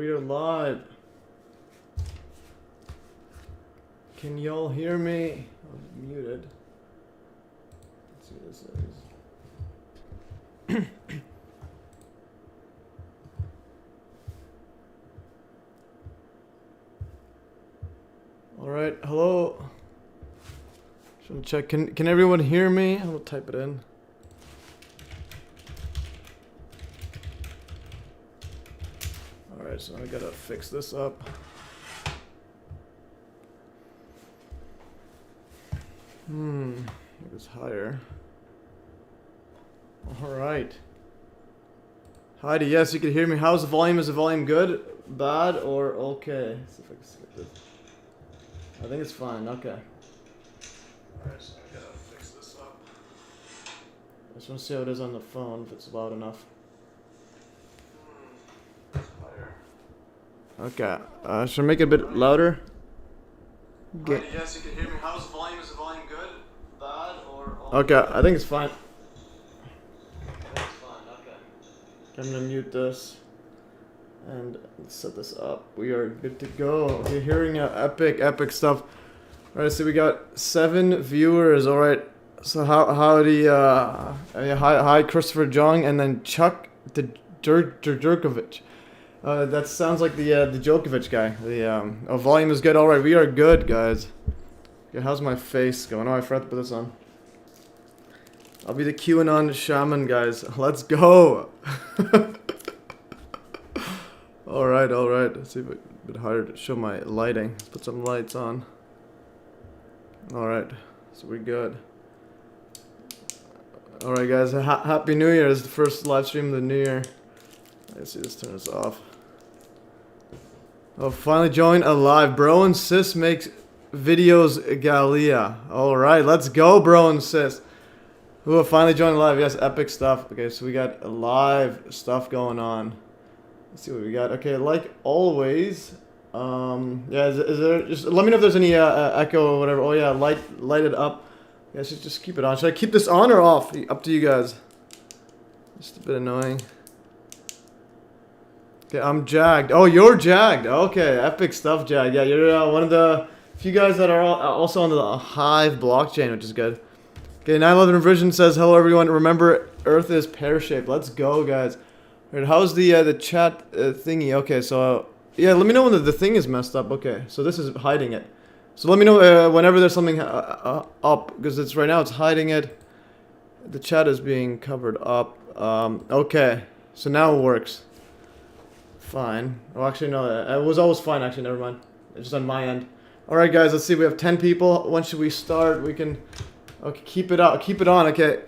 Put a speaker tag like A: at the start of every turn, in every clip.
A: We are live. Can y'all hear me? I'm muted. Let's see what this is. All right, hello. Just want to check. Can everyone hear me? I'm gonna type it in. All right, so I gotta fix this up. It was higher. All right. Heidi, yes, you can hear me. How's the volume? Is the volume good, bad, or okay? Let's see if I can skip this. I think it's fine. Okay. All right, so I gotta fix this up. I just want to see how it is on the phone. If it's loud enough. It's higher. Okay. Should I make it a bit louder? Heidi, yes, you can hear me. How's the volume? Is the volume good, bad, or okay? Okay, I think it's fine. I'm gonna mute this and set this up. We are good to go. You're hearing epic stuff. All right, so we got 7 viewers. All right, so howdy, hi Christopher Jung, and then Chuck the Jerkovic. That sounds like the Djokovic guy. The volume is good. All right, we are good, guys. Okay, how's my face going? Oh, I forgot to put this on. I'll be the QAnon shaman, guys. Let's go. All right. Let's see if it's a bit harder to show my lighting. Let's put some lights on. All right, so we're good. All right, guys. Happy New Year. This is the first live stream of the new year. Let's see. Let's turn this off. Oh, finally joined alive. Bro and sis makes videos. Galia. All right, let's go, bro and sis. Ooh, finally joined live. Yes, epic stuff. Okay, so we got live stuff going on. Let's see what we got. Okay, like always. Yeah, is there just let me know if there's any echo or whatever. Oh yeah, light it up. Yeah, just keep it on. Should I keep this on or off? Up to you guys. Just a bit annoying. Okay, I'm jagged. Oh, you're jagged. Okay, epic stuff, jagged. Yeah, you're one of the few guys that are also on the Hive blockchain, which is good. Okay, 9/11 revision says, hello everyone, remember Earth is pear-shaped. Let's go, guys. Alright, how's the chat thingy? Okay, so, yeah, let me know when the thing is messed up. Okay, so this is hiding it. So let me know whenever there's something up, because it's right now it's hiding it. The chat is being covered up. Okay, so now it works. Fine. Oh, actually, no, it was always fine, actually, never mind. It's just on my end. Alright, guys, let's see, we have 10 people. When should we start? We can... Okay, keep it up. Keep it on. Okay.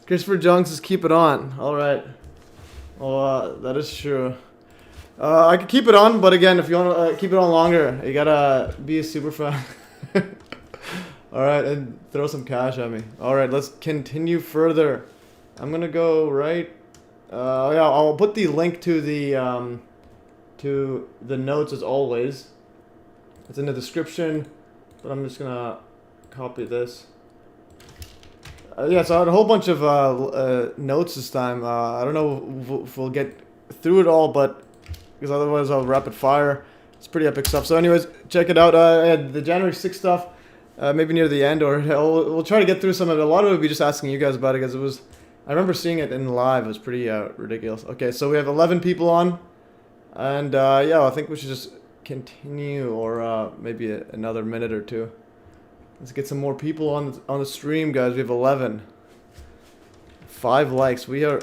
A: Christopher Jones says keep it on. All right. Well, that is true. I could keep it on, but again, if you want to keep it on longer, you gotta be a super fan. All right, and throw some cash at me. All right, let's continue further. I'm gonna go right. Yeah, I'll put the link to the notes as always. It's in the description, but I'm just gonna copy this. Yeah, so I had a whole bunch of notes this time. I don't know if we'll get through it all, but because otherwise I'll rapid fire. It's pretty epic stuff. So anyways, check it out. I had the January 6th stuff, maybe near the end, or we'll try to get through some of it. A lot of it will be just asking you guys about it, because it was, I remember seeing it in live. It was pretty ridiculous. Okay, so we have 11 people on, and yeah, I think we should just continue, or maybe another minute or two. Let's get some more people on the stream, guys. We have 11. 5 likes. We are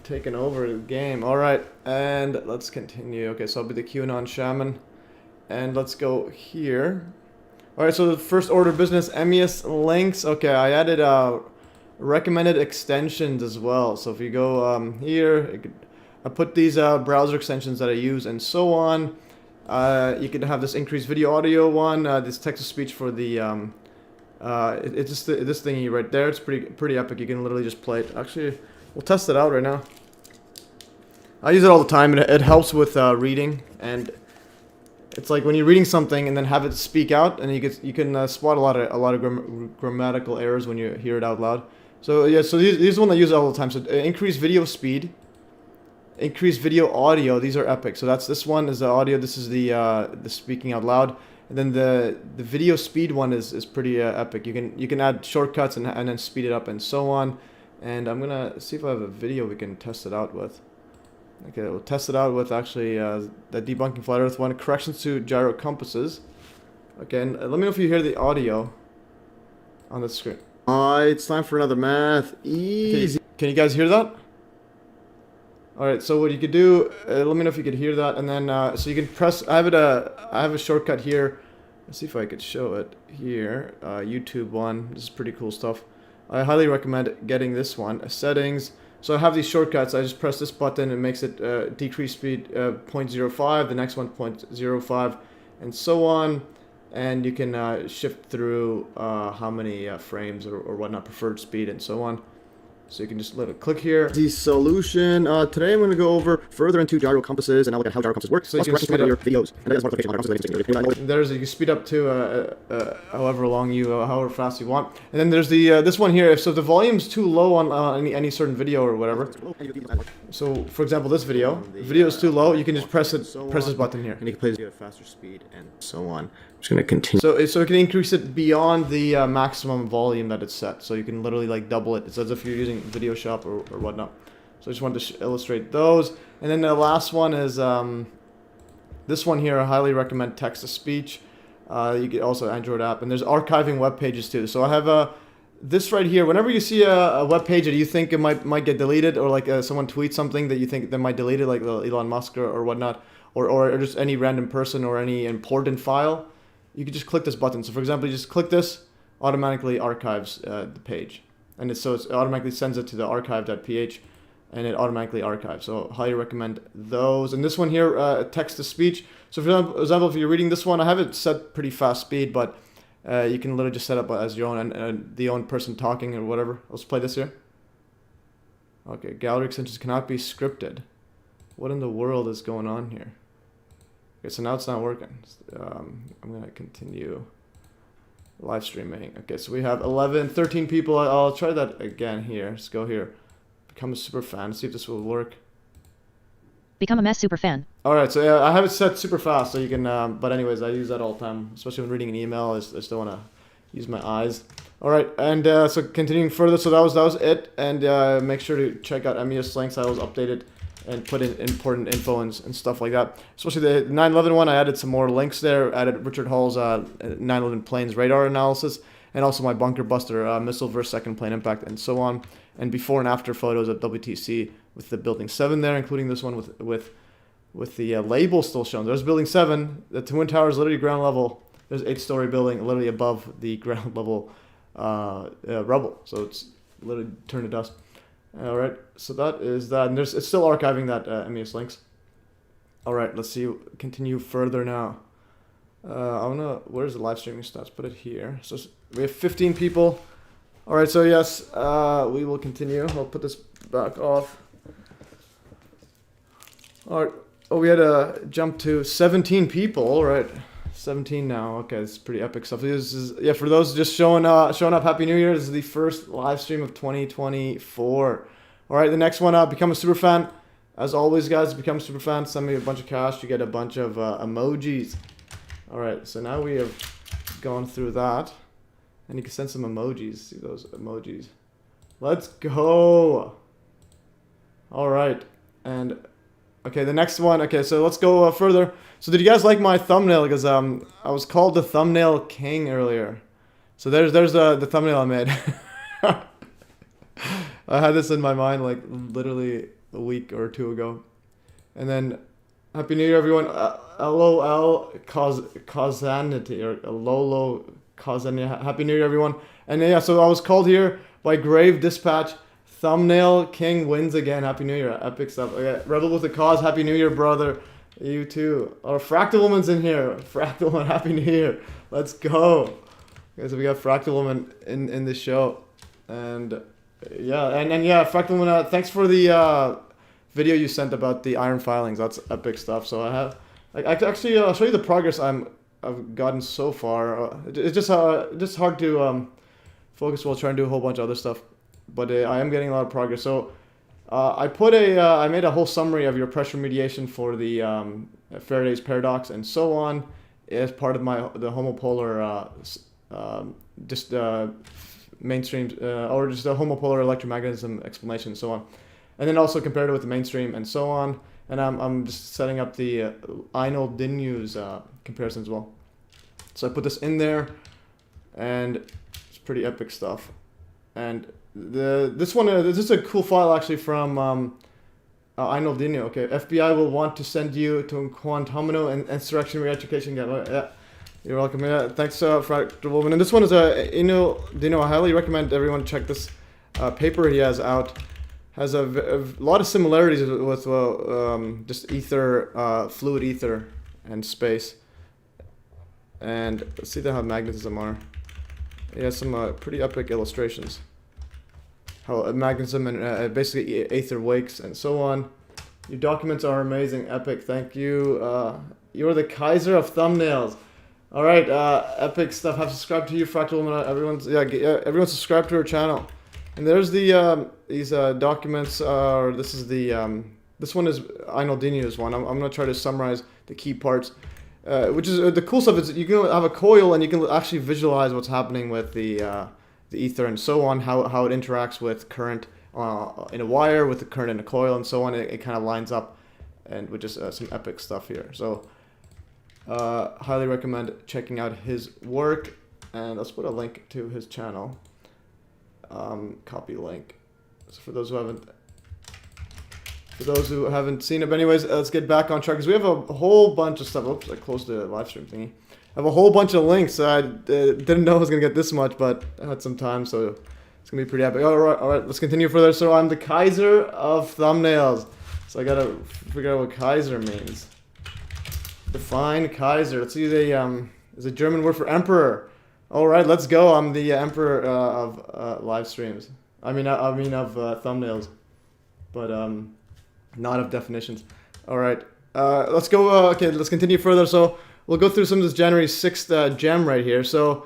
A: taking over the game. All right, and let's continue. Okay, so I'll be the QAnon shaman, and let's go here. All right, so the first order of business, MES links. Okay, I added recommended extensions as well. So if you go here, I put these browser extensions that I use and so on. You can have this increased video audio one, this text to speech for the it's just this thingy right there. It's pretty epic. You can literally just play it. Actually, we'll test it out right now. I use it all the time, and it helps with reading. And it's like when you're reading something and then have it speak out, and you can spot a lot of grammatical errors when you hear it out loud. So yeah, so these are one I use all the time. So increase video speed, increase video audio. These are epic. So this one is the audio. This is the speaking out loud. And then the video speed one is pretty epic. You can add shortcuts and then speed it up and so on. And I'm gonna see if I have a video we can test it out with. Okay, we'll test it out with actually the debunking flat Earth one. Corrections to gyro compasses. Okay, and let me know if you hear the audio on the screen. Alright, it's time for another math. Easy. Can you guys hear that? Alright, so what you could do, let me know if you could hear that, and then, so you can press, I have a shortcut here. Let's see if I could show it here. YouTube one, this is pretty cool stuff. I highly recommend getting this one. Settings, so I have these shortcuts, I just press this button, it makes it decrease speed 0.05, the next one 0.05, and so on. And you can shift through how many frames or whatnot, preferred speed, and so on. So you can just let it click here. The solution. Today I'm going to go over further into gyro compasses and I'll look at how gyro compasses work. So you can speed up your videos. And there's you can speed up to however long however fast you want. And then there's the this one here. So if the volume's too low on any certain video or whatever. So for example, this video is too low. You can just press this button here, and you can play this at a faster speed and so on. I'm just gonna continue. So it can increase it beyond the maximum volume that it's set. So you can literally like double it. It's as if you're using Video Shop or whatnot. So I just wanted to illustrate those. And then the last one is this one here. I highly recommend text to speech. You get also Android app, and there's archiving web pages too. So I have this right here. Whenever you see a web page that you think it might get deleted, or like someone tweets something that you think they might delete it, like Elon Musk or whatnot, or just any random person or any important file, you can just click this button. So for example, you just click this, automatically archives the page, and it automatically sends it to the archive.ph, and it automatically archives. So highly recommend those. And this one here, text to speech. So for example, if you're reading this one, I have it set pretty fast speed, but you can literally just set up as your own and the own person talking or whatever. Let's play this here. Okay, gallery extensions cannot be scripted. What in the world is going on here? Okay, so now it's not working. I'm gonna continue live streaming. Okay, so we have 13 people. I'll try that again here. Let's go here. Become a super fan. See if this will work.
B: Become a MES super fan.
A: Alright, so yeah, I have it set super fast, so you can, but anyways, I use that all the time, especially when reading an email. I still want to use my eyes. Alright, and so continuing further, so that was it, and make sure to check out MES links. I always update it and put in important info and stuff like that. Especially the 9/11 one, I added some more links there, added Richard Hall's 9/11 planes radar analysis, and also my bunker buster missile versus second plane impact, and so on. And before and after photos at WTC with the building 7 there, including this one with the label still shown. There's building 7, the Twin Towers literally ground level. There's 8-story building literally above the ground level rubble. So it's literally turned to dust. All right, so that is that, and it's still archiving that MES links. All right, let's see. Continue further now. Where's the live streaming stats? Put it here. So we have 15 people. All right, so yes, we will continue. I'll put this back off. All right. Oh, we had to jump to 17 people. All right, 17 now. Okay, this is pretty epic stuff. This is, yeah, for those just showing up. Happy New Year. This is the first live stream of 2024. All right, the next one, become a super fan. As always, guys, become a super fan. Send me a bunch of cash. You get a bunch of emojis. All right, so now we have gone through that. And you can send some emojis. See those emojis. Let's go. All right. And okay, the next one. Okay, so let's go further. So did you guys like my thumbnail? Because I was called the thumbnail king earlier. So there's the thumbnail I made. I had this in my mind like literally a week or two ago. And then Happy New Year, everyone. LOL causanity or LOLO. Happy New Year, everyone. And yeah, so I was called here by Grave Dispatch. Thumbnail King wins again. Happy New Year. Epic stuff. Okay, Rebel with a cause. Happy New Year, brother. You too. Our Fractal Woman's in here. Fractal Woman, Happy New Year. Let's go. Okay, so we got Fractal Woman in the show. And yeah, and yeah, Fractal Woman, thanks for the video you sent about the iron filings. That's epic stuff. So I have, actually, I'll show you the progress I've gotten so far. It's just hard to focus while trying to do a whole bunch of other stuff. but I am getting a lot of progress. So I made a whole summary of your pressure mediation for the Faraday's paradox and so on as part of the homopolar mainstream or just a homopolar electromagnetism explanation and so on, and then also compared it with the mainstream and so on. And I'm just setting up the Einl-Dinyu's comparison as well. So I put this in there, and it's pretty epic stuff. And this is a cool file actually from Einl-Dinyu. Okay, FBI will want to send you to Guantanamo and insurrection re-education. Yeah, you're welcome. Yeah, thanks, Fractal Woman. And this one is Einl-Dinyu. I highly recommend everyone check this paper he has out. Has a lot of similarities with just ether, fluid ether, and space. And let's see how magnetism are. He has some pretty epic illustrations. How magnetism and basically ether wakes and so on. Your documents are amazing, epic. Thank you. You're the Kaiser of thumbnails. All right, epic stuff. Have subscribed to you, Fractal Woman. Everyone subscribe to her channel. And there's the these documents. This is the this one is Einl-Dinyu's one. I'm gonna try to summarize the key parts, which is the cool stuff. Is you can have a coil and you can actually visualize what's happening with the ether and so on. How it interacts with current in a wire, with the current in a coil and so on. It kind of lines up, and with just some epic stuff here. So highly recommend checking out his work. And let's put a link to his channel. Copy link. So for those who haven't seen it, but anyways, let's get back on track because we have a whole bunch of stuff. Oops, I closed the live stream thingy. I have a whole bunch of links. I didn't know I was gonna get this much, but I had some time, so it's gonna be pretty epic. All right, let's continue further. So I'm the Kaiser of thumbnails. So I gotta figure out what Kaiser means. Define Kaiser. Let's use is a German word for emperor. All right, let's go. I'm the emperor of live streams. I mean of thumbnails, but not of definitions. All right, let's go. Okay, let's continue further. So we'll go through some of this January 6th gem right here. So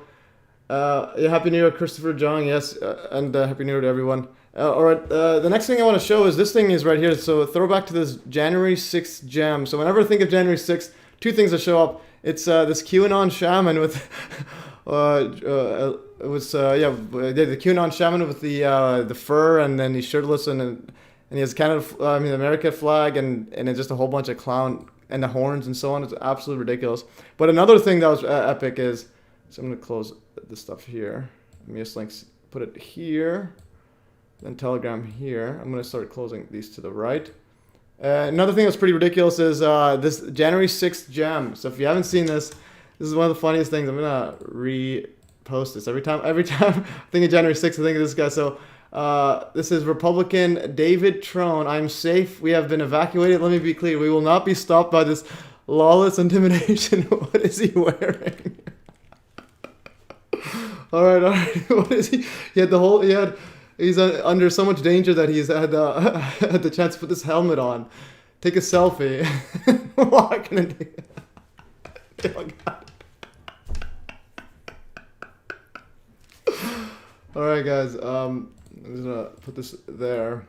A: yeah, Happy New Year, Christopher Jong. Yes, and Happy New Year to everyone. All right, the next thing I want to show is this thing is right here. So throwback to this January 6th gem. So whenever I think of January 6th, two things that show up. It's this QAnon shaman with. It was the QAnon shaman with the fur, and then he's shirtless, and he has the America flag, and it's just a whole bunch of clown and the horns and so on. It's absolutely ridiculous. But another thing that was epic is, so I'm gonna close this stuff here. MES links, put it here, then Telegram here. I'm gonna start closing these to the right. Another thing that's pretty ridiculous is this January 6th gem. So if you haven't seen this. This is one of the funniest things. I'm gonna repost this every time. I think of January 6th, I think of this guy. So this is Republican David Trone. I'm safe. We have been evacuated. Let me be clear. We will not be stopped by this lawless intimidation. What is he wearing? all right. What is he? He's under so much danger that he's had the chance to put this helmet on, take a selfie. What can I do? Oh, God. All right, guys. I'm just gonna put this there.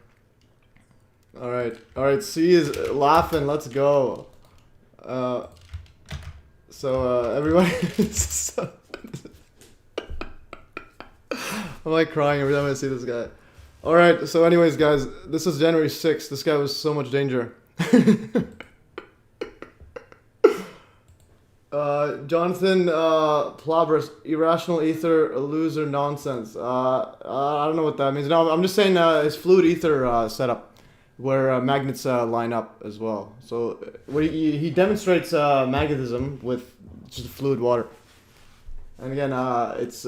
A: All right. C is laughing. Let's go. Everybody. I'm like crying every time I see this guy. All right. So, anyways, guys, this is January 6th. This guy was so much danger. Jonathan Plobers, irrational ether, loser nonsense. I don't know what that means. No, I'm just saying his fluid ether setup, where magnets line up as well. So he demonstrates magnetism with just fluid water. And again, it's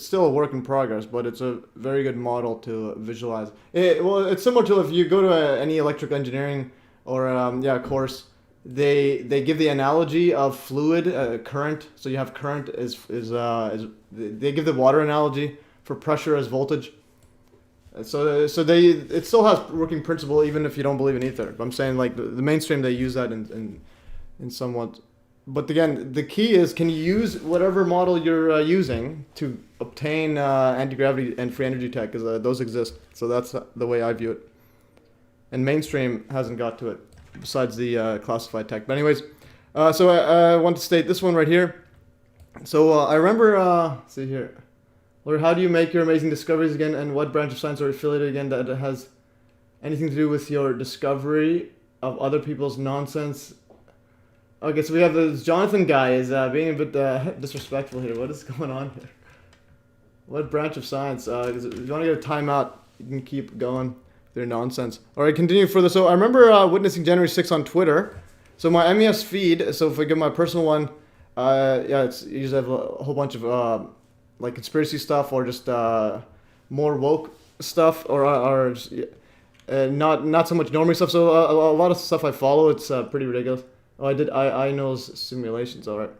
A: still a work in progress, but it's a very good model to visualize. It's similar to if you go to any electrical engineering or course. They give the analogy of fluid current. So you have current they give the water analogy for pressure as voltage. So it still has working principle even if you don't believe in ether. But I'm saying like the mainstream they use that in somewhat. But again, the key is can you use whatever model you're using to obtain anti-gravity and free energy tech, because those exist. So that's the way I view it. And mainstream hasn't got to it, besides the classified tech. But anyways, so I want to state this one right here. So I remember, see here. Lord, how do you make your amazing discoveries again, and what branch of science are affiliated again that has anything to do with your discovery of other people's nonsense? Okay, so we have this Jonathan guy is being a bit disrespectful here. What is going on here? What branch of science? If you want to get a timeout, you can keep going with your nonsense. All right, continue further. So I remember witnessing January 6th on Twitter. So my MES feed, so if I give my personal one, yeah, it's usually have a whole bunch of like conspiracy stuff or just more woke stuff, or just, not so much normie stuff. So a lot of stuff I follow, it's pretty ridiculous. Oh, I know simulations, all right.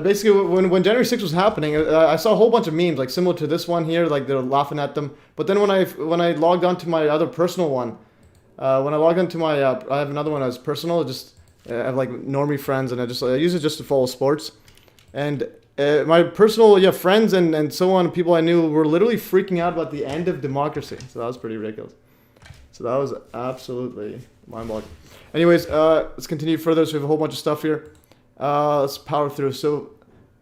A: Basically, when January 6th was happening, I saw a whole bunch of memes, like similar to this one here, like they're laughing at them. But then when I logged onto my other personal one, when I logged into my, I have another one as personal, just I have like normie friends, and I use it just to follow sports. And my personal friends and so on, people I knew were literally freaking out about the end of democracy. So that was pretty ridiculous. So that was absolutely mind-boggling. Anyways, let's continue further. So we have a whole bunch of stuff here. Let's power through. So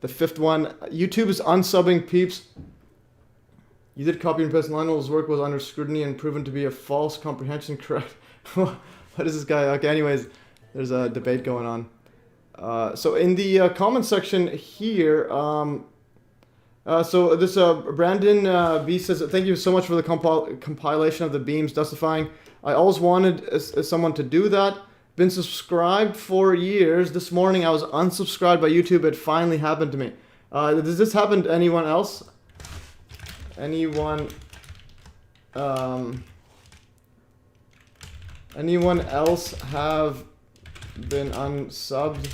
A: the fifth one, YouTube is unsubbing peeps. You did copy and paste. Lionel's work was under scrutiny and proven to be a false comprehension. Correct. What is this guy? Okay, anyways, there's a debate going on. So in the comment section here, so this Brandon B says, thank you so much for the compilation of the beams justifying. I always wanted someone to do that. Been subscribed for years. This morning I was unsubscribed by YouTube. It finally happened to me. Does this happen to anyone else? Anyone else have been unsubbed?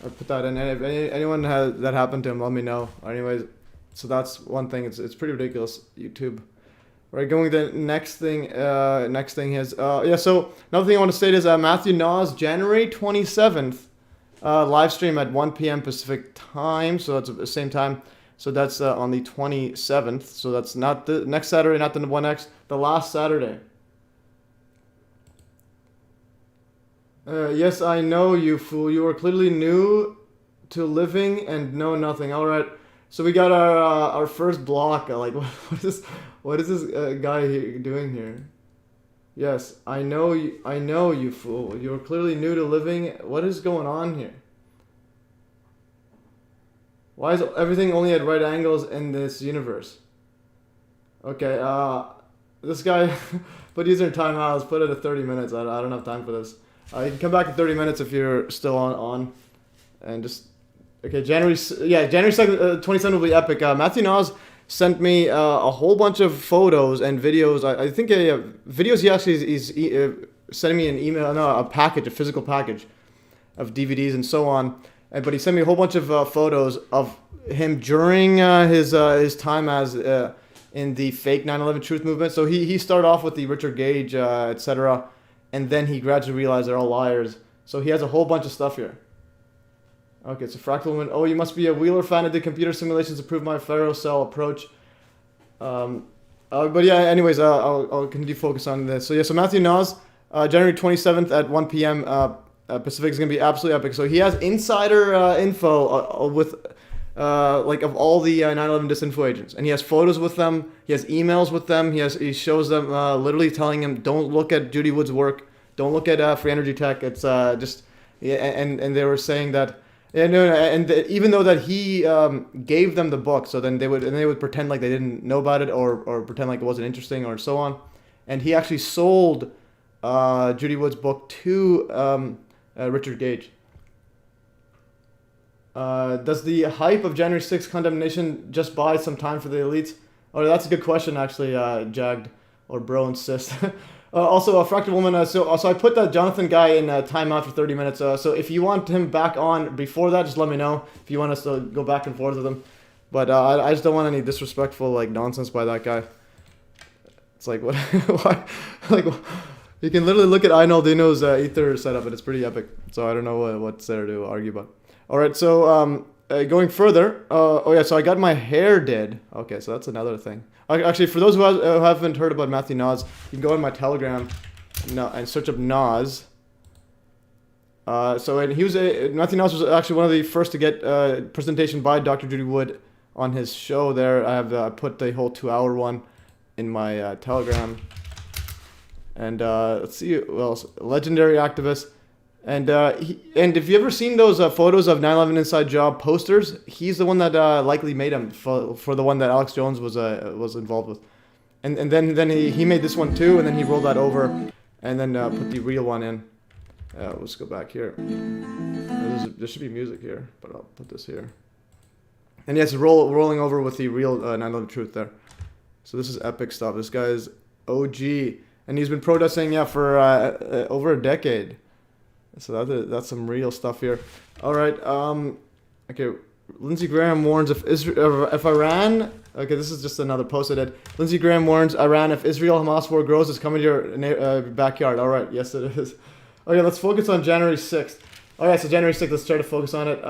A: Or put that in. If anyone has that happened to him, let me know. Anyways, so that's one thing. It's pretty ridiculous, YouTube. Right, going to the next thing. Next thing is yeah. So another thing I want to state is Matthew Nas, January 27th, live stream at 1 p.m. Pacific time. So that's the same time. So that's on the 27th. So that's not the next Saturday, not the one next, the last Saturday. Yes, I know, you fool. You are clearly new to living and know nothing. All right. So we got our first block. Like, what is this guy doing here? Yes, I know you fool. You are clearly new to living. What is going on here? Why is everything only at right angles in this universe? Okay, this guy put user time. Let's put it at 30 minutes. I don't have time for this. You can come back in 30 minutes if you're still on. And just, okay, January 2nd, 27th will be epic. Matthew Nas sent me a whole bunch of photos and videos. I think videos he actually is sending me an email, no, a package, a physical package of DVDs and so on. But he sent me a whole bunch of photos of him during his time as in the fake 9/11 truth movement. So he started off with the Richard Gage, etc., and then he gradually realized they're all liars. So he has a whole bunch of stuff here. Okay, so Fractal Woman. Oh, you must be a Wheeler fan. I did computer simulations to prove my ferrocell approach. But yeah, anyways, I'll continue to focus on this. So yeah, so Matthew Nas, January 27th at 1 p.m. Pacific is going to be absolutely epic. So he has insider info with like of all the 9/11 disinfo agents, and he has photos with them. He has emails with them. He shows them literally telling him, don't look at Judy Wood's work, don't look at free energy tech. It's just yeah, and they were saying that. Yeah, no, and even though that he gave them the book, so then they would pretend like they didn't know about it, or pretend like it wasn't interesting, or so on. And he actually sold Judy Wood's book to Richard Gage. Does the hype of January 6th condemnation just buy some time for the elites? Oh, that's a good question, actually, Jagged, or Bro and Sis. Also, a Fractal Woman, so I put that Jonathan guy in timeout for 30 minutes. So if you want him back on before that, just let me know. If you want us to go back and forth with him. But I just don't want any disrespectful like nonsense by that guy. It's like, what? Why? Like, you can literally look at Einaldino's Ether setup, and it's pretty epic. So I don't know what's there to argue about. All right, so going further, oh yeah, so I got my hair did. Okay, so that's another thing. Actually, for those who haven't heard about Matthew Nas, you can go on my Telegram and search up Nas. So and Matthew Nas was actually one of the first to get presentation by Dr. Judy Wood on his show there. I have put the whole 2-hour one in my Telegram. And let's see, well, legendary activist. And if you ever seen those photos of 9/11 Inside Job posters, he's the one that likely made them for the one that Alex Jones was involved with. And then he made this one too, and then he rolled that over, and then put the real one in. Let's go back here. There should be music here, but I'll put this here. And yes, rolling over with the real 9/11 truth there. So this is epic stuff. This guy is OG, and he's been protesting for over a decade. So that's some real stuff here. All right. Okay. Lindsey Graham warns if Iran. Okay, this is just another post I did. Lindsey Graham warns Iran if Israel-Hamas war grows, it's coming to your backyard. All right. Yes, it is. Okay, let's focus on January 6th. All right. So January 6th. Let's try to focus on it.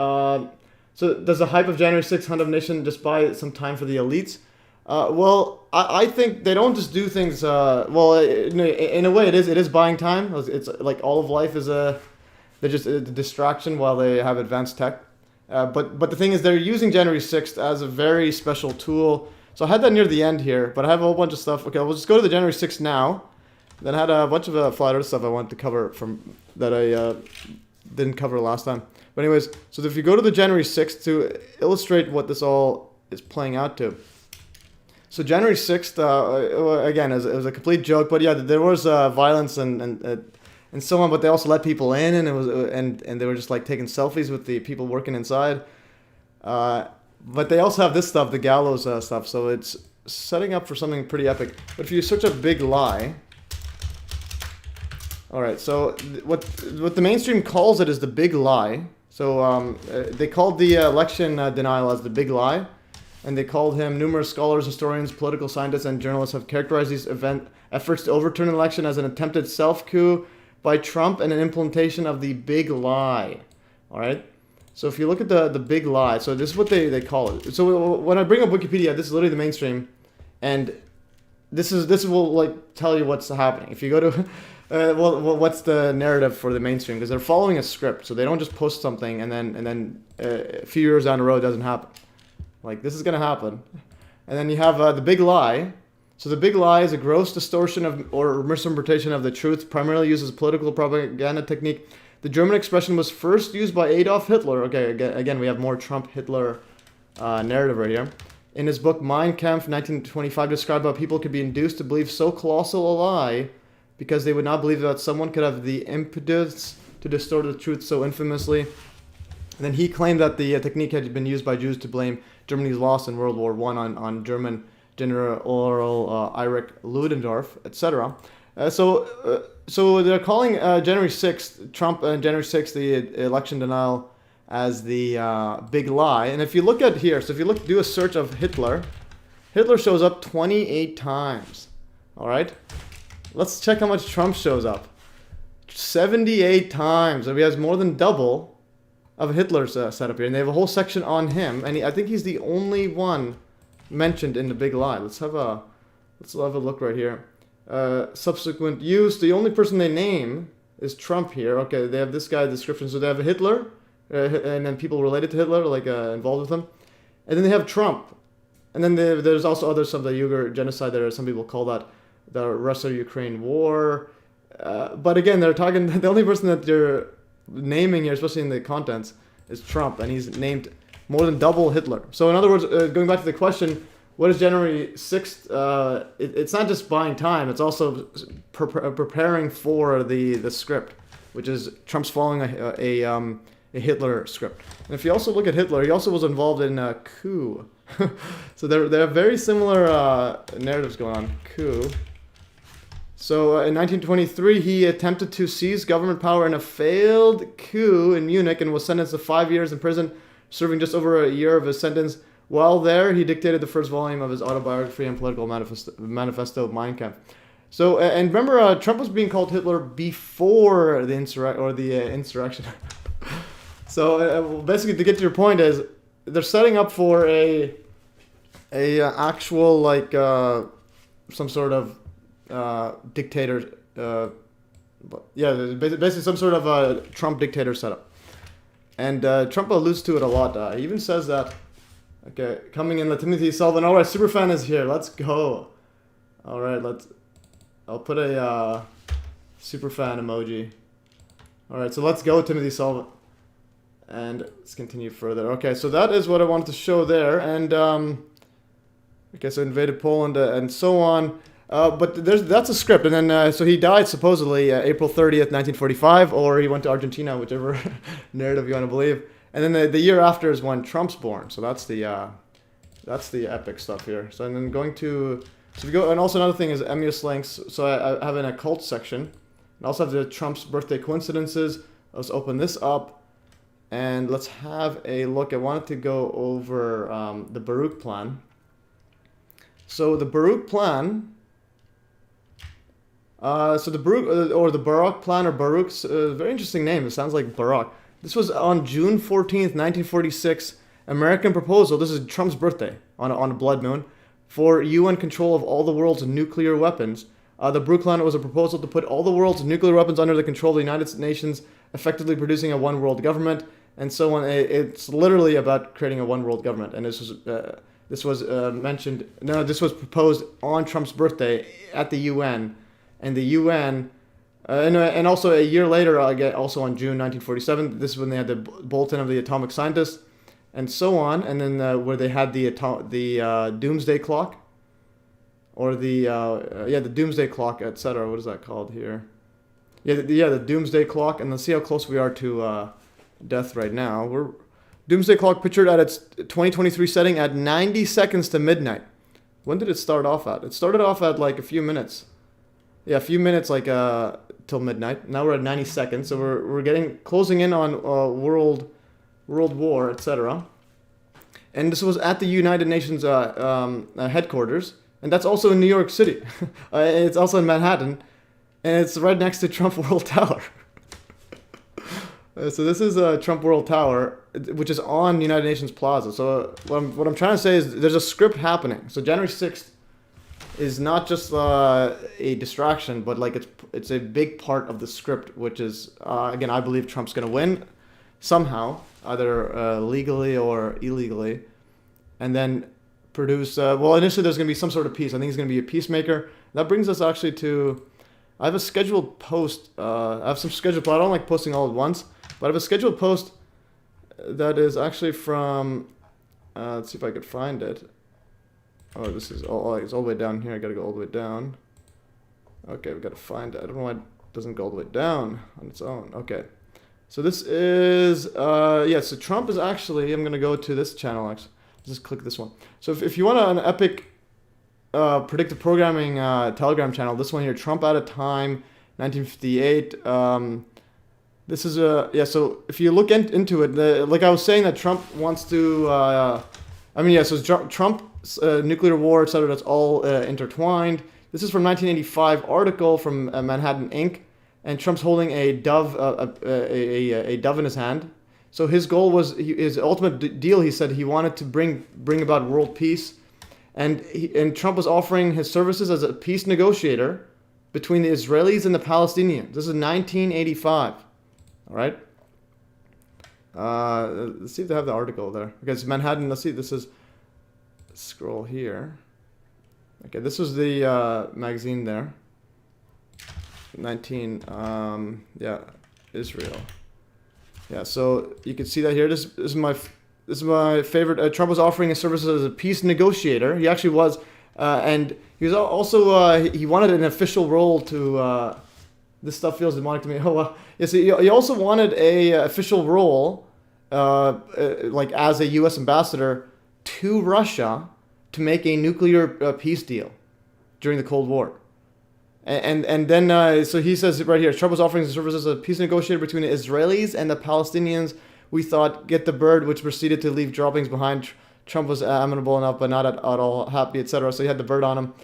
A: So does the hype of January 6th hunt of nation just buy some time for the elites? Well, I think they don't just do things. Well, in a way, it is buying time. It's like all of life is they're just a distraction while they have advanced tech. But the thing is, they're using January 6th as a very special tool. So I had that near the end here, but I have a whole bunch of stuff. Okay, we'll just go to the January 6th now. Then I had a bunch of flat earth stuff I wanted to cover that I didn't cover last time. But anyways, so if you go to the January 6th to illustrate what this all is playing out to. So January 6th, again, it was a complete joke, but yeah, there was violence and so on, but they also let people in, and it was and they were just like taking selfies with the people working inside. But they also have this stuff, the gallows stuff, so it's setting up for something pretty epic. But if you search up big lie, all right, so what the mainstream calls it is the big lie. So they called the election denial as the big lie. And they called him, numerous scholars, historians, political scientists, and journalists have characterized these efforts to overturn an election as an attempted self-coup by Trump and an implementation of the big lie. All right? So if you look at the big lie, so this is what they call it. So when I bring up Wikipedia, this is literally the mainstream. And this will like tell you what's happening. If you go to, well, what's the narrative for the mainstream? Because they're following a script. So they don't just post something and then a few years down the road it doesn't happen. Like, this is going to happen. And then you have the big lie. So the big lie is a gross distortion or misinterpretation of the truth, primarily used as a political propaganda technique. The German expression was first used by Adolf Hitler. Okay, again, we have more Trump-Hitler narrative right here. In his book, Mein Kampf, 1925, described how people could be induced to believe so colossal a lie because they would not believe that someone could have the impetus to distort the truth so infamously. And then he claimed that the technique had been used by Jews to blame Germany's loss in World War I on German General Erich Ludendorff, etc. So they're calling January 6th, Trump and January 6th, the election denial as the big lie. And if you look at here, so if you do a search of Hitler shows up 28 times. All right? Let's check how much Trump shows up. 78 times. So he has more than double of Hitler's setup here, and they have a whole section on him, and I think he's the only one mentioned in the big lie. Let's have a look right here. Subsequent use, the only person they name is Trump here. Okay, they have this guy description, so they have a Hitler, and then people related to Hitler, like involved with him, and then they have Trump, and then there's also other stuff, the Uyghur genocide. There, some people call that the Russia-Ukraine war, but again, they're talking. The only person that they're naming here, especially in the contents, is Trump, and he's named more than double Hitler. So in other words, going back to the question, what is January 6th? It's not just buying time, it's also preparing for the script, which is Trump's following a Hitler script. And if you also look at Hitler, he also was involved in a coup. So they have very similar narratives going on. Coup. So in 1923, he attempted to seize government power in a failed coup in Munich and was sentenced to 5 years in prison, serving just over a year of his sentence. While there, he dictated the first volume of his autobiography and political manifesto, Mein Kampf. So, and remember, Trump was being called Hitler before the insurrection. So basically, to get to your point is, they're setting up for a actual like some sort of dictator. Yeah, basically some sort of Trump dictator setup. And Trump alludes to it a lot. He even says that. Okay, coming in, Timothy Sullivan. All right, Superfan is here. Let's go. All right, I'll put a Superfan emoji. All right, so let's go, Timothy Sullivan. And let's continue further. Okay, so that is what I wanted to show there. And okay, so invaded Poland and so on. But that's a script. And then so he died supposedly April 30th, 1945, or he went to Argentina, whichever narrative you want to believe. And then the year after is when Trump's born. So that's the epic stuff here. So and then going to so we go, and also another thing is MES links. So I have an occult section. I also have the Trump's birthday coincidences. Let's open this up, and let's have a look. I wanted to go over the Baruch plan. So the Baruch plan. So the Baruch or the Baruch plan or Baruch's very interesting name. It sounds like Baruch. This was on June 14th, 1946. American proposal. This is Trump's birthday on a blood moon for UN control of all the world's nuclear weapons. The Baruch plan was a proposal to put all the world's nuclear weapons under the control of the United Nations, effectively producing a one world government, and so on. It's literally about creating a one world government. And this was mentioned. No, this was proposed on Trump's birthday at the UN. And the UN, and also a year later, also on June 1947, this is when they had the Bulletin of the Atomic Scientists, and so on. And then where they had the Doomsday Clock, or the Doomsday Clock, etc. What is that called here? The Doomsday Clock. And let's see how close we are to death right now. Doomsday Clock pictured at its 2023 setting at 90 seconds to midnight. When did it start off at? It started off at like a few minutes. Yeah, a few minutes, like till midnight. Now we're at 90 seconds, so we're closing in on world war, etc. And this was at the United Nations headquarters, and that's also in New York City. It's also in Manhattan, and it's right next to Trump World Tower. So this is Trump World Tower, which is on United Nations Plaza. So what I'm trying to say is there's a script happening. So January 6th. Is not just a distraction, but like it's a big part of the script, which is again, I believe Trump's going to win somehow, either legally or illegally, and then produce. Well, initially there's going to be some sort of peace. I think he's going to be a peacemaker. That brings us actually to. I have a scheduled post. I have some scheduled. I don't like posting all at once, but I have a scheduled post that is actually from. Let's see if I could find it. Oh, this is it's all the way down here. I gotta go all the way down. Okay, we gotta find it. I don't know why it doesn't go all the way down on its own. Okay, so this is so Trump is actually. I'm gonna go to this channel. Actually, just click this one. So if you want an epic predictive programming Telegram channel, this one here, Trump at a time, 1958. This is So if you look into it, like I was saying, that Trump wants to. So Trump's nuclear war, etc. That's all intertwined. This is from 1985 article from Manhattan Inc. And Trump's holding a dove, a dove in his hand. So his goal was his ultimate deal. He said he wanted to bring about world peace, and Trump was offering his services as a peace negotiator between the Israelis and the Palestinians. This is 1985. All right. Let's see if they have the article there. Because Manhattan, let's see, this is, scroll here. Okay, this was the magazine there. Israel. Yeah, so you can see that here. This is my favorite. Trump was offering his services as a peace negotiator. He actually was, and he was also he wanted an official role to. This stuff feels demonic to me. Oh well. Yeah, so he also wanted a official role, like as a U.S. ambassador to Russia to make a nuclear peace deal during the Cold War. And then so he says right here, Trump was offering his services as a peace negotiator between the Israelis and the Palestinians. We thought, get the bird, which proceeded to leave droppings behind. Trump was amenable enough, but not at all happy, etc. So he had the bird on him,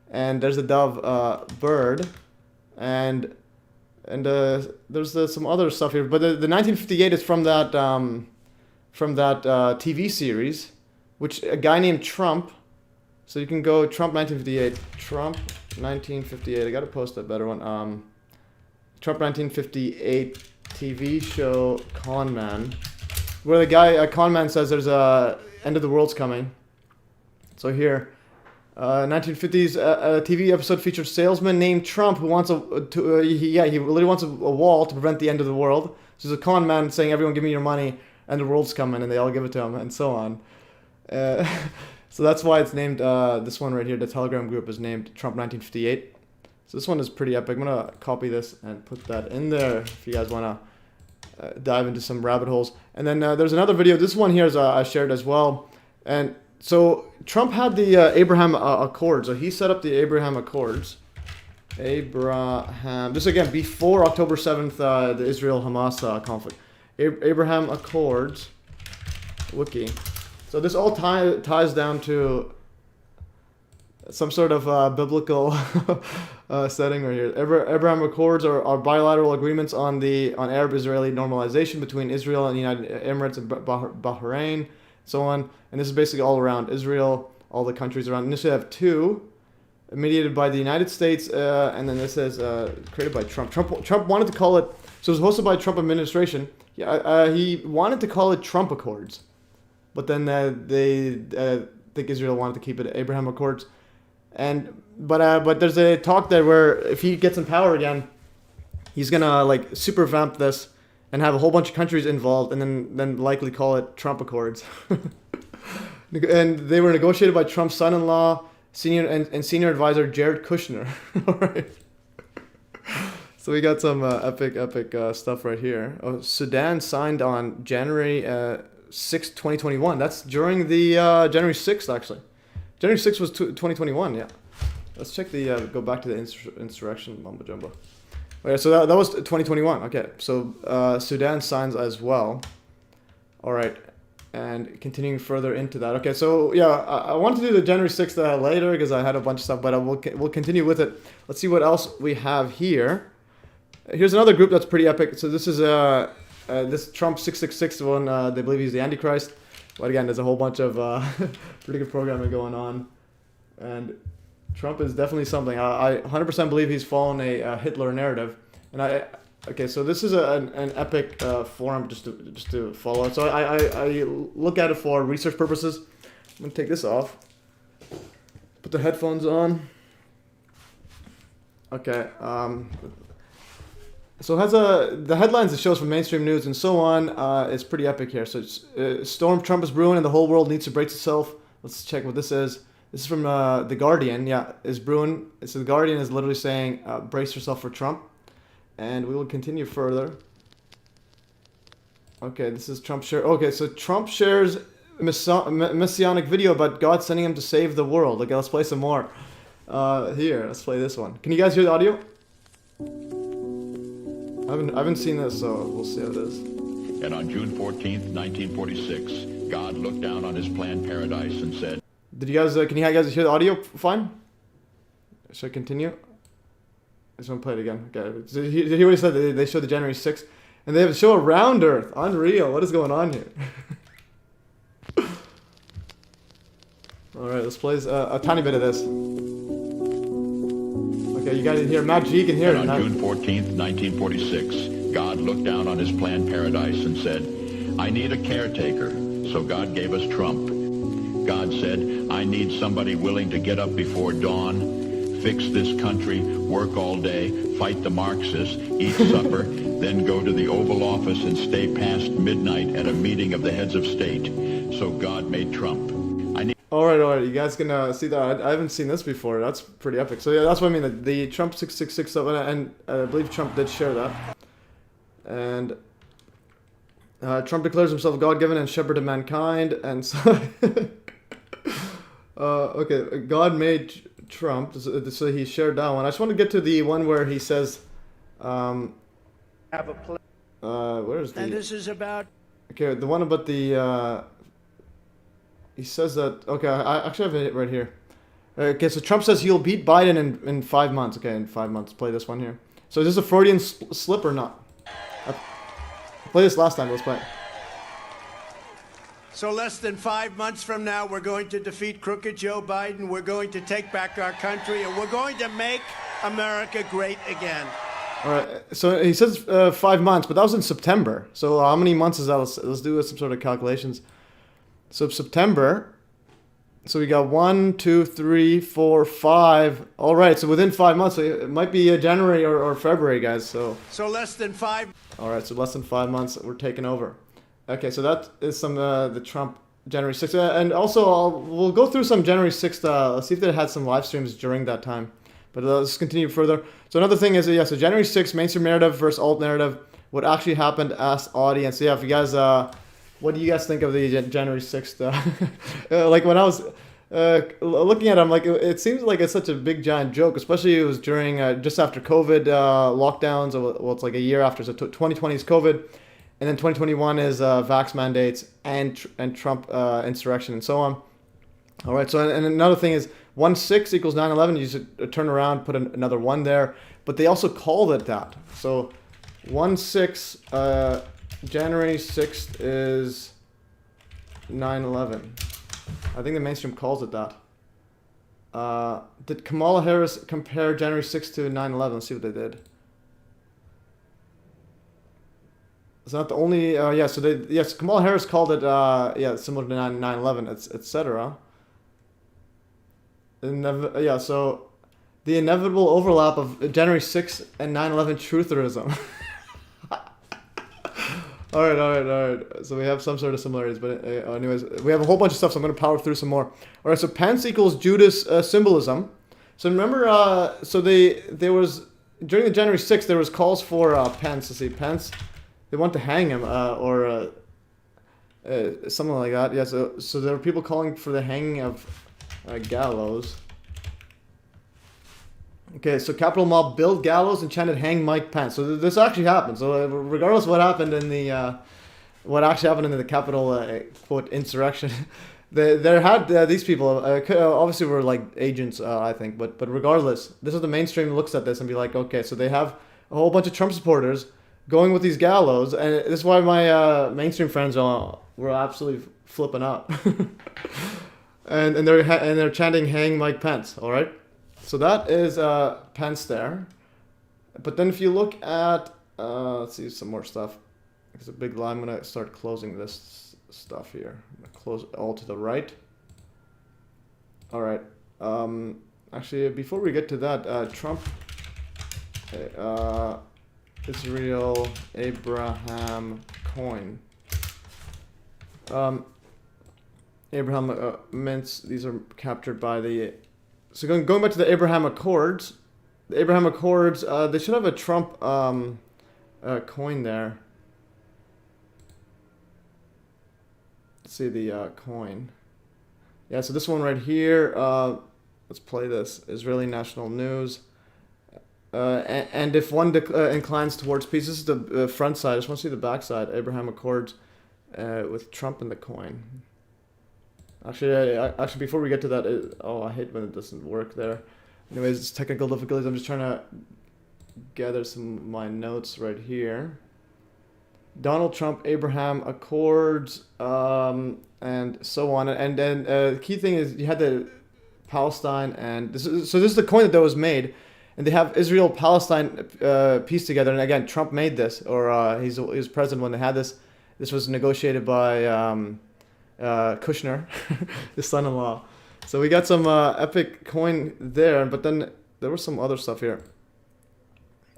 A: and there's the dove bird, and there's some other stuff here. But the 1958 is from that from that TV series, which a guy named Trump. So you can go Trump 1958. Trump 1958. I gotta post a better one. Trump 1958 TV show Con Man, where the guy Con Man says there's a end of the world's coming. So here, 1950s a TV episode features salesman named Trump who wants he literally wants a wall to prevent the end of the world. So there's a con man saying, "Everyone, give me your money, and the world's coming," and they all give it to him, and so on. So that's why it's named. This one right here, the Telegram group, is named Trump 1958. So this one is pretty epic. I'm gonna copy this and put that in there if you guys wanna dive into some rabbit holes. And then there's another video. This one here is I shared as well, and so Trump had the Abraham Accords. So he set up the Abraham Accords. This again before October 7th, the Israel-Hamas conflict. Abraham Accords wiki. So this all ties down to some sort of biblical setting right here. Abraham Accords are bilateral agreements on Arab-Israeli normalization between Israel and the United Emirates and Bahrain, so on. And this is basically all around Israel, all the countries around. Initially, I have two, mediated by the United States, and then this is created by Trump. Trump wanted to call it. So it was hosted by Trump administration. He wanted to call it Trump Accords, but then they think Israel wanted to keep it Abraham Accords. But there's a talk there where if he gets in power again, he's gonna like super vamp this and have a whole bunch of countries involved, and then likely call it Trump Accords. And they were negotiated by Trump's son-in-law, senior advisor Jared Kushner. All right. So we got some epic stuff right here. Oh, Sudan signed on January 6th, 2021. That's during the January 6th actually. January 6th was 2021, yeah. Let's check go back to the insurrection mumbo jumbo. Okay, so that was 2021. Okay, so Sudan signs as well. All right, and continuing further into that. Okay, so yeah, I wanted to do the January 6th later because I had a bunch of stuff, but we'll continue with it. Let's see what else we have here. Here's another group that's pretty epic. So this is this Trump 666 one. They believe he's the Antichrist. But again, there's a whole bunch of pretty good programming going on, and Trump is definitely something. I 100% believe he's following a Hitler narrative, and okay, so this is an epic forum just to follow. So I look at it for research purposes. I'm gonna take this off, put the headphones on. Okay. So it has the headlines it shows from mainstream news and so on is pretty epic here. So it's, storm Trump is brewing and the whole world needs to brace itself. Let's check what this is. This is from The Guardian. Yeah, is brewing. So The Guardian is literally saying brace yourself for Trump. And we will continue further. Okay, this is Trump share. Okay, so Trump shares messianic video about God sending him to save the world. Okay, let's play some more. Here, let's play this one. Can you guys hear the audio? I haven't seen this, so we'll see how it is.
C: And on June 14th, 1946, God looked down on his planned paradise and said,
A: Did you guys, can you guys hear the audio fine? Should I continue? I just want to play it again. Okay. So you hear what he said? They showed the January 6th, and they have a show around Earth. Unreal. What is going on here? Alright, let's play a tiny bit of this. Okay, you guys hear Matt G can hear it.
C: And on June 14th, 1946, God looked down on his planned paradise and said, I need a caretaker. So God gave us Trump. God said, I need somebody willing to get up before dawn, fix this country, work all day, fight the Marxists, eat supper, then go to the Oval Office and stay past midnight at a meeting of the heads of state. So God made Trump.
A: All right. You guys can see that. I haven't seen this before. That's pretty epic. So yeah, that's what I mean. The Trump 666 stuff, and I believe Trump did share that. And Trump declares himself God-given and shepherd of mankind. And so, okay, God made Trump. So he shared that one. I just want to get to the one where he says,
D: have a plan.
A: where is the?
D: And this is about.
A: Okay, the one about the. He says that, okay, I actually have it right here. Okay, so Trump says he'll beat Biden in 5 months. Okay, in 5 months. Play this one here. So is this a Freudian slip or not? I played this last time. Let's play it.
D: So less than 5 months from now, we're going to defeat crooked Joe Biden. We're going to take back our country, and we're going to make America great again.
A: All right. So he says 5 months, but that was in September. So how many months is that? Let's do some sort of calculations. So September. So we got 1, 2, 3, 4, 5. All right. So within 5 months, so it might be January or February, guys. So
D: less than 5.
A: All right. So less than 5 months, we're taking over. Okay. So that is some the Trump January 6th, and also we'll go through some January 6th. Let's see if they had some live streams during that time. But let's continue further. So another thing is, so January 6th, mainstream narrative versus alt narrative. What actually happened as audience. Yeah, if you guys, what do you guys think of the January 6th? Like when I was looking at it, I'm like, it seems like it's such a big giant joke, especially it was during, just after COVID lockdowns. Well, it's like a year after. So 2020 is COVID, and then 2021 is vax mandates and Trump insurrection and so on. All right, so and another thing is 1/6 equals 9/11. You just turn around, put another 1 there, but they also called it that. So 1/6, January 6th is 9/11. I think the mainstream calls it that. Did Kamala Harris compare January 6th to 9/11? Let's see what they did. It's not the only. Yeah, so yes, Kamala Harris called it. Yeah, similar to 9/11, etc. Yeah, so the inevitable overlap of January 6th and 9/11 trutherism. All right. So we have some sort of similarities, but anyways, we have a whole bunch of stuff, so I'm going to power through some more. All right, so Pence equals Judas symbolism. So remember, so there was, during the January 6th, there was calls for Pence. Let's see, Pence, they want to hang him, or something like that. Yeah, so there were people calling for the hanging of gallows. Okay, so Capitol mob built gallows and chanted "Hang Mike Pence." So this actually happened. So regardless of what happened in the Capitol quote insurrection, there had these people obviously were like agents, I think. But regardless, this is the mainstream looks at this and be like, okay, so they have a whole bunch of Trump supporters going with these gallows, and this is why my mainstream friends were absolutely flipping out. And they're chanting "Hang Mike Pence." All right, so that is Pence there. But then if you look at let's see some more stuff. It's a big line. I'm gonna start closing this stuff here. I'm gonna close all to the right. All right. Actually, before we get to that, Trump, Israel, Abraham coin. Abraham mints, these are captured by the... So going back to the Abraham Accords. The Abraham Accords, they should have a Trump coin there. Let's see the coin. Yeah, so this one right here, let's play this. Israeli National News. And if one inclines towards peace, this is the front side. I just want to see the back side. Abraham Accords with Trump in the coin. Actually, before we get to that, I hate when it doesn't work there. Anyways, it's technical difficulties. I'm just trying to gather some of my notes right here. Donald Trump, Abraham Accords, and so on. And then the key thing is you had the Palestine, and this is the coin that was made, and they have Israel Palestine pieced together. And again, Trump made this, or he was president when they had this. This was negotiated by Kushner, his son-in-law. So we got some epic coin there, but then there was some other stuff here.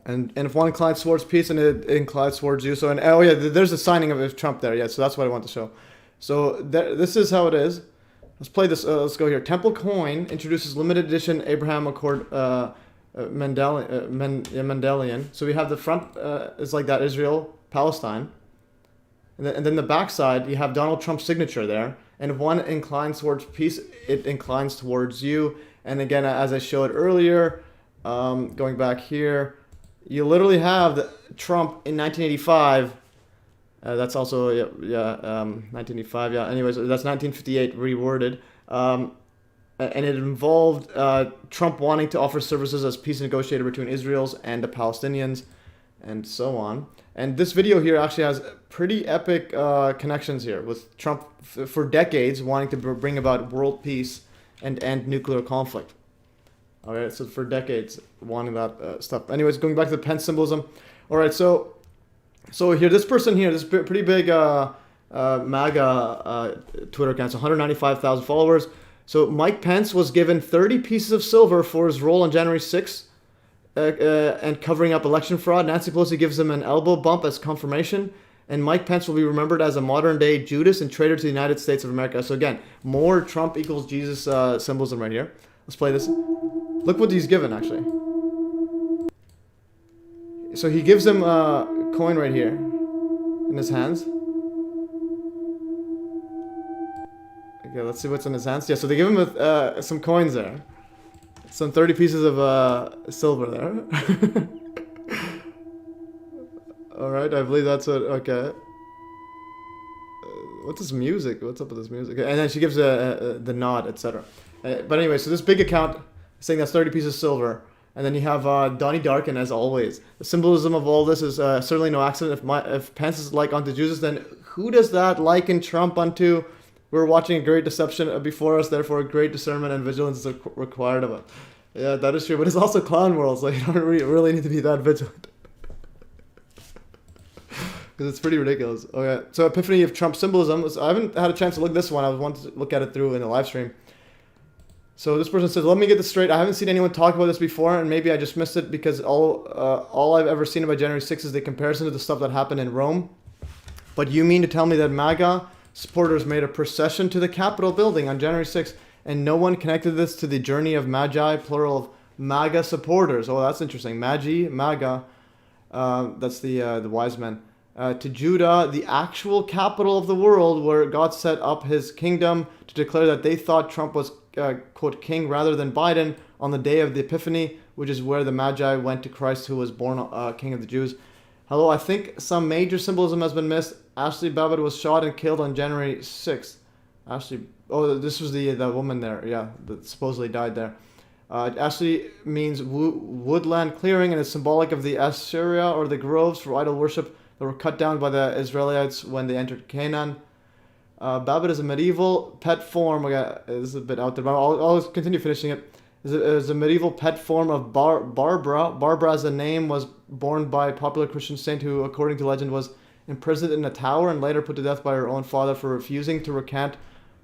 A: And if one inclines towards peace and it inclines towards you. So, and oh yeah, there's a signing of Trump there. Yeah, so that's what I want to show. So this is how it is. Let's play this. Let's go here. Temple coin introduces limited edition Abraham Accord Mendelian. So we have the front is like that, Israel, Palestine. And then the back side, you have Donald Trump's signature there. And if one inclines towards peace, it inclines towards you. And again, as I showed earlier, going back here, you literally have Trump in 1985. That's also, 1985. Yeah, anyways, that's 1958 reworded. And it involved Trump wanting to offer services as peace negotiator between Israel's and the Palestinians. and so on. And this video here actually has pretty epic connections here with Trump for decades wanting to bring about world peace and end nuclear conflict. All right, so for decades wanting that stuff. Anyways, going back to the Pence symbolism. All right, so here, this person here, this pretty big MAGA Twitter account, so 195,000 followers. So Mike Pence was given 30 pieces of silver for his role on January 6th and covering up election fraud. Nancy Pelosi gives him an elbow bump as confirmation. And Mike Pence will be remembered as a modern-day Judas and traitor to the United States of America. So again, more Trump equals Jesus symbolism right here. Let's play this. Look what he's given, actually. So he gives him a coin right here in his hands. Okay, let's see what's in his hands. Yeah, so they give him some coins there. Some 30 pieces of silver there. Alright, I believe that's what... Okay. What's this music? What's up with this music? And then she gives the nod, etc. But anyway, so this big account saying that's 30 pieces of silver. And then you have Donnie Darkin, as always. The symbolism of all this is certainly no accident. If Pence is like unto Jesus, then who does that liken Trump unto? We're watching a great deception before us, therefore great discernment and vigilance is required of us. Yeah, that is true, but it's also clown world, so you don't really need to be that vigilant. Because it's pretty ridiculous. Okay, so epiphany of Trump symbolism. I haven't had a chance to look at this one. I wanted to look at it through in the live stream. So this person says, let me get this straight. I haven't seen anyone talk about this before, and maybe I just missed it because all I've ever seen about January 6th is the comparison to the stuff that happened in Rome. But you mean to tell me that MAGA supporters made a procession to the Capitol building on January 6th, and no one connected this to the journey of Magi, plural of MAGA supporters. Oh, that's interesting. Magi, MAGA, that's the wise men. To Judah, the actual capital of the world, where God set up his kingdom to declare that they thought Trump was, quote, king rather than Biden on the day of the Epiphany, which is where the Magi went to Christ, who was born king of the Jews. Hello, I think some major symbolism has been missed. Ashley Babbitt was shot and killed on January 6th. Ashley, oh, this was the woman there, yeah, that supposedly died there. Ashley means woodland clearing and is symbolic of the Assyria or the groves for idol worship that were cut down by the Israelites when they entered Canaan. Babbitt is a medieval pet form. Okay, this is a bit out there, but I'll continue finishing it. Is a medieval pet form of Barbara. Barbara as a name was born by a popular Christian saint who, according to legend, was imprisoned in a tower and later put to death by her own father for refusing to recant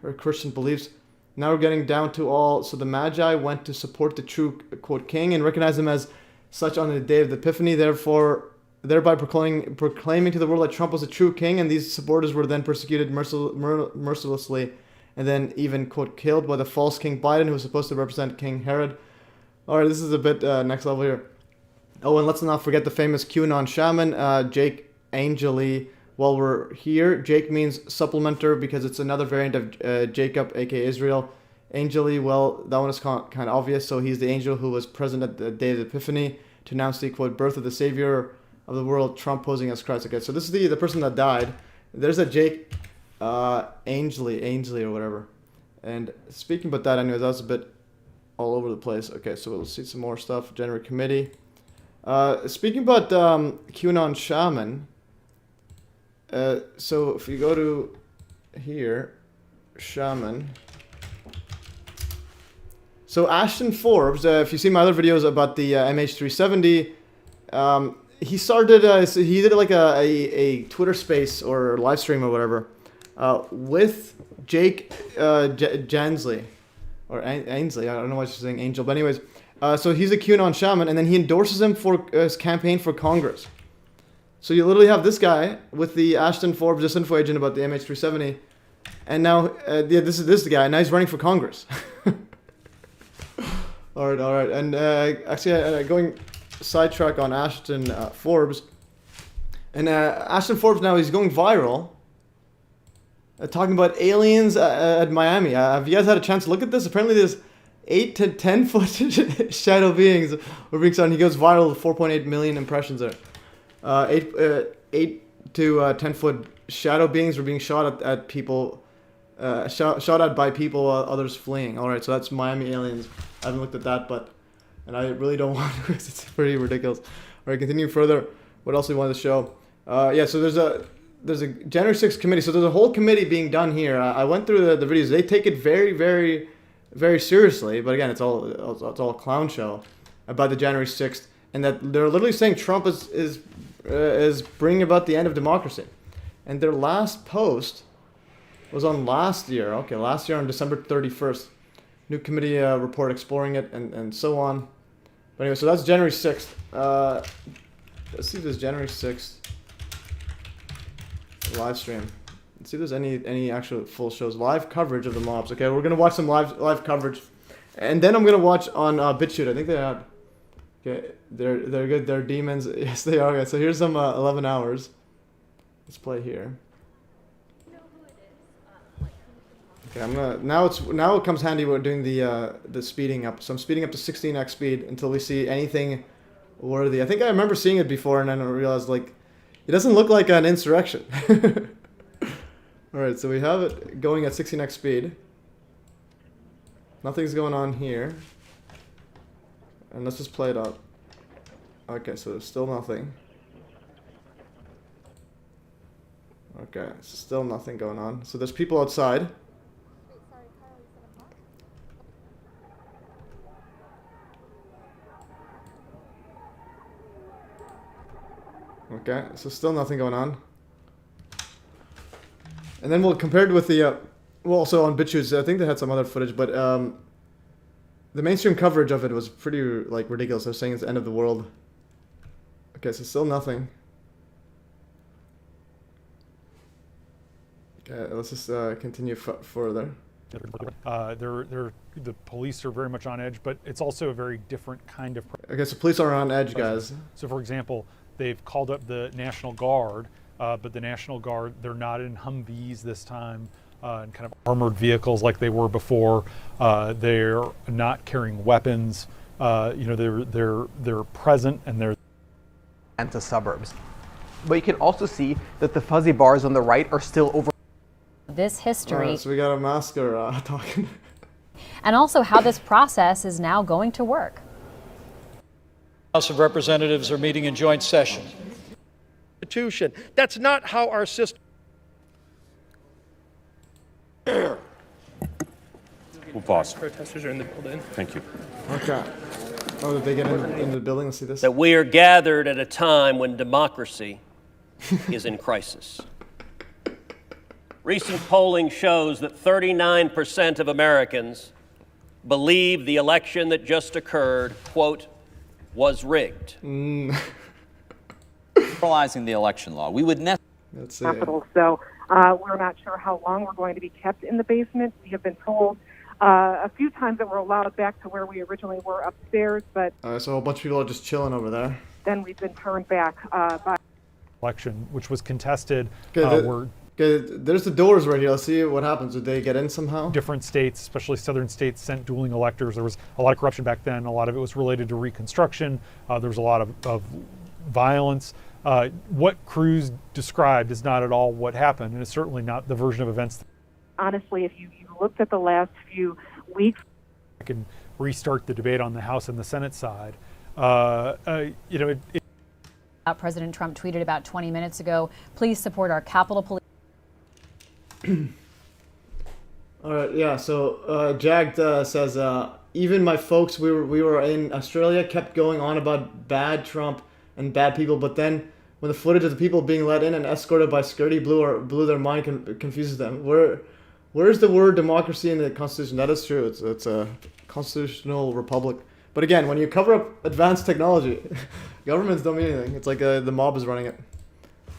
A: her Christian beliefs. Now we're getting down to all. So the Magi went to support the true, quote, king and recognize him as such on the day of the Epiphany, thereby proclaiming to the world that Trump was a true king, and these supporters were then persecuted mercilessly and then even, quote, killed by the false King Biden, who was supposed to represent King Herod. All right, this is a bit next level here. Oh, and let's not forget the famous QAnon shaman, Jake Angeli. While we're here, Jake means supplementer because it's another variant of Jacob, aka Israel. Angeli, well, that one is kind of obvious. So he's the angel who was present at the day of the Epiphany to announce the, quote, birth of the Savior of the world, Trump posing as Christ. Okay, so this is the person that died. There's a Jake Angeli or whatever. And speaking about that, anyways, that was a bit all over the place. Okay, so we'll see some more stuff. January committee. Speaking about QAnon shaman. So if you go to here, shaman. So Ashton Forbes, if you see my other videos about the MH370, he started, he did like a Twitter space or live stream or whatever with Jake Jansley, or Ainsley, I don't know why she's saying Angel, but anyways, so he's a QAnon shaman, and then he endorses him for his campaign for Congress. So you literally have this guy with the Ashton Forbes disinfo agent about the MH370, and now, yeah, this is the guy, and now he's running for Congress. all right, and actually, going sidetrack on Ashton Forbes, and Ashton Forbes now, he's going viral, talking about aliens at Miami. Have you guys had a chance to look at this? Apparently there's 8 to 10 foot shadow beings were being shot. He goes viral with 4.8 million impressions there. 8 to 10 foot shadow beings were being shot at people, shot at by people, others fleeing. All right, so that's Miami aliens. I haven't looked at that, and I really don't want to. It's pretty ridiculous. All right, continue further. what else we wanted to show. Yeah, so there's a January 6th committee. So there's a whole committee being done here. I went through the videos. They take it very, very, very seriously. But again, it's all a clown show about the January 6th, and that they're literally saying Trump is bringing about the end of democracy. And their last post was on last year. Okay, last year on December 31st. New committee report exploring it and so on. But anyway, so that's January 6th. Let's see if there's January 6th live stream. Let's see if there's any actual full shows. Live coverage of the mobs. Okay, we're going to watch some live coverage. And then I'm going to watch on BitChute. I think they had... Okay, they're good. They're demons. Yes, they are. Okay, so here's some 11 hours. Let's play here. Okay, I'm gonna now it comes handy. We're doing the speeding up. So I'm speeding up to 16x speed until we see anything worthy. I think I remember seeing it before, and then I realized like it doesn't look like an insurrection. All right, so we have it going at 16x speed. Nothing's going on here. And let's just play it out. Okay, so there's still nothing. Okay, still nothing going on. So there's people outside. Okay, so still nothing going on. And then we'll compared with the, well, also on BitChute, I think they had some other footage, but the mainstream coverage of it was pretty like ridiculous. They're saying it's the end of the world. Okay, so still nothing. Okay, let's just continue further.
E: The police are very much on edge, but it's also a very different kind of.
A: Okay, so police are on edge, guys.
E: So, for example, they've called up the National Guard, but the National Guard, they're not in Humvees this time, and kind of armored vehicles like they were before. They're not carrying weapons. They're present and they're.
F: And to suburbs, but you can also see that the fuzzy bars on the right are still over.
G: This history.
A: So we got a masker talking.
G: And also how this process is now going to work.
H: House of Representatives are meeting in joint session.
I: That's not how our system.
J: We'll pause.
I: Protesters are in the building.
J: Thank you.
A: Okay. Oh, did they get in the building? Let's see this.
K: That we are gathered at a time when democracy is in crisis. Recent polling shows that 39% of Americans believe the election that just occurred, quote, was rigged.
L: Liberalizing the election law. We would
M: Capitol. So we're not sure how long we're going to be kept in the basement. We have been told a few times that we're allowed back to where we originally were upstairs, but
A: so a bunch of people are just chilling over there.
M: Then we've been turned back by
E: election, which was contested.
A: Okay, there's the doors right here. Let's see what happens. Did they get in somehow?
E: Different states, especially southern states, sent dueling electors. There was a lot of corruption back then. A lot of it was related to Reconstruction. There was a lot of violence. What Cruz described is not at all what happened, and it's certainly not the version of events.
M: Honestly, if you looked at the last few weeks,
E: I can restart the debate on the House and the Senate side.
G: President Trump tweeted about 20 minutes ago, please support our Capitol Police.
A: All right, yeah, so Jagged says, even my folks, we were in Australia, kept going on about bad Trump and bad people, but then when the footage of the people being let in and escorted by security blew their mind, confuses them. Where's the word democracy in the Constitution? That is true. It's a constitutional republic. But again, when you cover up advanced technology, governments don't mean anything. It's like the mob is running it.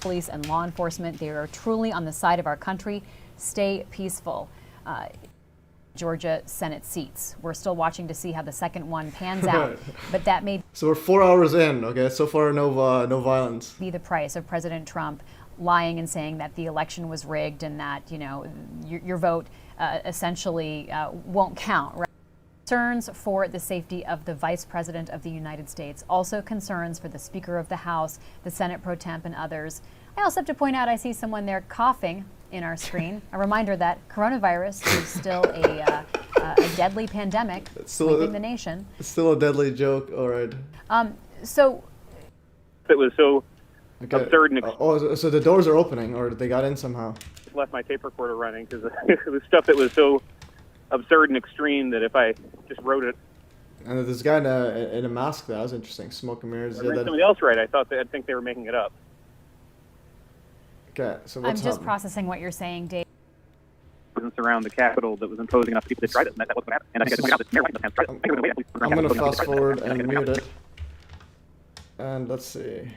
G: Police and law enforcement, they are truly on the side of our country. Stay peaceful. Georgia Senate seats. We're still watching to see how the second one pans out, but that may.
A: So we're 4 hours in. Okay, so far no violence.
G: Be the price of President Trump lying and saying that the election was rigged and that your vote essentially won't count. Right? Concerns for the safety of the Vice President of the United States, also concerns for the Speaker of the House, the Senate Pro Temp, and others. I also have to point out I see someone there coughing in our screen. A reminder that coronavirus is still a deadly pandemic sweeping the nation.
A: It's still a deadly joke. All right.
N: It was so
A: Okay.
J: absurd and
A: Oh, so the doors are opening, or they got in somehow?
J: left my tape recorder running because it was stuff that was so absurd and extreme that if I just wrote it.
A: And there's a guy in a mask. That was interesting. Smoke and mirrors.
J: I read somebody else right. I'd think they were making it up.
A: Okay, so
G: I'm
A: what's
G: just
A: happening?
G: processing what you're saying, Dave.
J: Around the Capitol that was imposing enough people to try it, and that wasn't going to happen. And I think I just pointed out that Mayor
A: I'm gonna fast forward and mute it. And let's see.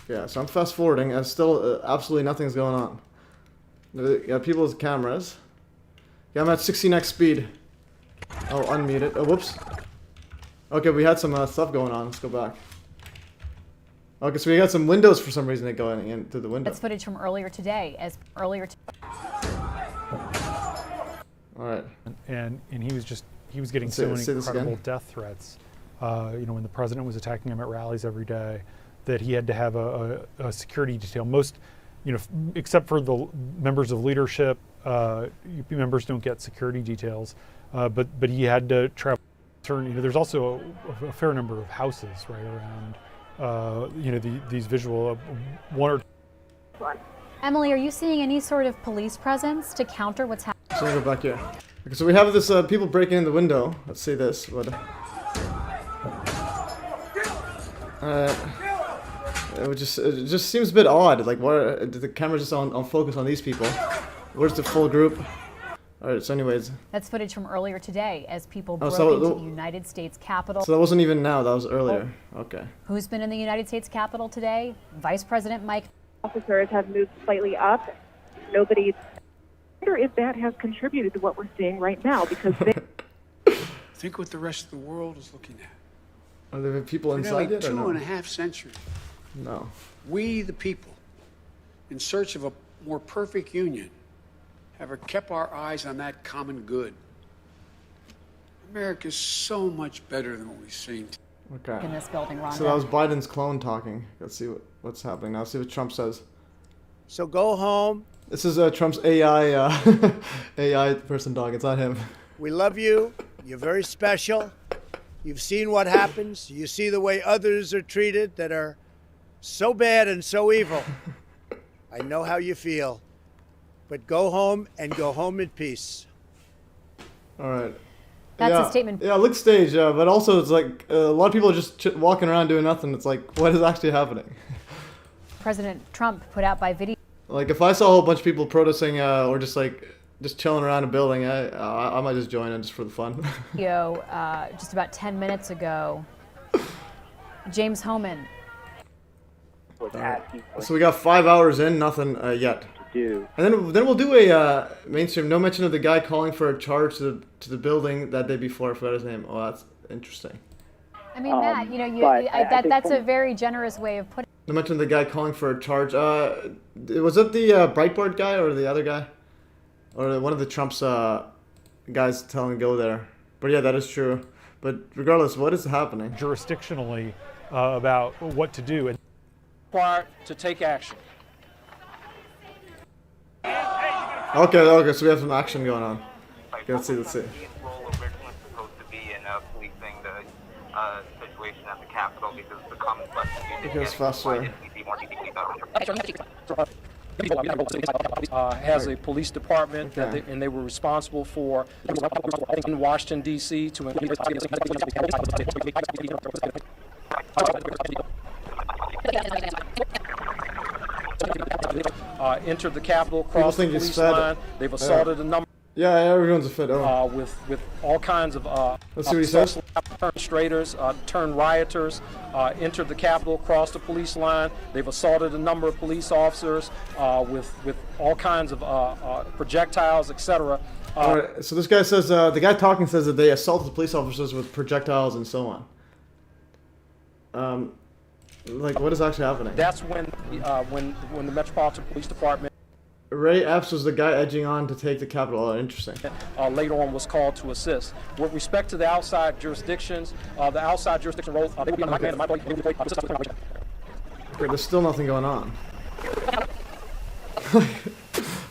A: Yeah, so I'm fast forwarding, and still absolutely nothing's going on. You got people's cameras. Yeah, I'm at 16x speed. Oh, unmute it. Oh, whoops. Okay, we had some stuff going on. Let's go back. Okay, so we got some windows for some reason that going in through the window.
G: That's footage from earlier today.
A: All right.
E: And he was getting so many incredible death threats. You know, when the president was attacking him at rallies every day, that he had to have a security detail. Most, you know, except for the members of leadership, members don't get security details. But he had to travel. You know, there's also a fair number of houses right around. You know, these visual one or.
G: Emily, are you seeing any sort of police presence to counter what's happening?
A: So I go back here. Okay, so we have this people breaking in the window. Let's see this. What? It just seems a bit odd. Like, why the camera's just on focus on these people? Where's the full group? All right. So, anyways.
G: That's footage from earlier today as people broke
A: so
G: into the United States Capitol.
A: So that wasn't even now. That was earlier. Okay.
G: Who's been in the United States Capitol today? Vice President Mike.
M: Officers have moved slightly up. Nobody. I wonder if that has contributed to what we're seeing right now, because they
D: Think what the rest of the world is looking at.
A: Are there people inside yet or no?
D: 2.5 centuries.
A: No.
D: We, the people, in search of a more perfect union, have kept our eyes on that common good. America's so much better than what we've seen.
A: Okay.
G: In this building, Rhonda.
A: So that was Biden's clone talking. Let's see what's happening now. Let's see what Trump says.
D: So go home.
A: This is Trump's AI AI person talking. It's not him.
D: We love you. You're very special. You've seen what happens. You see the way others are treated that are so bad and so evil. I know how you feel. But go home and go home in peace.
A: All right.
G: That's a statement.
A: Yeah, look stage, but also it's like a lot of people are just walking around doing nothing. It's like, what is actually happening?
G: President Trump put out by video.
A: Like, if I saw a whole bunch of people protesting or just chilling around a building, I might just join in just for the fun.
G: Just about 10 minutes ago, James Homan.
A: So we got 5 hours in, nothing yet. And then we'll do a mainstream. No mention of the guy calling for a charge to the building that day before. I forgot his name. Oh, that's interesting.
G: I mean, Matt, that's a very generous way of putting.
A: No mention of the guy calling for a charge. Was it the Breitbart guy or the other guy, or one of the Trump's guys telling him to go there? But yeah, that is true. But regardless, what is happening?
E: Jurisdictionally, about what to do and
H: required to take action.
A: Okay, so we have some action going on. Okay, let's see.
N: His role originally was supposed to be in policing the situation at the Capitol because the common question
A: Because faster.
H: Has a police department, and they were responsible for in Washington, D.C. to entered the Capitol, crossed the police line. They've assaulted a number.
A: Yeah, everyone's a fit.
H: With all kinds of
A: let's see what he says.
H: Demonstrators, turned rioters, entered the Capitol, crossed the police line. They've assaulted a number of police officers with all kinds of projectiles, etc.
A: All right, so this guy says the guy talking says that they assaulted police officers with projectiles and so on. Like, what is actually happening?
H: That's when the Metropolitan Police Department.
A: Ray Epps was the guy edging on to take the Capitol. Oh, interesting.
H: Later on was called to assist. With respect to the outside jurisdictions, the outside jurisdiction roles, they will be on my command.
A: Okay, there's still nothing going on.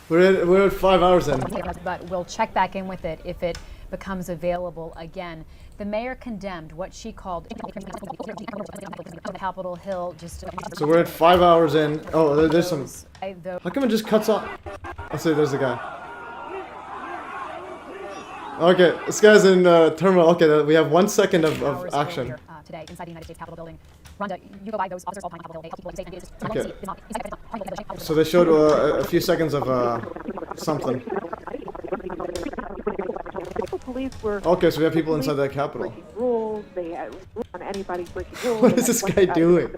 A: we're at 5 hours in.
G: But we'll check back in with it if it becomes available again. The mayor condemned what she called Capitol Hill. Just
A: So we're at 5 hours in. Oh, there's some. How come it just cuts off? Let's see, there's the guy. Okay, this guy's in terminal. Okay, we have 1 second of action.
G: Today inside the United States Capitol building. Rhonda, you go by those officers all the time on Capitol Hill. They help people stay
A: Okay. So they showed a few seconds of something.
M: Police were
A: Okay, so we have people inside that Capitol.
M: breaking rules. They ruled on anybody breaking rules.
A: What is this guy doing?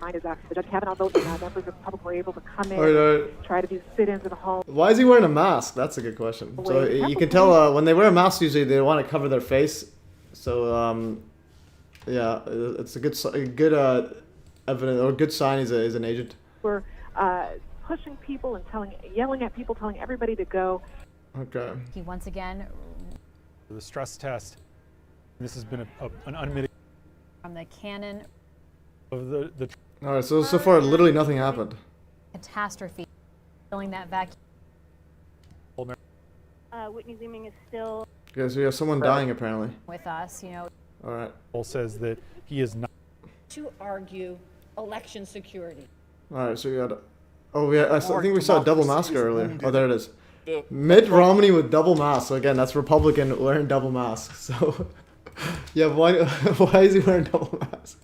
M: Judge Kavanaugh vote, members of the public were able to come in,
A: Alright.
M: try to do sit-ins in the hall.
A: Why is he wearing a mask? That's a good question. So you can tell when they wear a mask, usually they want to cover their face. So yeah, it's a good evidence or good sign he's an agent.
M: We're pushing people and yelling at people, telling everybody to go.
A: Okay.
G: He once again.
E: The stress test. This has been an unmitigated
G: From the cannon.
E: Of the
A: All right. So far, literally nothing happened.
G: Catastrophe. Filling that vacuum.
O: Whitney Zeeming is still.
A: Okay, so we have someone dying apparently.
G: With us, you know.
A: All right.
E: Paul says that he is not
P: to argue election security.
A: All right. So we got. Oh, I think we saw a double mask earlier. Oh, there it is. Mitt Romney with double mask. So again, that's Republican wearing double masks. So yeah, why is he wearing double mask?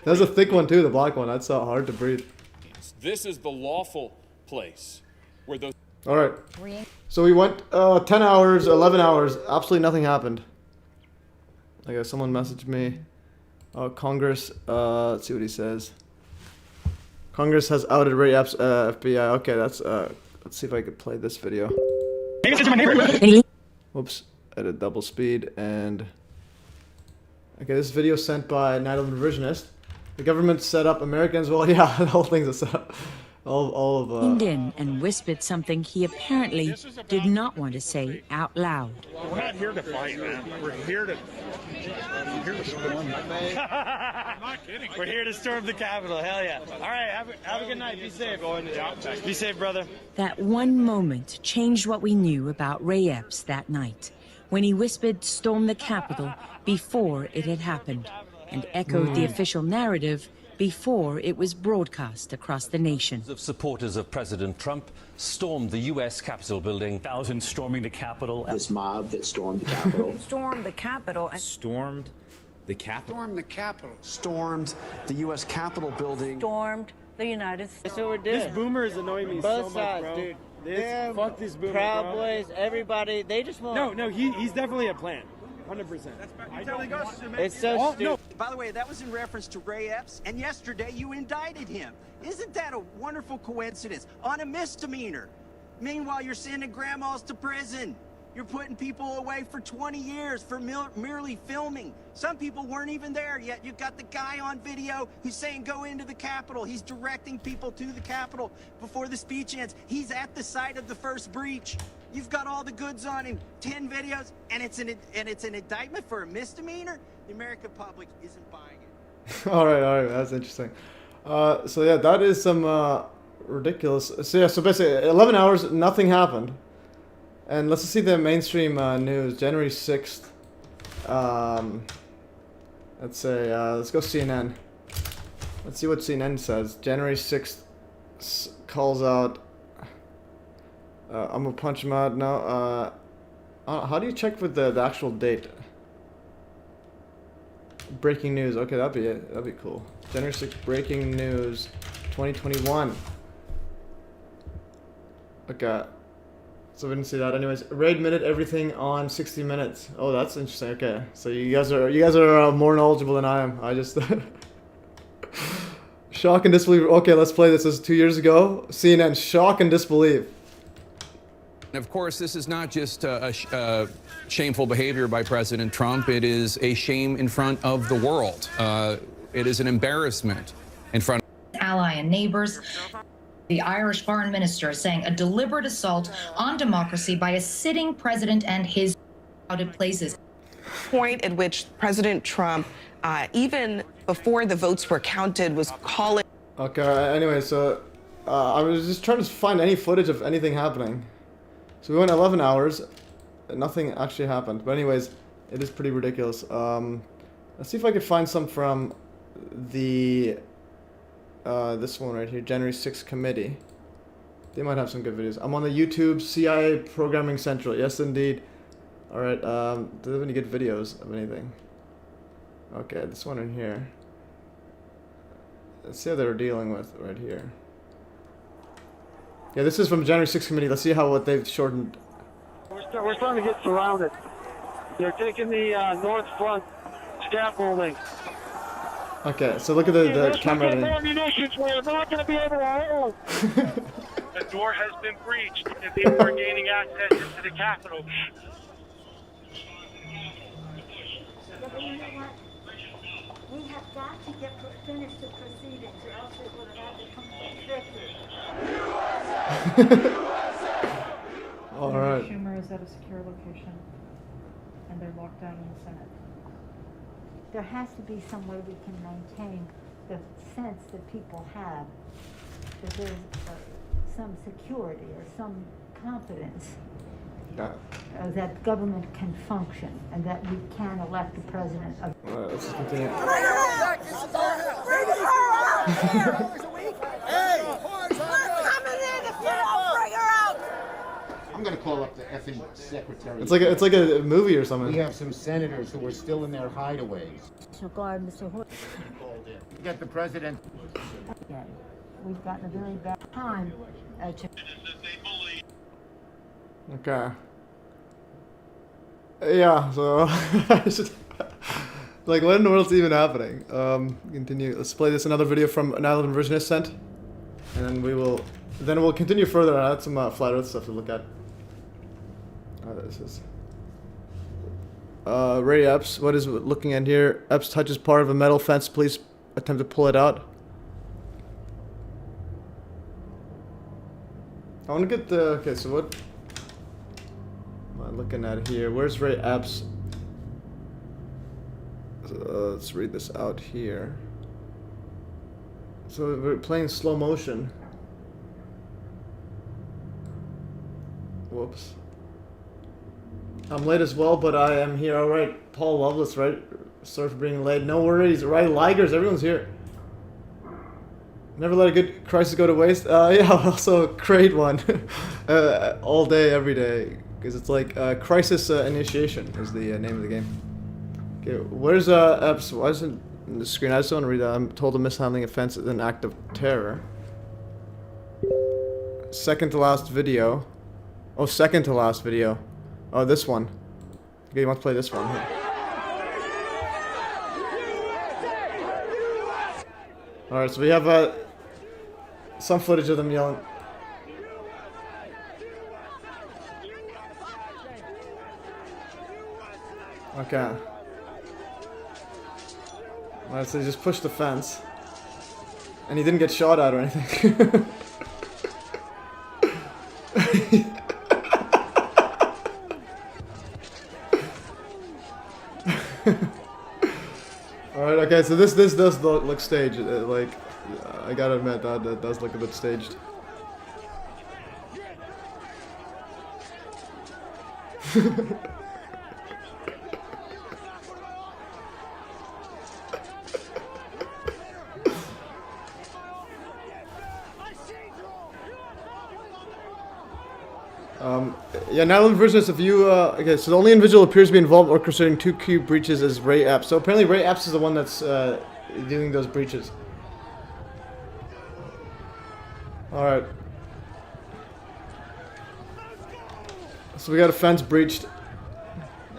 A: That's a thick one too, the black one. That's hard to breathe.
Q: This is the lawful place where those.
A: All right. So we went 10 hours, 11 hours. Absolutely nothing happened. I guess someone messaged me. Congress. Let's see what he says. Congress has outed Ray Epps' FBI. Okay, that's. Let's see if I could play this video. Whoops. Edit double speed and. Okay, this video sent by Night of the Revisionist. The government set up Americans. Well, yeah, the whole thing's a setup. All of.
R: Leaned in and whispered something he apparently did not want to say out loud.
I: We're not here to fight, man. We're here to storm. I'm not kidding.
S: We're here to storm the Capitol. Hell yeah! All right, have a good night. Be safe. Be safe, brother.
R: That one moment changed what we knew about Ray Epps that night, when he whispered "storm the Capitol" before it had happened, and echoed the official narrative before it was broadcast across the nation.
T: Of supporters of President Trump stormed the U.S. Capitol building. Thousands storming the Capitol.
U: This mob that stormed the Capitol.
V: Stormed the Capitol.
U: Stormed the Capitol.
V: Stormed the Capitol.
U: Stormed the U.S. Capitol building.
V: Stormed the United States.
S: So we're
V: This
S: boomer is annoying me
V: Both
S: so much,
V: sides,
S: bro.
V: dude.
S: Fuck these boomers,
V: Proud
S: bro.
V: Boys, everybody, they just want.
S: No, he's definitely a plan. 100%. It's so stupid.
W: No. By the way, that was in reference to Ray Epps, and yesterday you indicted him. Isn't that a wonderful coincidence? On a misdemeanor. Meanwhile, you're sending grandmas to prison. You're putting people away for 20 years for merely filming. Some people weren't even there yet. You've got the guy on video who's saying go into the Capitol. He's directing people to the Capitol before the speech ends. He's at the site of the first breach. You've got all the goods on him, 10 videos, and it's an indictment for a misdemeanor? The American public isn't buying it.
A: all right, that's interesting. So yeah, that is some ridiculous. So yeah, so basically 11 hours, nothing happened. And let's see the mainstream news, January 6th. Let's say, let's go CNN. Let's see what CNN says. January 6th calls out, I'm gonna punch him out now. How do you check for the actual date? Breaking news. Okay, that'd be it. That'd be cool. January 6th, breaking news, 2021. Okay. So we didn't see that. Anyways, Ray admitted everything on 60 Minutes. Oh, that's interesting. Okay, so you guys are more knowledgeable than I am. I just shock and disbelief. Okay, let's play this. This is 2 years ago. CNN, shock and disbelief.
X: And of course, this is not just shameful behavior by President Trump. It is a shame in front of the world. It is an embarrassment in front of
Y: ally and neighbors. The Irish foreign minister saying a deliberate assault on democracy by a sitting president and his crowded places.
Z: Point at which President Trump, even before the votes were counted, was calling.
A: Okay, anyway, so I was just trying to find any footage of anything happening. So we went 11 hours, and nothing actually happened. But anyways, It is pretty ridiculous. Let's see if I could find some from the this one right here, January 6th committee. They might have some good videos. I'm on the YouTube CIA Programming Central. Yes, indeed. All right. Do they have any good videos of anything? Okay, this one in here. Let's see how they're dealing with right here. Yeah, this is from January 6th committee. Let's see what they've shortened.
B: We're starting to get surrounded. They're taking the north front scaffolding.
A: Okay, so look at the camera.
B: We're not going to be able to hold.
I: The door has been breached, and people are gaining access into the Capitol.
C: We have got to finish the proceedings, or else it will have to come victory.
A: All right.
F: Schumer is at a secure location, and they're locked down in the Senate.
C: There has to be some way we can maintain the sense that people have that there's some security or some confidence that government can function and that we can elect a president.
A: All right, let's just continue.
J: I'm going to call up the effing secretary.
A: It's like a movie or something.
J: We have some senators who are still in their hideaways.
C: Mr. Hood.
J: We got the president.
C: Yeah, we've gotten a very bad time.
A: Okay. Yeah, so like, what in the world's even happening? Continue. Let's play this another video from 9/11 Versionist sent, and then we'll continue further. I had some flat Earth stuff to look at. This is Ray Epps. What is looking at here? Epps touches part of a metal fence. Police attempt to pull it out. I want to get the okay. So what am I looking at here? Where's Ray Epps? Let's read this out here. So we're playing slow motion. Whoops. I'm late as well, but I am here. All right, Paul Loveless, right? Sorry for being late. No worries, right? Ligers, everyone's here. Never let a good crisis go to waste. Yeah, also create one all day, every day, because it's like crisis initiation is the name of the game. Okay, where's Epps? Why isn't in the screen? I just want to read that. I'm told a mishandling offense is an act of terror. Second to last video. Oh, second to last video. Oh, this one. Okay, you want to play this one? Alright, so we have some footage of them yelling. Okay. Alright, so he just pushed the fence. And he didn't get shot at or anything. Alright, okay, so this does look staged. Like, I gotta admit, that does look a bit staged. Yeah, 9/11 Versionist, if you, okay, so the only individual who appears to be involved orchestrating 2 key breaches is Ray Epps. So apparently Ray Epps is the one that's doing those breaches. Alright. So we got a fence breached.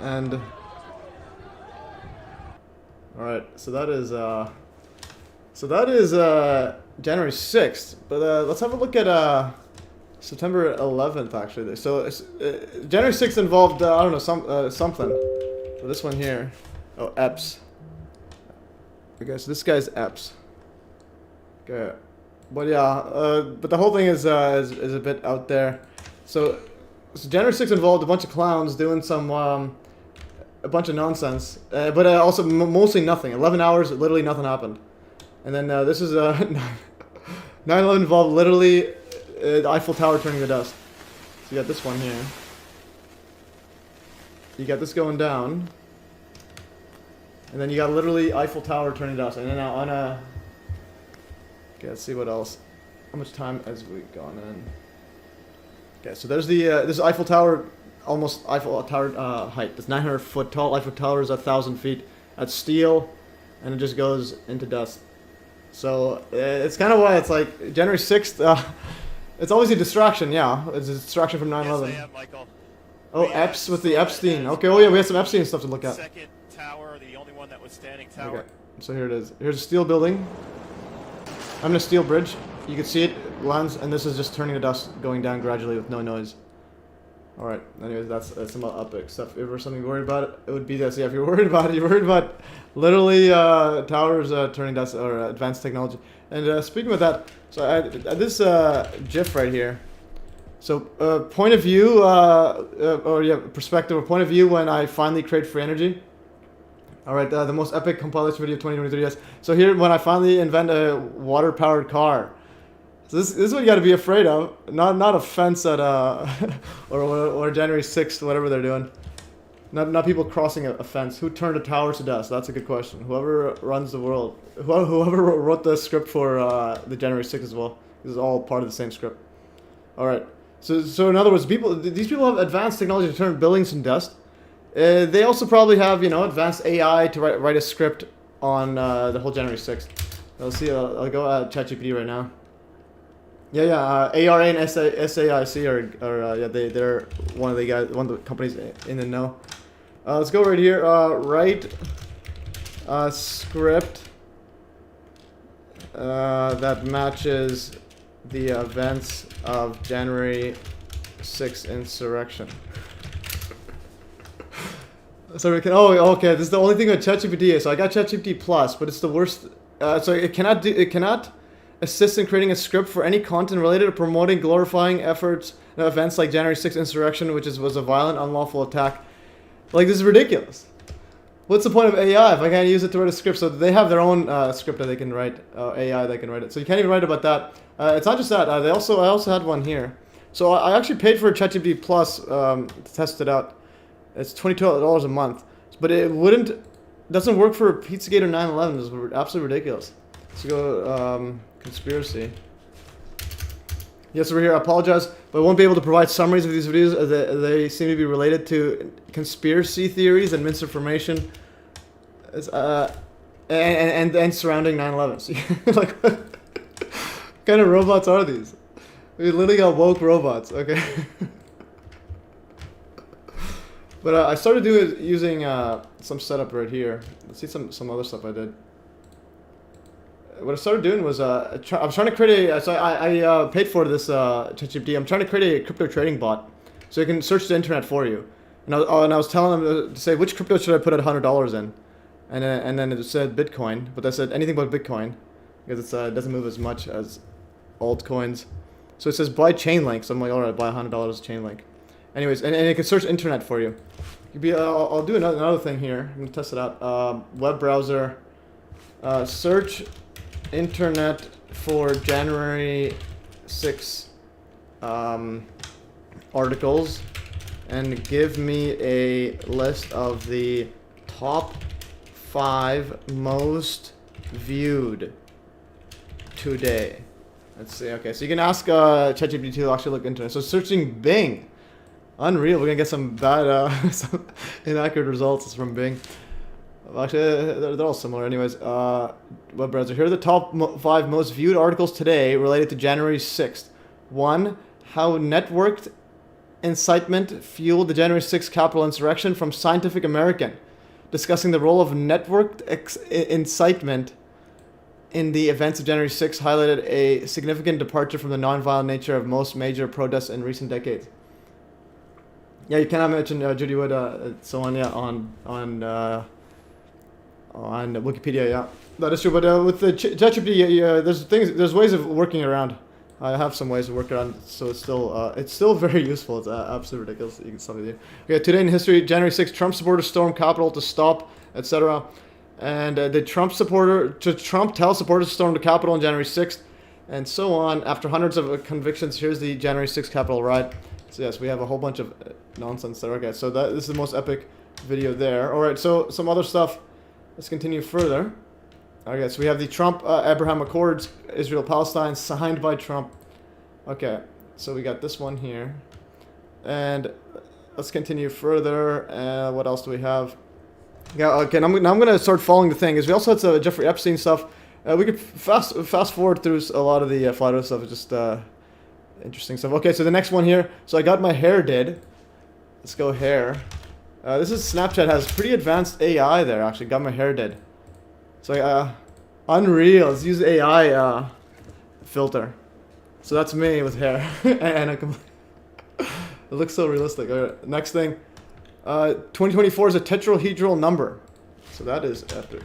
A: And... Alright, so that is, January 6th. But let's have a look at, September 11th, actually. So January 6th involved, I don't know, something. So this one here. Oh, Epps. Okay, so this guy's Epps. Okay. But yeah, but the whole thing is a bit out there. So January 6th involved a bunch of clowns doing some, a bunch of nonsense. But also mostly nothing. 11 hours, literally nothing happened. And then this is 9/11 involved literally the Eiffel Tower turning to dust. So you got this one here. You got this going down. And then you got literally Eiffel Tower turning dust. And then now on a... Okay, let's see what else. How much time has we gone in? Okay, so there's the this Eiffel Tower, almost Eiffel Tower height. It's 900 foot tall. Eiffel Tower is 1,000 feet. That's steel, and it just goes into dust. So it's kind of why it's like January 6th. It's always a distraction. Yeah, it's a distraction from 9/11.
I: Yes, Michael.
A: Oh, Epps with the Epstein. Okay, oh yeah, we have some Epstein stuff to look at.
I: Second tower, the only one that was standing tower.
A: Okay, so here it is. Here's a steel building. I'm in a steel bridge. You can see it lands, and this is just turning to dust, going down gradually with no noise. Alright, anyways, that's some epic stuff. If there was something worried about, it would be this. Yeah, if you're worried about it, you're worried about literally towers turning dust or advanced technology. And speaking of that, so this GIF right here. So point of view, or yeah, perspective or point of view when I finally create free energy. Alright, the most epic compilation video of 2023, yes. So here, when I finally invent a water-powered car. So this is what you got to be afraid of, not a fence at or January 6th, whatever they're doing. Not people crossing a fence. Who turned a tower to dust? That's a good question. Whoever runs the world, whoever wrote the script for the January 6th as well. This is all part of the same script. All right. So in other words, these people have advanced technology to turn buildings to dust. They also probably have advanced AI to write a script on the whole January 6th. Let's see. I'll go at ChatGPT right now. Yeah, ARA and SAIC are yeah, they're one of the companies in the know. Let's go right here. Write a script that matches the events of January 6th insurrection. So we can. Oh, okay. This is the only thing with ChatGPT. So I got ChatGPT Plus, but it's the worst. So it cannot assist in creating a script for any content related to promoting, glorifying events like January 6th insurrection, which was a violent, unlawful attack. Like, this is ridiculous. What's the point of AI if I can't use it to write a script? So they have their own script that they can write, AI that can write it. So you can't even write about that. It's not just that. I also had one here. So I actually paid for ChatGPT Plus to test it out. It's $22 a month, but it doesn't work for Pizzagate or 9/11. It's absolutely ridiculous. Let's go conspiracy. Yes, we're here. I apologize, but I won't be able to provide summaries of these videos as they seem to be related to conspiracy theories and misinformation, and surrounding 9/11. So, like, what kind of robots are these? We literally got woke robots. Okay. But I started using some setup right here. Let's see some other stuff I did. What I started doing was I was trying to create a. So I paid for this ChatGPT. I'm trying to create a crypto trading bot, so it can search the internet for you. And I was telling them to say which crypto should I put at $100 in, and then it said Bitcoin, but I said anything but Bitcoin because it doesn't move as much as altcoins. So it says buy Chainlink. So I'm like, all right, buy $100 Chainlink. Anyways, and it can search internet for you. I'll do another thing here. I'm gonna test it out. Web browser. Search internet for January 6 articles, and give me a list of the top 5 most viewed today. Let's see. Okay, so you can ask ChatGPT to actually look into it. So searching Bing. Unreal. We're gonna get some bad, some inaccurate results from Bing. Actually, they're all similar. Anyways, web browser. Here are the top 5 most viewed articles today related to January 6th. 1. How networked incitement fueled the January 6th Capitol insurrection, from Scientific American, discussing the role of networked incitement in the events of January 6th, highlighted a significant departure from the nonviolent nature of most major protests in recent decades. Yeah, you cannot mention Judy Wood, so on. Yeah, on Wikipedia. Yeah, that is true. But with the ChatGPT, there's ways of working around. I have some ways to work around, so it's still very useful. It's absolutely ridiculous. You can stop it. Okay, today in history, January 6th, Trump supporters stormed Capitol to stop, etc. And Trump tells supporters to storm the Capitol on January 6th, and so on. After hundreds of convictions, here's the January 6th Capitol riot. So yes, we have a whole bunch of nonsense there. Okay, so this is the most epic video there. All right, so some other stuff. Let's continue further. Okay, so we have the Trump-Abraham Accords, Israel-Palestine, signed by Trump. Okay, so we got this one here. And let's continue further. What else do we have? Yeah, okay, now I'm going to start following the thing. We also had some Jeffrey Epstein stuff. We could fast forward through a lot of the flat earth stuff. It's just interesting stuff. Okay, so the next one here. So I got my hair did. Let's go hair. This is Snapchat has pretty advanced AI there, actually. Got my hair did. So Unreal. Let's use AI filter. So that's me with hair. And it looks so realistic. All right, next thing. 2024 is a tetrahedral number. So that is epic.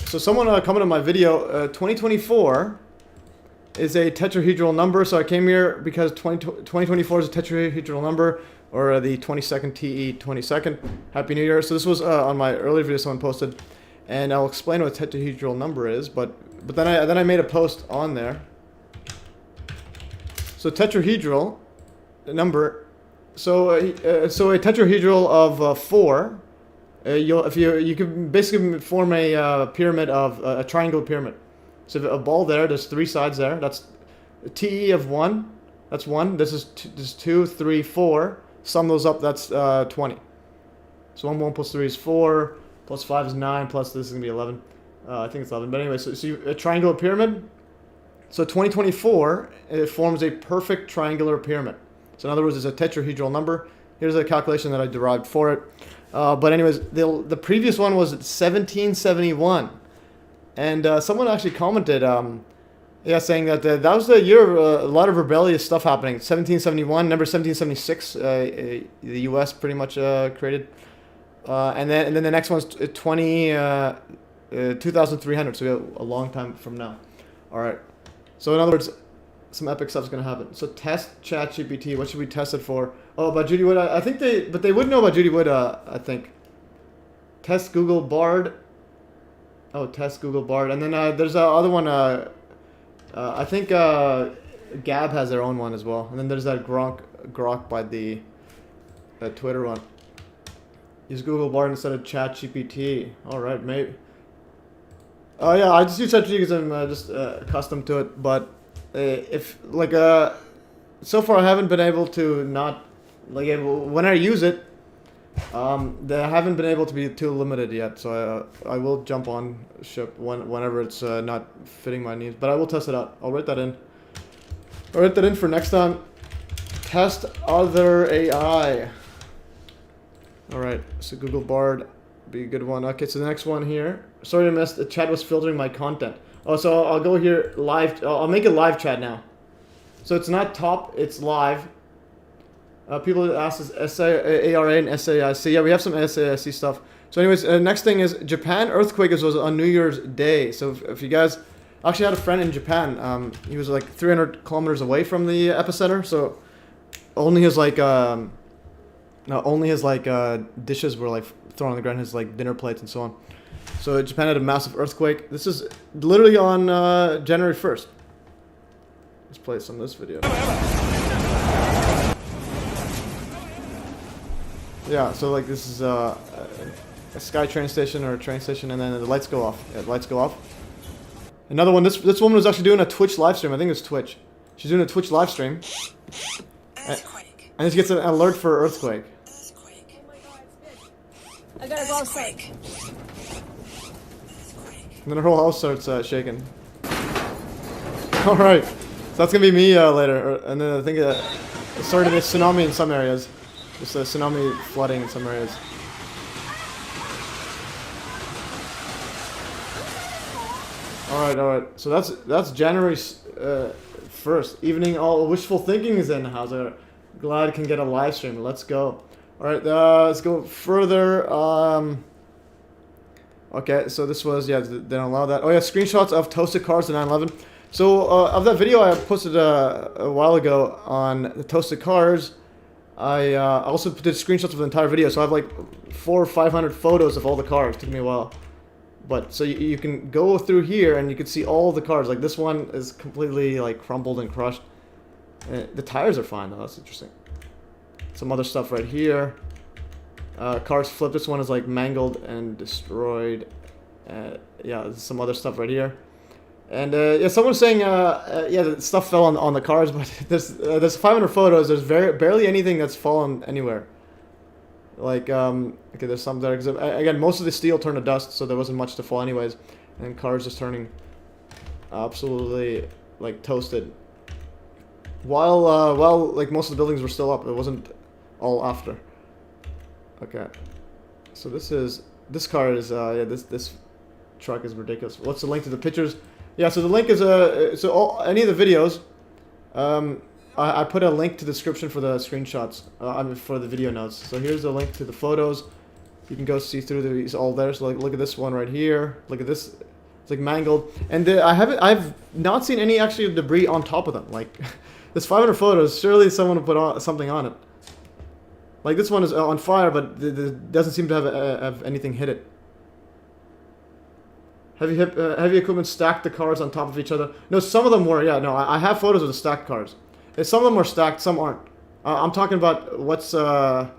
A: So someone commented on my video, 2024 is a tetrahedral number. So I came here because 2024 is a tetrahedral number, or the 22nd TE 22nd. Happy New Year. So this was on my earlier video someone posted, and I'll explain what a tetrahedral number is. But then I made a post on there. So tetrahedral number. So a tetrahedral of 4. You can basically form a pyramid of a triangle pyramid. So if a ball there's 3 sides there. That's a TE of 1. That's 1. This is 2, 3, 4. Sum those up. That's 20. So 1 plus 3 is 4. Plus 5 is 9. Plus this is gonna be 11. I think it's 11. But anyway, so a triangular pyramid. So 2024 it forms a perfect triangular pyramid. So in other words, it's a tetrahedral number. Here's a calculation that I derived for it. But anyways, the previous one was 1771. And someone actually commented, saying that that was the year of a lot of rebellious stuff happening. 1771, number 1776, the U.S. pretty much created. And then the next one's 2300, so we have a long time from now. All right. So in other words, some epic stuff's gonna happen. So test ChatGPT. What should we test it for? Oh, about Judy Wood. I think they would know about Judy Wood. I think. Test Google Bard. Oh, test Google Bard, and then there's other one. I think Gab has their own one as well, and then there's that Grok by the Twitter one. Use Google Bard instead of ChatGPT. All right, maybe. Oh yeah, I just use ChatGPT because I'm just accustomed to it, but. If like so far I haven't been able to not like when I use it, I haven't been able to be too limited yet. So I will jump on ship whenever it's not fitting my needs. But I will test it out. I'll write that in. I'll write that in for next time. Test other AI. All right. So Google Bard be a good one. Okay. So the next one here. Sorry I missed. The chat was filtering my content. Oh, so I'll go here live. I'll make a live chat now. So it's not top, it's live. People ask us SARA and SAIC. Yeah, we have some SAIC stuff. So anyways, next thing is Japan earthquake was on New Year's Day. So if you guys, I actually had a friend in Japan. He was like 300 kilometers away from the epicenter. So only his dishes were like thrown on the ground, his like dinner plates and so on. So Japan had a massive earthquake. This is literally on January 1st. Let's play some of this video. Yeah, so like this is a Sky train station or a train station, and then the lights go off. Yeah, the lights go off. Another one. This woman was actually doing a Twitch live stream. I think it's Twitch. She's doing a Twitch live stream. And she gets an alert for earthquake.
P: I gotta go outside.
A: And then her whole house starts shaking. Alright. So that's gonna be me later. And then I think it started a tsunami in some areas. Just a tsunami flooding in some areas. Alright. So that's January 1st. Evening, all wishful thinking is in the house. Glad I can get a live stream. Let's go. Alright, let's go further. Okay, so this was, yeah, they don't allow that. Oh yeah, screenshots of toasted cars in 9/11. So of that video I posted a while ago on the toasted cars, I also did screenshots of the entire video. So I have like 400 or 500 photos of all the cars. It took me a while. But so you can go through here and you can see all the cars. Like this one is completely like crumbled and crushed. The tires are fine though, that's interesting. Some other stuff right here. Cars flipped. This one is like mangled and destroyed. Yeah, there's some other stuff right here. And yeah, someone's saying, yeah, the stuff fell on the cars, but there's 500 photos. There's barely anything that's fallen anywhere. Like, okay, there's some there. Cause, again, most of the steel turned to dust, so there wasn't much to fall anyways. And cars just turning absolutely, like, toasted. While like, most of the buildings were still up. It wasn't all after. Okay. So this car is, yeah, this truck is ridiculous. What's the link to the pictures? Yeah, so the link is any of the videos. I put a link to the description for the screenshots. I mean for the video notes. So here's the link to the photos. You can go see through these all there. So like, look at this one right here. Look at this. It's like mangled. And I've not seen any actually debris on top of them. Like there's 500 photos. Surely someone will put something on it. Like this one is on fire, but it doesn't seem to have anything hit it. Heavy equipment stacked the cars on top of each other. No, some of them were. Yeah, no, I have photos of the stacked cars. Some of them are stacked, some aren't. I'm talking about what's in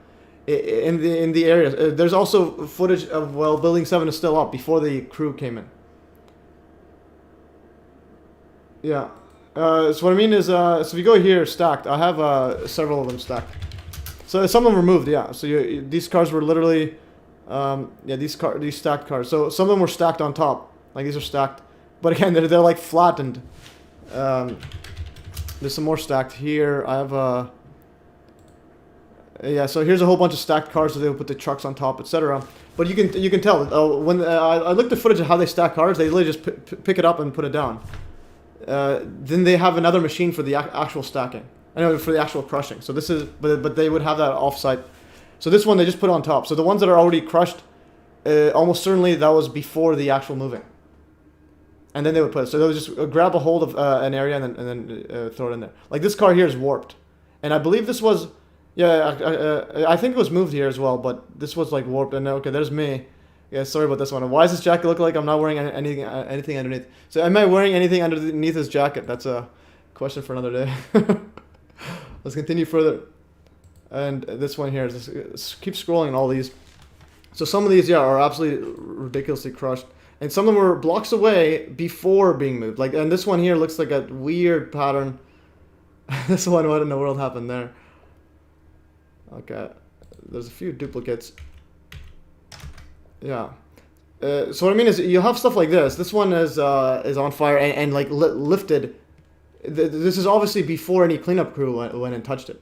A: the areas. There's also footage of Building 7 is still up before the crew came in. Yeah. So what I mean is, so if you go here, stacked. I have several of them stacked. So some of them were moved. Yeah. So these cars were literally, yeah, these stacked cars. So some of them were stacked on top. Like these are stacked, but again, they're like flattened. There's some more stacked here. I have yeah. So here's a whole bunch of stacked cars. So they would put the trucks on top, etc. But you can tell when I looked at footage of how they stack cars. They literally just pick it up and put it down. Then they have another machine for the actual stacking. I know for the actual crushing. So this is, but they would have that offsite. So this one they just put on top. So the ones that are already crushed, almost certainly that was before the actual moving. And then they would put it. So they would just grab a hold of an area and then throw it in there. Like this car here is warped. And I believe this was, yeah, I think it was moved here as well, but this was like warped. And okay, there's me. Yeah, sorry about this one. Why does this jacket look like I'm not wearing anything underneath? So am I wearing anything underneath this jacket? That's a question for another day. Let's continue further. And this one here, just keep scrolling all these. So some of these, yeah, are absolutely ridiculously crushed. And some of them were blocks away before being moved. Like, and this one here looks like a weird pattern. This one, what in the world happened there? Okay, there's a few duplicates. Yeah. So what I mean is, you have stuff like this. This one is on fire and like lifted. This is obviously before any cleanup crew went and touched it.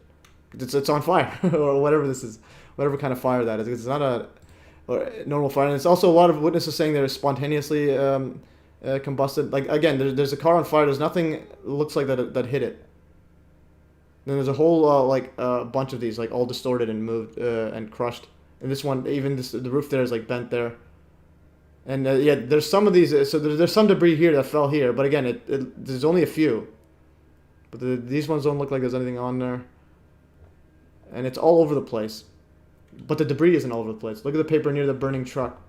A: It's on fire or whatever this is, whatever kind of fire that is. It's not a normal fire, and it's also a lot of witnesses saying they're spontaneously combusted. Like again, there's a car on fire. There's nothing looks like that hit it. Then there's a whole like bunch of these, like all distorted and moved and crushed. And this one, even the roof there is like bent there. And yeah, there's some of these. So there's some debris here that fell here, but again, there's only a few. But these ones don't look like there's anything on there. And it's all over the place. But the debris isn't all over the place. Look at the paper near the burning truck.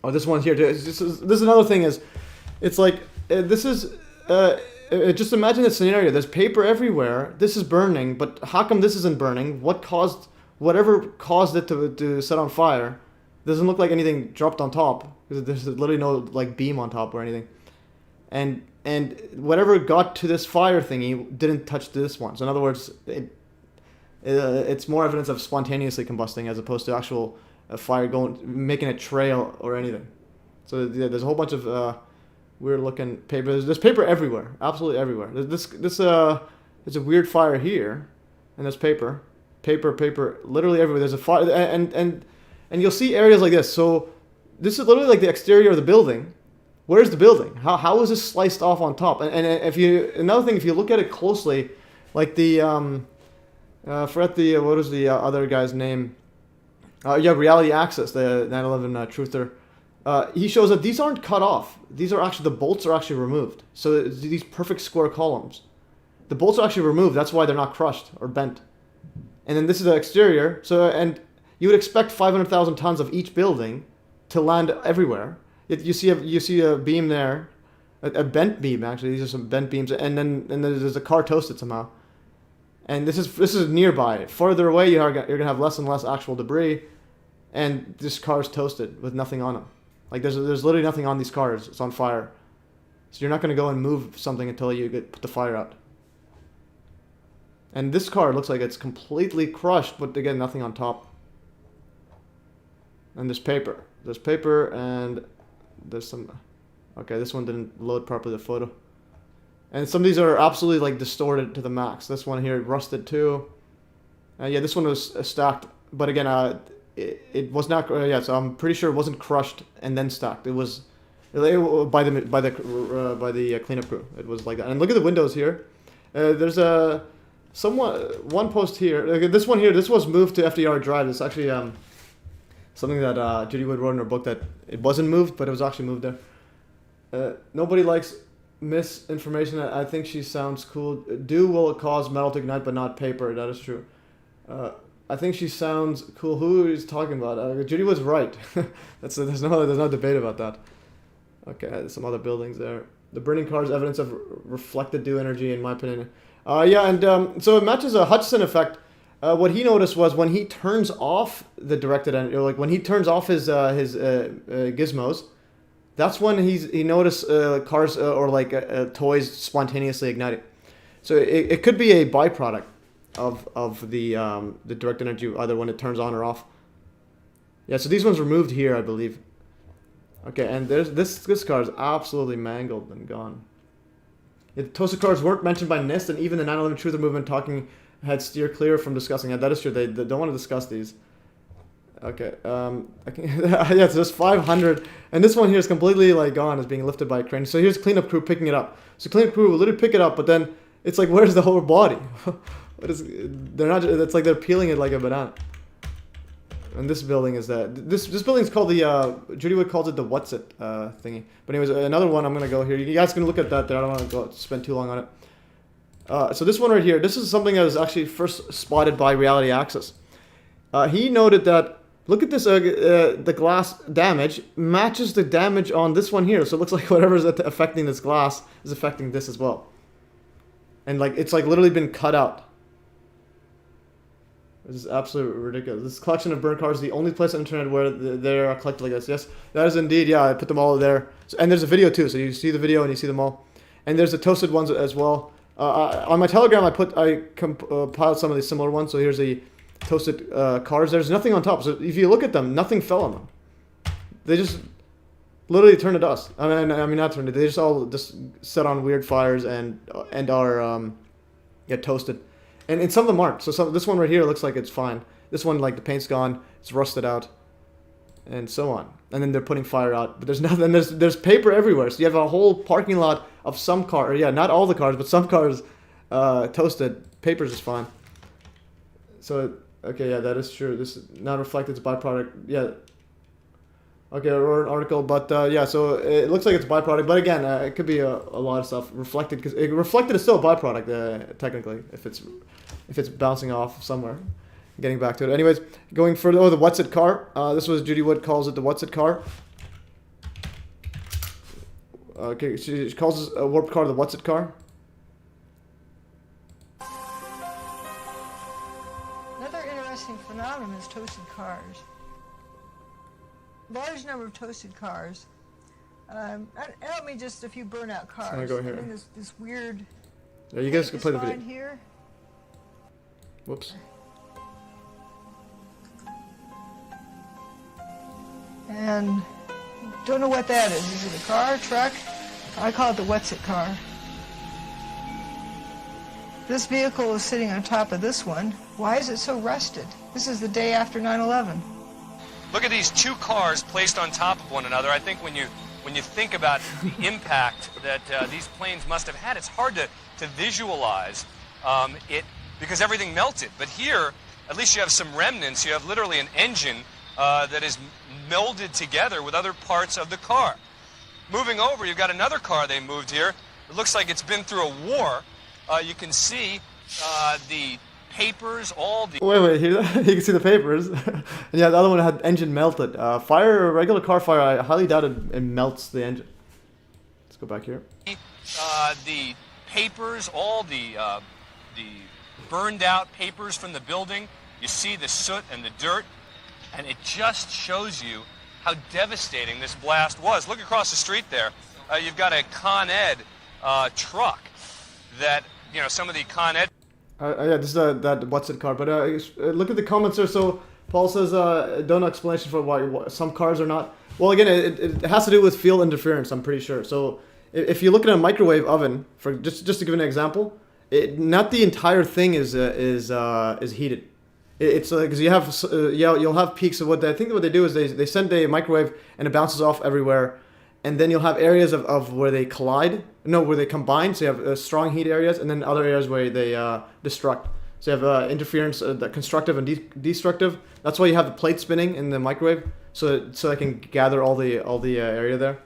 A: Oh, this one here. This is another thing is, it's like, this is, just imagine the scenario. There's paper everywhere. This is burning, but how come this isn't burning? Whatever caused it to set on fire, doesn't look like anything dropped on top. Because there's literally no, like, beam on top or anything. And whatever got to this fire thingy didn't touch this one. So in other words, it's more evidence of spontaneously combusting as opposed to actual fire making a trail or anything. So yeah, there's a whole bunch of weird looking paper. There's paper everywhere, absolutely everywhere. There's a weird fire here, and there's paper, literally everywhere. There's a fire, and you'll see areas like this. So this is literally like the exterior of the building. Where's the building? How is this sliced off on top? And another thing, if you look at it closely, like the forget the what was the other guy's name? Yeah, Reality Access, the 9/11 truther. He shows that these aren't cut off. These are actually, the bolts are actually removed. So these perfect square columns, the bolts are actually removed. That's why they're not crushed or bent. And then this is the exterior. So, and you would expect 500,000 tons of each building to land everywhere. You see a beam there, a bent beam actually. These are some bent beams, and then there's a car toasted somehow. And this is nearby. Farther away, you're gonna have less and less actual debris. and this car is toasted with nothing on them. Like there's literally nothing on these cars. It's on fire. So you're not going to go and move something until you put the fire out. And this car looks like it's completely crushed, but again, nothing on top. And there's paper. There's paper and there's some... Okay, this one didn't load properly, the photo. And some of these are absolutely like distorted to the max. This one here rusted too. Yeah, this one was stacked. But again, it was not... yeah, so I'm pretty sure it wasn't crushed and then stacked. It was by the cleanup crew. It was like that. And look at the windows here. There's a... one post here. This one here, this was moved to FDR Drive. It's actually something that Judy Wood wrote in her book, that it wasn't moved, but it was actually moved there. Nobody likes misinformation. I think she sounds cool. Dew will cause metal to ignite, but not paper. That is true. I think she sounds cool. Who is talking about? Judy was right. There's no debate about that. Okay, there's some other buildings there. The burning car is evidence of reflected dew energy, in my opinion. Yeah, and so it matches a Hudson effect. What he noticed was when he turns off the directed energy, like when he turns off his gizmos, that's when he noticed cars or like toys spontaneously igniting. So it could be a byproduct of the directed energy, either when it turns on or off. Yeah, so these ones were moved here, I believe. Okay, and there's this car is absolutely mangled and gone. The toasted cars weren't mentioned by NIST, and even the 9/11 Truther movement talking heads steer clear from discussing it. That is true. They don't want to discuss these. Okay. Yeah, so there's 500, and this one here is completely like gone. It's being lifted by a crane. So here's cleanup crew picking it up. So cleanup crew will literally pick it up, but then it's like, where's the whole body? They're not. It's like they're peeling it like a banana. And this building is this building is called the Judy Wood calls it the what's it thingy. But anyways, another one I'm gonna go here. You guys can look at that there. I don't want to spend too long on it. So this one right here, this is something that was actually first spotted by Reality Access. He noted that, look at this, the glass damage matches the damage on this one here. So it looks like whatever is affecting this glass is affecting this as well. And like it's like literally been cut out. This is absolutely ridiculous. This collection of burnt cars is the only place on the internet where they are collected like this. Yes, that is indeed. Yeah, I put them all there. So, and there's a video too, so you see the video and you see them all. And there's the toasted ones as well. On my Telegram, I compiled some of these similar ones. So here's the toasted cars. There's nothing on top. So if you look at them, nothing fell on them. They just literally turned to dust. I mean not turned. They just set on weird fires and are toasted. And some of them aren't. So this one right here looks like it's fine. This one, like the paint's gone, it's rusted out, and so on. And then they're putting fire out, but there's nothing. There's paper everywhere. So you have a whole parking lot of some car. Or yeah, not all the cars, but some cars toasted. Paper's is fine. So okay, yeah, that is true. This is not reflected. It's byproduct. Yeah. Okay, I wrote an article, but yeah, so it looks like it's a byproduct. But again, it could be a lot of stuff reflected, because reflected is still a byproduct technically if it's bouncing off somewhere. Getting back to it. Anyways, going further. Oh, the what's it car. This was Judy Wood calls it the what's it car. Okay, she calls this a warped car the what's it car.
F: Another interesting phenomenon is toasted cars. Large number of toasted cars. I don't mean just a few burnout cars.
A: I'm gonna go here.
F: I mean this weird.
A: Yeah, you guys can play the video.
F: Here.
A: Whoops.
F: And don't know what that is. Is it a car, truck? I call it the what's it car. This vehicle is sitting on top of this one. Why is it so rusted? This is the day after 9/11.
D: Look at these two cars placed on top of one another. I think when you think about the impact that these planes must have had, it's hard to visualize it because everything melted. But here, at least you have some remnants. You have literally an engine that is melded together with other parts of the car. Moving over, you've got another car they moved here. It looks like it's been through a war. You can see the papers, all the...
A: Wait, here, you can see the papers. And yeah, the other one had engine melted. Fire, regular car fire, I highly doubt it melts the engine. Let's go back here.
D: The papers, all the burned out papers from the building. You see the soot and the dirt. And it just shows you how devastating this blast was. Look across the street there. You've got a Con Ed truck that, you know, some of the Con Ed...
A: Yeah, this is that what's it car. But look at the comments there. So Paul says, don't know explanation for why some cars are not. Well, again, it has to do with field interference, I'm pretty sure. So if you look at a microwave oven, for just to give an example, not the entire thing is heated. It's because you have you'll have peaks of what I think what they do is they send a microwave and it bounces off everywhere, and then you'll have areas of where they collide, where they combine. So you have strong heat areas, and then other areas where they destruct. So you have interference, the constructive and destructive. That's why you have the plate spinning in the microwave, so I can gather all the area there.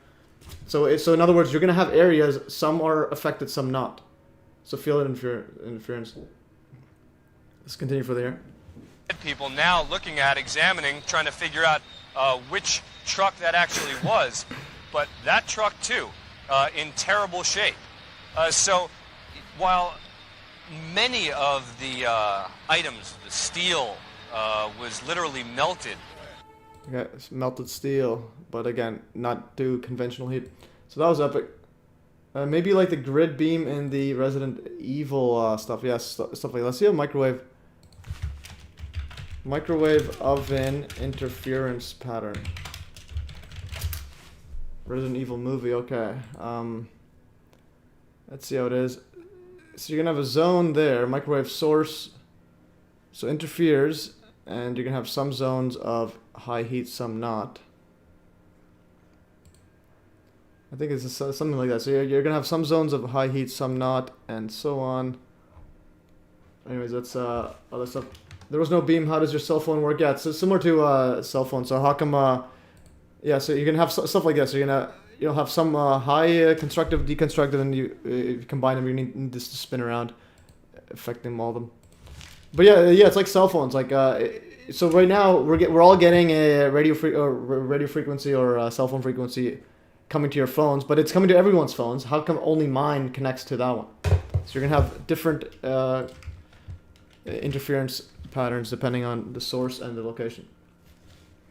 A: So in other words, you're gonna have areas, some are affected, some not. So field interference. Let's continue further here.
D: People now looking at, examining, trying to figure out which truck that actually was. But that truck too, in terrible shape. So while many of the items, the steel, was literally melted.
A: Okay, it's melted steel, but again, not due conventional heat. So that was epic. Maybe like the grid beam in the Resident Evil stuff. Yes, stuff like that. Let's see a microwave. Microwave oven interference pattern. Resident Evil movie, okay. Let's see how it is. So you're gonna have a zone there, microwave source. So interferes, and you're gonna have some zones of high heat, some not. I think it's something like that. So you're gonna have some zones of high heat, some not, and so on. Anyways, that's other stuff. There was no beam. How does your cell phone work? Yeah, it's similar to cell phone. So how come? Yeah, so you're gonna have stuff like that. So you'll have some high constructive, deconstructive, and you combine them. You need this to spin around, affecting all of them. But yeah, it's like cell phones. Like so right now we're all getting a radio frequency or cell phone frequency coming to your phones, but it's coming to everyone's phones. How come only mine connects to that one? So you're gonna have different interference patterns depending on the source and the location.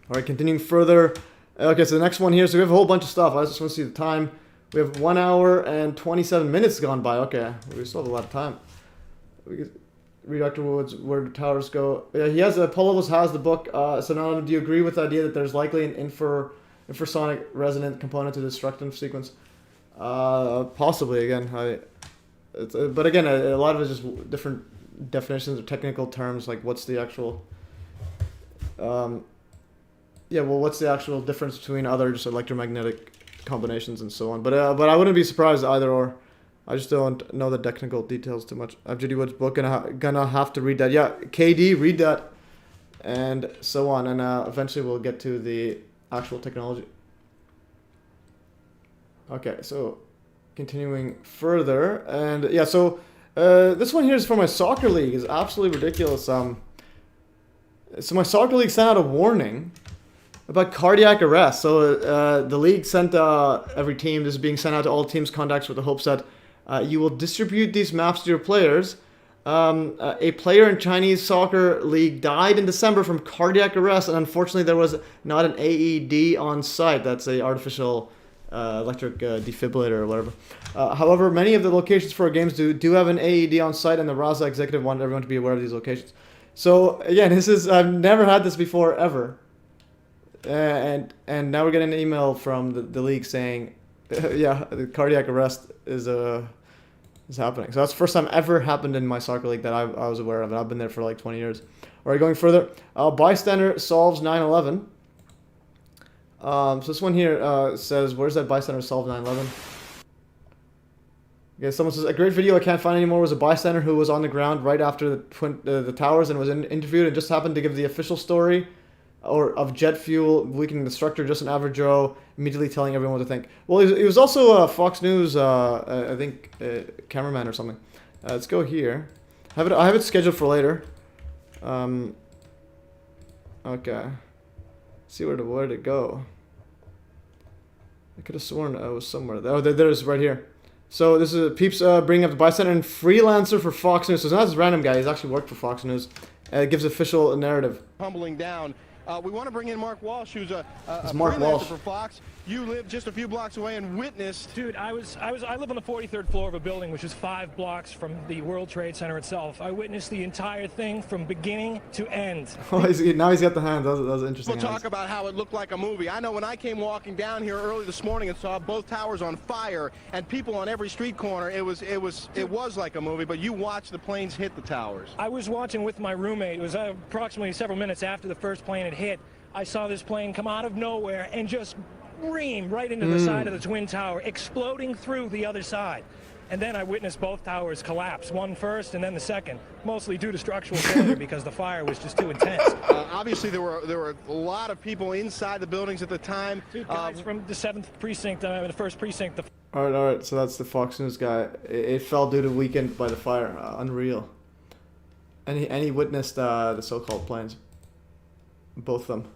A: All right, continuing further. Okay, so the next one here. So we have a whole bunch of stuff. I just want to see the time. We have 1 hour and 27 minutes gone by. Okay, we still have a lot of time. We can read Dr. Wood's Where Do Towers Go. Yeah, he has Paul Levels has the book. So now, do you agree with the idea that there's likely an infrasonic resonant component to the destructive sequence? Possibly. Again, but again, a lot of it is just different definitions of technical terms, like what's the actual what's the actual difference between other just electromagnetic combinations and so on. But I wouldn't be surprised either or. I just don't know the technical details too much. I have Judy Wood's book, and gonna have to read that. Yeah, KD, read that, and so on. And eventually we'll get to the actual technology. Okay, so continuing further, and yeah, so this one here is for my soccer league. Is absolutely ridiculous. So my soccer league sent out a warning about cardiac arrest. So the league sent every team. This is being sent out to all teams' contacts with the hopes that you will distribute these maps to your players. A player in Chinese soccer league died in December from cardiac arrest, and unfortunately there was not an AED on site. That's a artificial electric defibrillator or whatever. However, many of the locations for our games do have an AED on site, and the Raza executive wanted everyone to be aware of these locations. So again, I've never had this before ever, and now we're getting an email from the league saying, yeah, the cardiac arrest is happening. So that's the first time ever happened in my soccer league that I was aware of, and I've been there for like 20 years. All right, going further, bystander solves 9/11. So this one here says, where's that bystander solve 9/11? Okay, someone says, a great video I can't find anymore was a bystander who was on the ground right after the towers and was interviewed and just happened to give the official story of jet fuel weakening the structure, just an average Joe, immediately telling everyone what to think. Well, he was also a Fox News, I think, cameraman or something. Let's go here. I have it scheduled for later. Okay. See where to go. I could have sworn I was somewhere. Oh, there's right here. So this is Peeps bringing up the bystander and freelancer for Fox News. So it's not this random guy. He's actually worked for Fox News. It gives official narrative.
H: Tumbling down. We want to bring in Mark Walsh, who's a
A: Mark
H: freelancer
A: Walsh
H: for Fox. You live just a few blocks away and witnessed.
K: Dude, I live on the 43rd floor of a building which is 5 blocks from the World Trade Center itself. I witnessed the entire thing from beginning to end.
A: Oh, now he's got the hands. That was interesting.
H: People talk about how it looked like a movie. I know when I came walking down here early this morning and saw both towers on fire and people on every street corner, it was like a movie. But you watched the planes hit the towers.
K: I was watching with my roommate. It was approximately several minutes after the first plane had hit. I saw this plane come out of nowhere and just ream right into the side of the Twin Tower, exploding through the other side. And then I witnessed both towers collapse, one first and then the second, mostly due to structural failure because the fire was just too intense.
H: Obviously, there were a lot of people inside the buildings at the time.
K: Two guys from the 7th precinct, the 1st precinct.
A: All right. So that's the Fox News guy. It fell due to weakened by the fire. Unreal. And he witnessed the so-called planes. Both of them.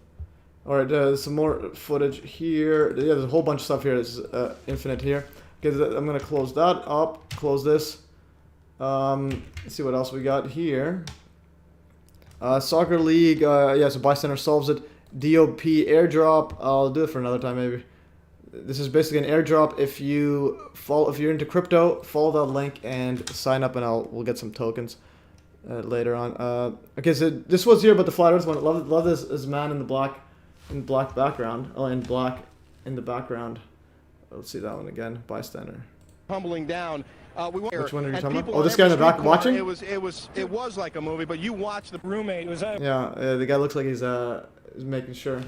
A: All right, some more footage here. Yeah, there's a whole bunch of stuff here. There's infinite here. Okay, I'm gonna close that up. Close this. Let's see what else we got here. Soccer league. Yeah, so bystander solves it. DOP airdrop. I'll do it for another time maybe. This is basically an airdrop. If you're into crypto, follow that link and sign up, and we'll get some tokens later on. Okay, so this was here about the flat Earth one. Love this man in the black background. Oh, in black in the background. Let's see that one again. Bystander.
H: Tumbling down.
A: Which one are you talking about? Oh, this guy in the back watching?
H: It was like a movie, but you watched the
K: roommate.
A: Yeah, the guy looks like he's making sure.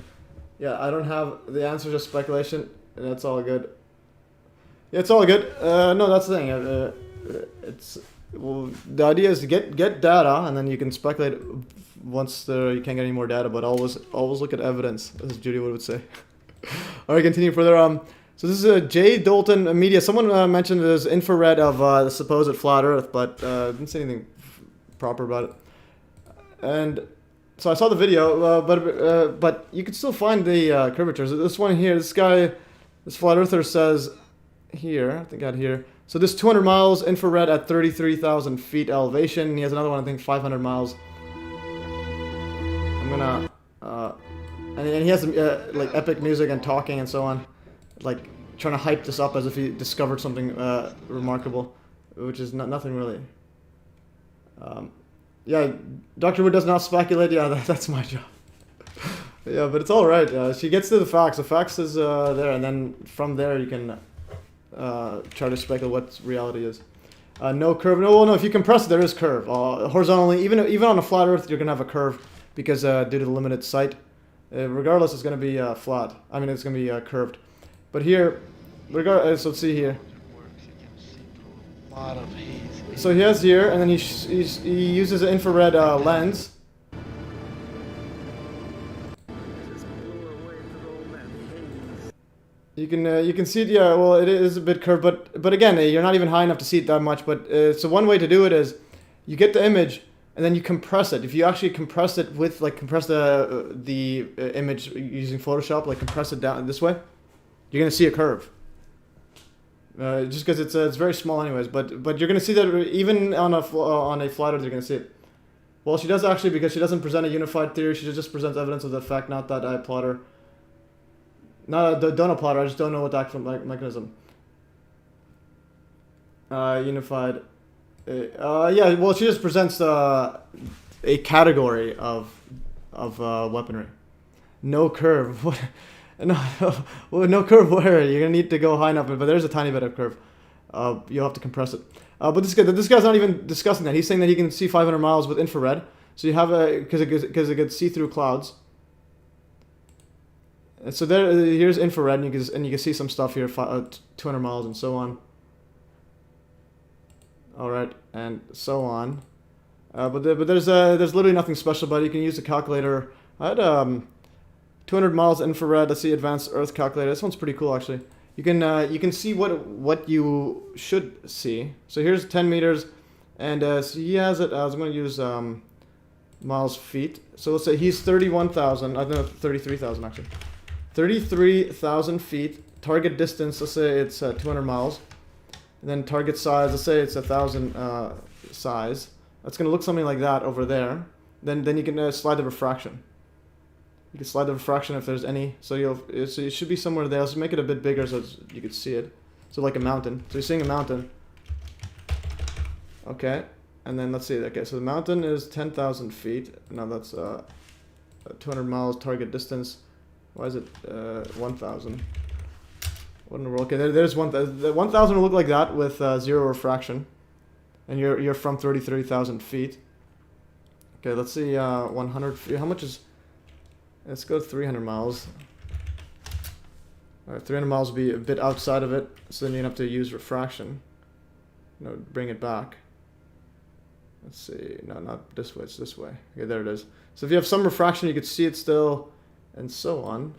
A: Yeah, I don't have the answer, just speculation. That's all good. Yeah, it's all good. No, that's the thing. The idea is to get data, and then you can speculate once you can't get any more data. But always look at evidence, as Judy would say. All right, continue further. So this is Jay Dalton Media. Someone mentioned there's infrared of the supposed flat Earth, but didn't say anything proper about it. And so I saw the video, but you can still find the curvatures. This one here, this guy, this flat earther says here, I think out here. So this 200 miles infrared at 33,000 feet elevation. He has another one, I think 500 miles. I'm gonna, and he has some like epic music and talking and so on, like trying to hype this up as if he discovered something remarkable, which is nothing really. Yeah, Dr. Wood does not speculate. Yeah, that's my job. Yeah, but it's all right. She gets to the facts. The facts is there, and then from there you can try to speculate what reality is. No curve. No. If you compress it, there is curve. Horizontally, even on a flat Earth, you're gonna have a curve because due to the limited sight. Regardless, it's gonna be flat. I mean, it's gonna be curved. But here, regardless, let's see here. So he has here, and then he uses an infrared lens. You can see it. Yeah, well, it is a bit curved, but again, you're not even high enough to see it that much. But so one way to do it is, you get the image and then you compress it. If you actually compress it with compress the image using Photoshop, compress it down this way, you're gonna see a curve. Just because it's very small anyways, but you're gonna see that even on a flat Earth, you're gonna see it. Well, she does actually, because she doesn't present a unified theory. She just presents evidence of the fact, not that I applaud her. No, don't applaud her. I just don't know what the actual mechanism. Unified. Yeah. Well, she just presents a category of weaponry. No curve. What? No curve where? You're gonna need to go high enough, but there's a tiny bit of curve. You'll have to compress it. But this guy's not even discussing that. He's saying that he can see 500 miles with infrared. So you have because it gets see through clouds. And so here's infrared, and you can see some stuff here, 200 miles and so on. All right, and so on. But there's literally nothing special about it. You can use the calculator. I had 200 miles infrared. Let's see, advanced Earth calculator. This one's pretty cool actually. You can see what you should see. So here's 10 meters, and so he has it. I was going to use miles feet. So let's say he's 31,000. I don't know, 33,000 actually. 33,000 feet. Target distance, let's say it's 200 miles. And then target size, let's say it's 1,000 size. That's going to look something like that over there. Then you can slide the refraction. You can slide the refraction if there's any. So it should be somewhere there. Let's make it a bit bigger so you can see it. So like a mountain. So you're seeing a mountain. Okay. And then let's see. Okay, so the mountain is 10,000 feet. Now that's 200 miles target distance. Why is it 1,000? What in the world? Okay, there's 1,000. The 1,000 will look like that with 0 refraction. And you're from 30,000 feet. Okay, let's see 100 feet. How much is... Let's go 300 miles. Alright, 300 miles will be a bit outside of it, so then you have to use refraction. No, bring it back. Let's see, no, not this way, it's this way. Okay, there it is. So if you have some refraction, you could see it still, and so on.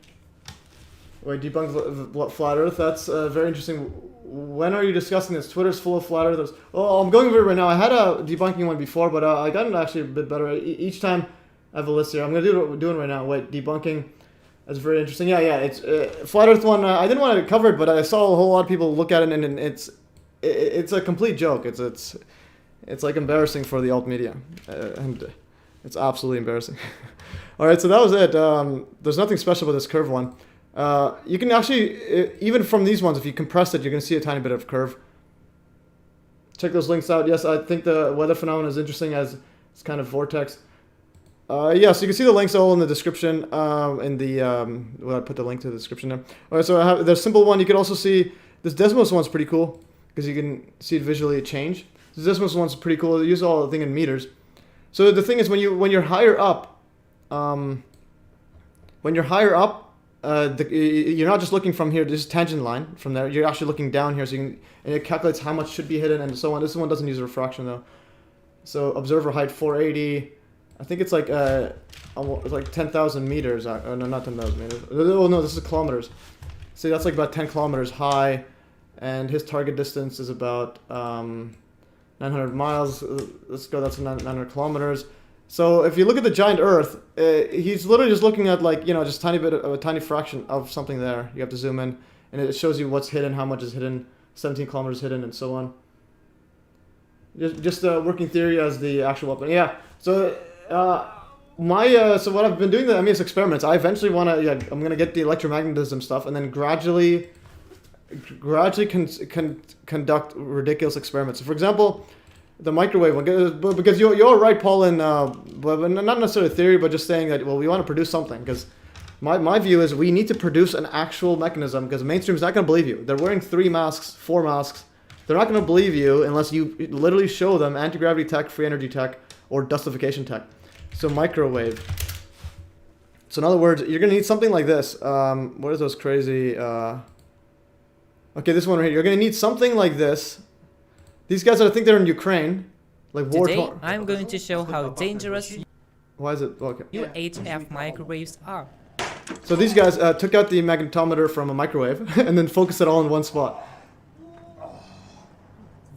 A: Wait, debunk flat Earth, that's very interesting. When are you discussing this? Twitter's full of flat Earthers. Oh, I'm going over it right now. I had a debunking one before, but I got it actually a bit better. Each time I have a list here. I'm going to do what we're doing right now. Wait, debunking. That's very interesting. Yeah, it's flat Earth one. I didn't want to cover it, but I saw a whole lot of people look at it, and it's a complete joke. It's like embarrassing for the alt media, and it's absolutely embarrassing. All right, so that was it. There's nothing special about this curve one. You can actually, even from these ones, if you compress it, you're going to see a tiny bit of curve. Check those links out. Yes, I think the weather phenomenon is interesting as it's kind of vortex. Yeah, so you can see the links all in the description. Well, I put the link to the description there. All right, so there's simple one. You can also see this Desmos one's pretty cool because you can see it visually change. This Desmos one's pretty cool. They use all the thing in meters. So the thing is, when you're higher up, you're not just looking from here, this tangent line from there. You're actually looking down here, so and it calculates how much should be hidden and so on. This one doesn't use refraction though. So observer height 480. I think it's like 10,000 meters. Oh, no, not 10,000 meters. Oh no, this is kilometers. See, that's like about 10 kilometers high, and his target distance is about 900 miles. Let's go. That's 900 kilometers. So if you look at the giant Earth, he's literally just looking at just a tiny fraction of something there. You have to zoom in, and it shows you what's hidden, how much is hidden, 17 kilometers hidden, and so on. Just working theory as the actual weapon. Yeah. So so what I've been doing the MES experiments. I eventually want to. Yeah, I'm gonna get the electromagnetism stuff, and then gradually conduct ridiculous experiments. So for example, the microwave one, because you're right, Paul, in but not necessarily theory, but just saying that, well, we want to produce something, because my view is we need to produce an actual mechanism, because mainstream's not going to believe you. They're wearing 4 masks. They're not going to believe you unless you literally show them anti-gravity tech, free energy tech, or dustification tech. So microwave. So in other words, you're going to need something like this. What is those crazy... Okay, this one right here. You're going to need something like this. These guys, I think they're in Ukraine. Like war.
E: Today, I'm going to show how dangerous
A: Why is it? Okay.
E: UHF microwaves are.
A: So these guys took out the magnetometer from a microwave and then focused it all in one spot.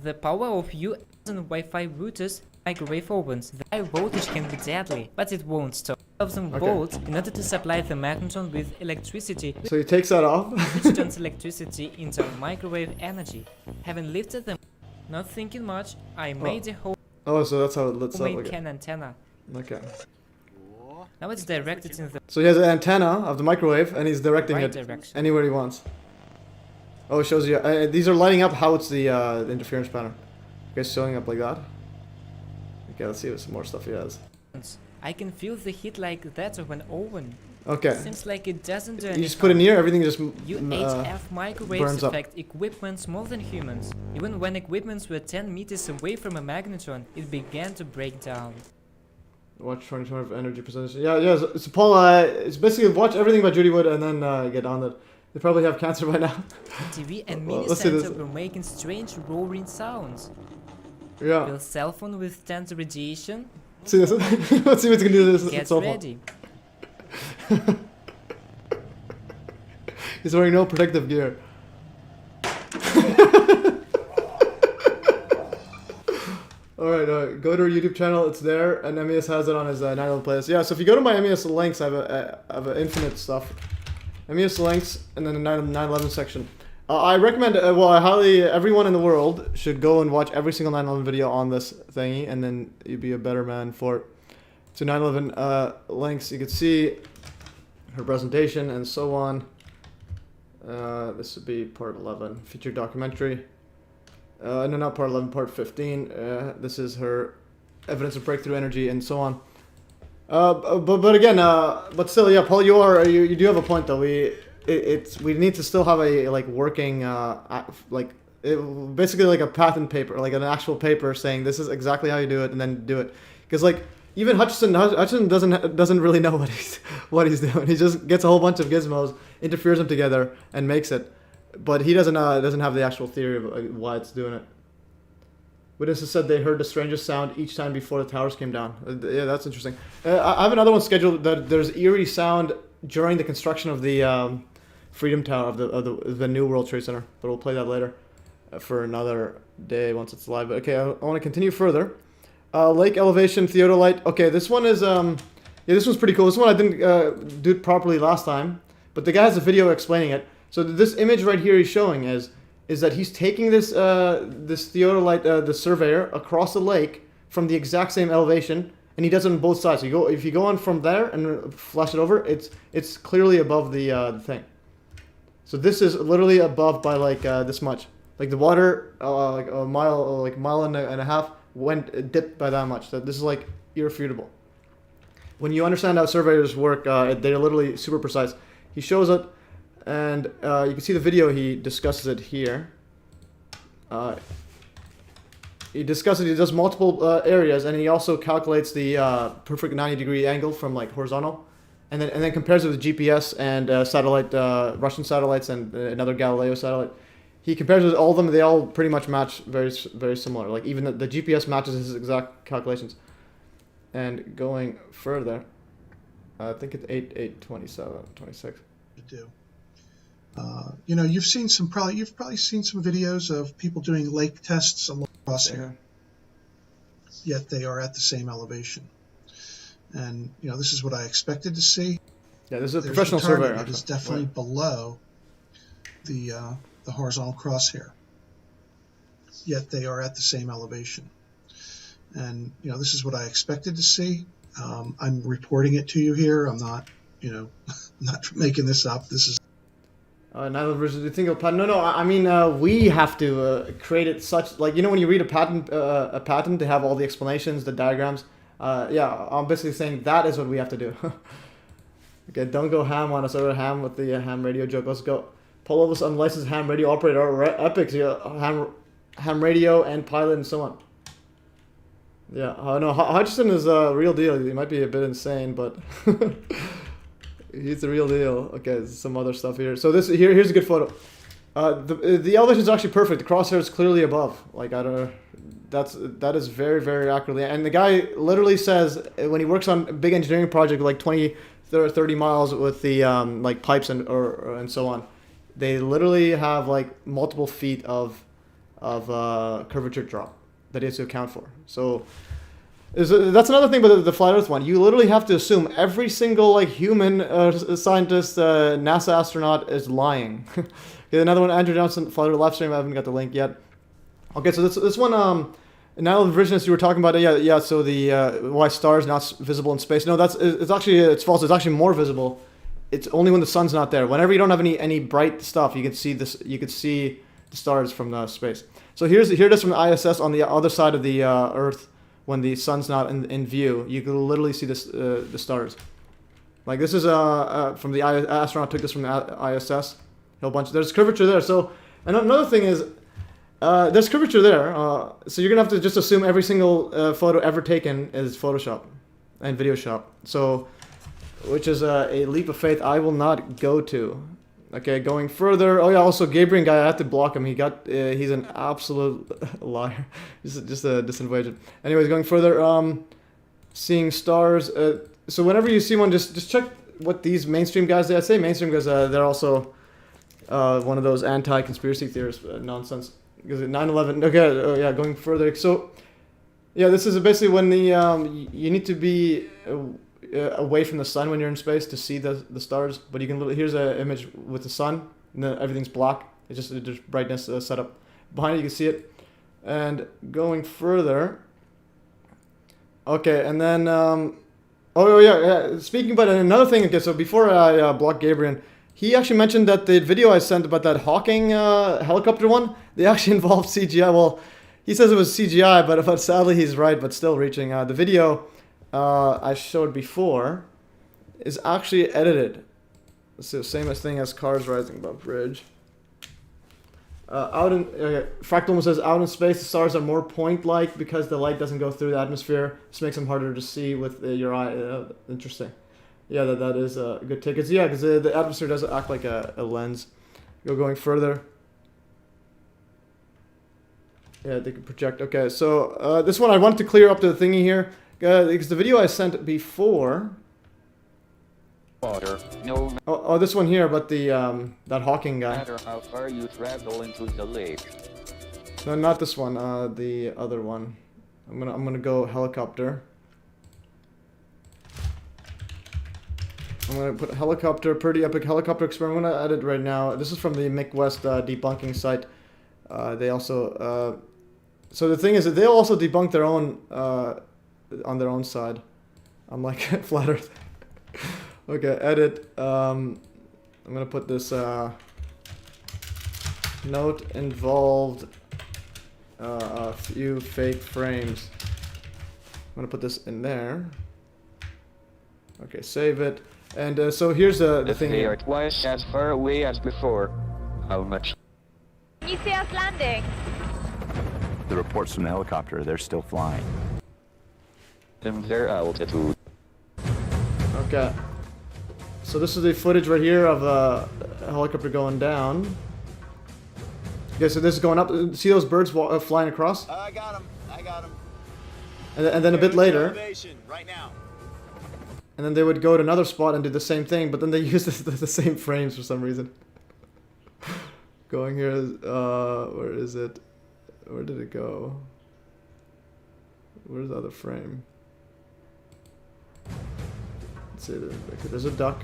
E: The power of US and Wi-Fi routers microwave ovens. The high voltage can be deadly, but it won't stop. 1,000 volts in order to supply the magnetron with electricity.
A: So he takes that off.
E: Which turns electricity into microwave energy. Having lifted them, not thinking much, I made a whole
A: so that's how it lets up.
E: Okay. Antenna.
A: Okay.
E: Now it's directed in the.
A: So he has an antenna of the microwave, and he's directing it
E: direction.
A: Anywhere he wants. Oh, it shows you. These are lighting up how it's the interference pattern. Okay, showing up like that. Okay, let's see what some more stuff he has.
E: I can feel the heat like that of an oven.
A: Okay.
E: Seems like it doesn't do
A: You
E: anything.
A: just put it near, everything just
E: UHF microwaves
A: burns up.
E: affect equipments more than humans. Even when equipments were 10 meters away from a magnetron, it began to break down.
A: Watch 20 of energy percentage. Yeah. So Paul, it's basically watch everything by Judy Wood and then get on it. They probably have cancer by now.
E: TV and mini center were making strange roaring sounds.
A: Yeah.
E: Will cell phone withstand radiation?
A: See this? Let's see what's gonna do this.
E: Get ready.
A: He's wearing no protective gear. Alright, go to our YouTube channel, it's there, and MES has it on his 9/11 playlist. Yeah, so if you go to my MES links, I have a infinite stuff. MES links, and then the 9/11 section. I recommend, I highly, everyone in the world should go and watch every single 9/11 video on this thingy, and then you'd be a better man for it. So 9/11 links, you can see her presentation and so on. This would be part 11, feature documentary. No, not part 11, part 15. This is her evidence of breakthrough energy and so on. But again, but still, yeah, Paul, you do have a point though. We need to still have a like working basically like a patent paper, like an actual paper saying this is exactly how you do it, and then do it. Because like even Hutchison doesn't really know what he's doing. He just gets a whole bunch of gizmos, interferes them together, and makes it. But he doesn't have the actual theory of why it's doing it. Witnesses said they heard the strangest sound each time before the towers came down. Yeah, that's interesting. I have another one scheduled. That there's eerie sound during the construction of the Freedom Tower of the new World Trade Center. But we'll play that later for another day once it's live. But okay, I want to continue further. Lake elevation theodolite. Okay, this one is yeah, this one's pretty cool. This one I didn't do it properly last time, but the guy has a video explaining it. So this image right here he's showing is that he's taking this this theodolite, the surveyor, across the lake from the exact same elevation, and he does it on both sides. So if you go on from there and flash it over, it's clearly above the thing. So this is literally above by like this much. Like the water, like a mile and a half dipped by that much. So this is like irrefutable. When you understand how surveyors work, they're literally super precise. He shows it. And you can see the video, he discusses it here. He does multiple areas, and he also calculates the perfect 90-degree angle from like horizontal, and then compares it with GPS and satellite, Russian satellites and another Galileo satellite. He compares it with all of them, they all pretty much match very similar. Like even the GPS matches his exact calculations. And going further, I think it's 26.
G: Do. You know, you've probably seen some videos of people doing lake tests across here. Yet they are at the same elevation, and you know this is what I expected to see.
A: Yeah, this is a professional surveyor.
G: It is definitely below the horizontal crosshair. Yet they are at the same elevation, and you know this is what I expected to see. I'm reporting it to you here. I'm not, you know, not making this up. This is.
A: Now versus the single patent. No. I mean, we have to create it such like when you read a patent, they have all the explanations, the diagrams. Yeah, I'm basically saying that is what we have to do. Okay, don't go ham on us or ham with the ham radio joke. Let's go. Pull over unlicensed ham radio operator or epics. Yeah, ham radio and pilot and so on. Yeah, no, Hutchison is a real deal. He might be a bit insane, but. He's the real deal. Okay, some other stuff here. So here's a good photo. The elevation is actually perfect. The crosshair is clearly above. Like I don't know, that is very, very accurately. And the guy literally says when he works on a big engineering project like 20, 30 miles with the like pipes and so on, they literally have like multiple feet of curvature drop that he has to account for. So. That's another thing about the flat Earth one. You literally have to assume every single like human scientist, NASA astronaut is lying. Okay, another one, Andrew Johnson, flat Earth Livestream. I haven't got the link yet. Okay, so this one, now the revisionists you were talking about. Yeah. So the why stars not visible in space? No, it's false. It's actually more visible. It's only when the sun's not there. Whenever you don't have any bright stuff, you can see this. You could see the stars from the space. So here it is from the ISS on the other side of the Earth. When the sun's not in view, you can literally see this, the stars. Like this is from the astronaut took this from the ISS. A whole bunch. There's curvature there. So another thing is there's curvature there. So you're gonna have to just assume every single photo ever taken is Photoshop and Videoshop. So, which is a leap of faith I will not go to. Okay, going further. Oh yeah, also Gabriel guy, I had to block him. He's an absolute liar. just a distant agent. Anyways, going further. Seeing stars. So whenever you see one, just check what these mainstream guys. I say mainstream because they're also one of those anti-conspiracy theorists nonsense. Because 9/11. Okay. Oh yeah, going further. So yeah, this is basically when the you need to be. Away from the sun when you're in space to see the stars, but you can here's an image with the sun and then everything's black. It's just brightness set up behind it. You can see it. And going further, okay, and then Oh yeah. Speaking about another thing, okay, so before I blocked Gabriel, he actually mentioned that the video I sent about that Hawking helicopter one, they actually involved CGI. Well, he says it was CGI, but sadly he's right, but still reaching. The video I showed before is actually edited. It's the same thing as cars rising above bridge. Fractal says, out in space, the stars are more point-like because the light doesn't go through the atmosphere. This makes them harder to see with your eye. Interesting. Yeah, that is a good take. Yeah, because the atmosphere does act like a lens. Going further. Yeah, they can project. Okay, so this one I wanted to clear up the thingy here. Because the video I sent before...
L: Water. No
A: Oh, this one here, but the that Hawking guy.
L: matter how far you travel into the lake.
A: No, not this one. The other one. I'm gonna go helicopter. I'm gonna put helicopter, pretty epic helicopter experiment. I'm gonna edit right now. This is from the MES debunking site. They also so the thing is that they'll also debunk their own on their own side. I'm like flat Earth. Okay, edit. I'm gonna put this note involved a few fake frames. I'm gonna put this in there. Okay, save it. And so here's the thing.
L: They are twice as far away as before. How much?
M: Can you see us landing?
N: The reports from the helicopter, they're still flying.
L: In their altitude.
A: Okay. So this is the footage right here of a helicopter going down. Okay, so this is going up. See those birds flying across?
O: I got him. I got him.
A: And then a bit later,
O: right now.
A: and then they would go to another spot and do the same thing, but then they use the same frames for some reason. Going here, where is it? Where did it go? Where's the other frame? Let's see, there's a duck.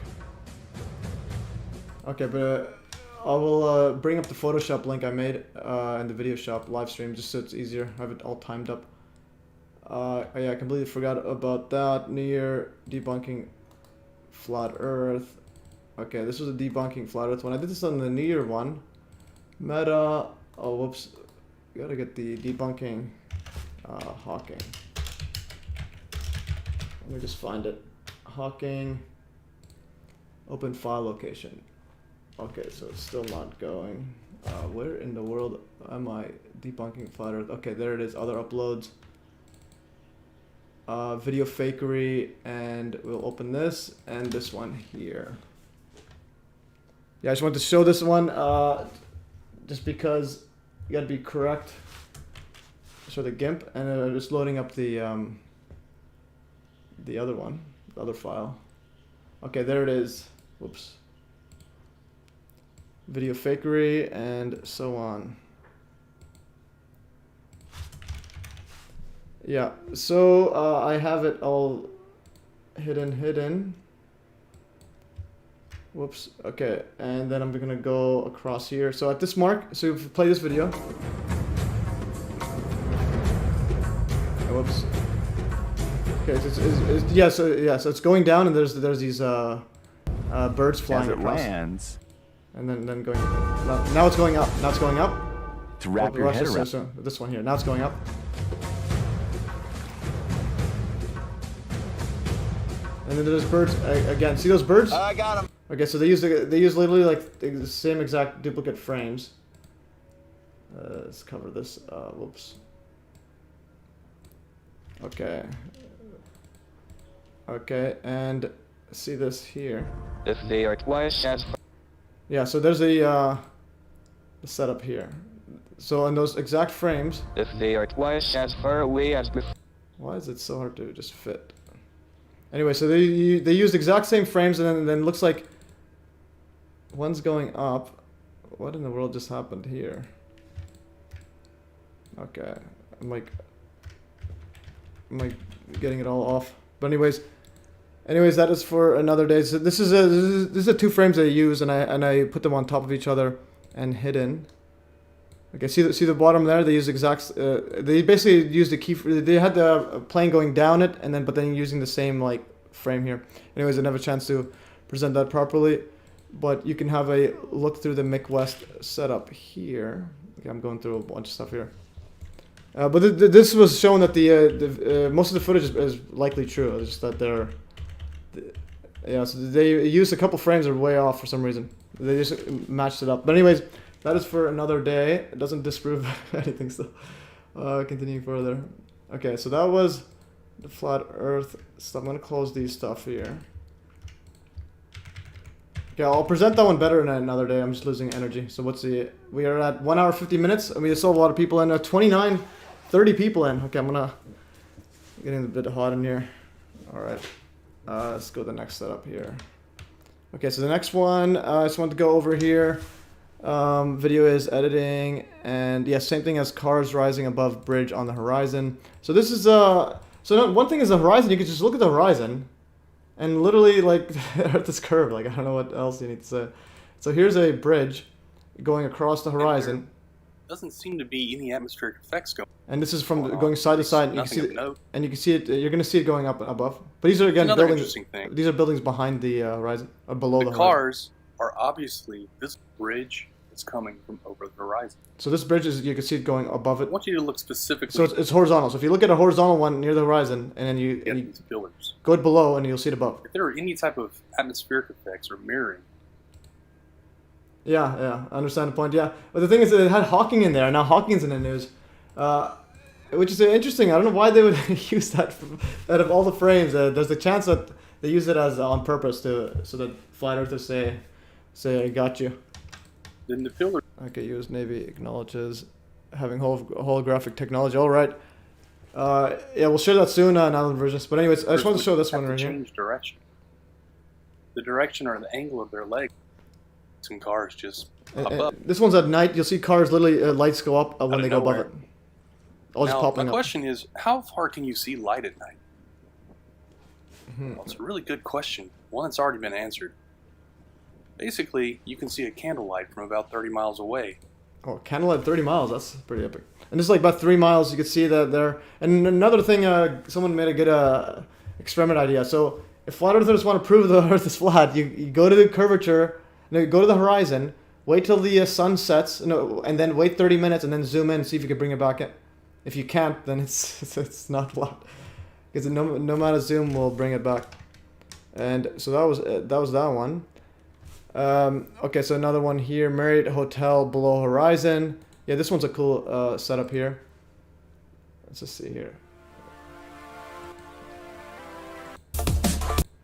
A: Okay, but I will bring up the Photoshop link I made in the video shop live stream just so it's easier. I have it all timed up. Yeah, I completely forgot about that. Near debunking flat Earth. Okay, this was a debunking flat Earth one. I did this on the near one. Meta. Oh, whoops. Gotta get the debunking Hawking. Let me just find it. Hawking. Open file location. Okay, so it's still not going. Where in the world am I debunking flat Earth? Okay, there it is. Other uploads. Video fakery, and we'll open this and this one here. Yeah, I just wanted to show this one just because you gotta be correct. Show the GIMP, and just loading up the other one, the other file. Okay, there it is. Whoops. Video fakery and so on. Yeah, so I have it all hidden. Whoops. Okay, and then I'm gonna go across here. So at this mark, so if you play this video. Whoops. Okay, so it's going down, and there's these birds flying
N: As it
A: across.
N: lands.
A: And then going. Now it's going up. Now it's going up.
N: To wrap your head around.
A: So this one here. Now it's going up. And then there's birds again. See those birds?
O: I got them.
A: Okay, so they use literally like the same exact duplicate frames. Let's cover this. Whoops. Okay. Okay, and see this here.
L: If they are twice as far.
A: Yeah, so there's a setup here. So in those exact frames.
L: If they are twice as far away as before.
A: Why is it so hard to just fit? Anyway, so they use the exact same frames, and then it looks like one's going up. What in the world just happened here? Okay, I'm like getting it all off. But anyways, that is for another day. So this is the two frames I use, and I put them on top of each other and hidden. Okay, see the bottom there? They use they basically used the key. They had the plane going down it, but then using the same like frame here. Anyways, I didn't have a chance to present that properly, but you can have a look through the McWest setup here. Okay, I'm going through a bunch of stuff here. But this was showing that the most of the footage is likely true. It's just that they're... Yeah, so they used a couple frames that are way off for some reason. They just matched it up. But anyways, that is for another day. It doesn't disprove anything still. Continuing further. Okay, so that was the flat earth stuff. I'm going to close these stuff here. Okay, I'll present that one better in another day. I'm just losing energy. So what's the... We are at 1 hour 50 minutes. And we just saw a lot of people in. 30 people in. Okay, I'm going to... Getting a bit hot in here. Alright. Let's go to the next setup here. Okay, so the next one, I just want to go over here. Video is editing, and yeah, same thing as cars rising above bridge on the horizon. So this is one thing is the horizon. You can just look at the horizon, and literally like the Earth is curved. Like I don't know what else you need to say. So here's a bridge going across the horizon.
Q: Doesn't seem to be any atmospheric effects going.
A: And this is from going side to side. And you can see it, and you can see it. You're going to see it going up above. But these are again buildings.
Q: Interesting thing.
A: These are buildings behind the horizon, or below the horizon.
Q: Cars are obviously this bridge is coming from over the horizon.
A: So this bridge is, you can see it going above it.
Q: I want you to look specifically.
A: So it's horizontal. So if you look at a horizontal one near the horizon, and then you
Q: pillars.
A: Go below, and you'll see it above.
Q: If there are any type of atmospheric effects or mirroring.
A: Yeah, I understand the point, yeah. But the thing is, it had Hawking in there, now Hawking's in the news. Which is interesting, I don't know why they would use that out of all the frames. There's a chance that they use it as on purpose so that flat earthers say I got you.
Q: Then the pillar.
A: Okay, US Navy acknowledges having holographic technology, alright. Yeah, we'll share that soon on Island Versions. But anyways, I just want to show this one right here.
Q: Change direction. The direction or the angle of their leg. Some cars just pop up.
A: This one's at night. You'll see cars literally lights go up when they go above it. All just popping up.
Q: My question is, how far can you see light at night? Well, it's a really good question. One that's already been answered. Basically, you can see a candlelight from about 30 miles away.
A: Oh, candlelight 30 miles. That's pretty epic. And just like about 3 miles, you can see that there. And another thing, someone made a good experiment idea. So if flat earthers want to prove the Earth is flat, you go to the curvature. No, go to the horizon, wait till the sun sets, and then wait 30 minutes, and then zoom in and see if you can bring it back in. If you can't, then it's not flat, because no amount of zoom will bring it back. And so that was that one. Okay, so another one here, Marriott Hotel below horizon. Yeah, this one's a cool setup here. Let's just see here.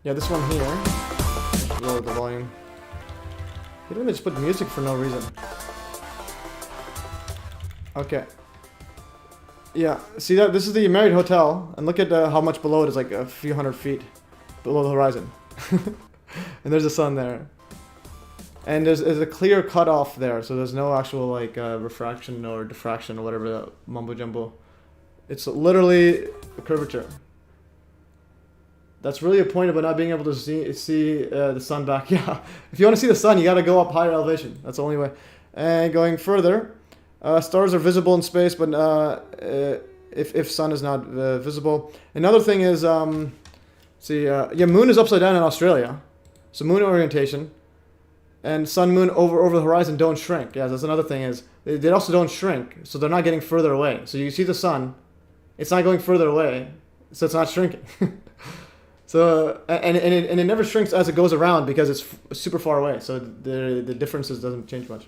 A: Yeah, this one here. Just lower the volume. You didn't just put music for no reason. Okay. Yeah, see that? This is the Marriott Hotel, and look at how much below it is, like a few hundred feet below the horizon. And there's the sun there. And there's a clear cutoff there, so there's no actual like refraction or diffraction or whatever that mumbo jumbo. It's literally a curvature. That's really a point about not being able to see the sun back. Yeah, if you want to see the sun, you got to go up higher elevation. That's the only way. And going further, stars are visible in space, but if sun is not visible. Another thing is, yeah, moon is upside down in Australia, so moon orientation, and sun, moon over the horizon don't shrink. Yeah, that's another thing is they also don't shrink, so they're not getting further away. So you see the sun, it's not going further away, so it's not shrinking. So and it never shrinks as it goes around because it's super far away. So the differences doesn't change much.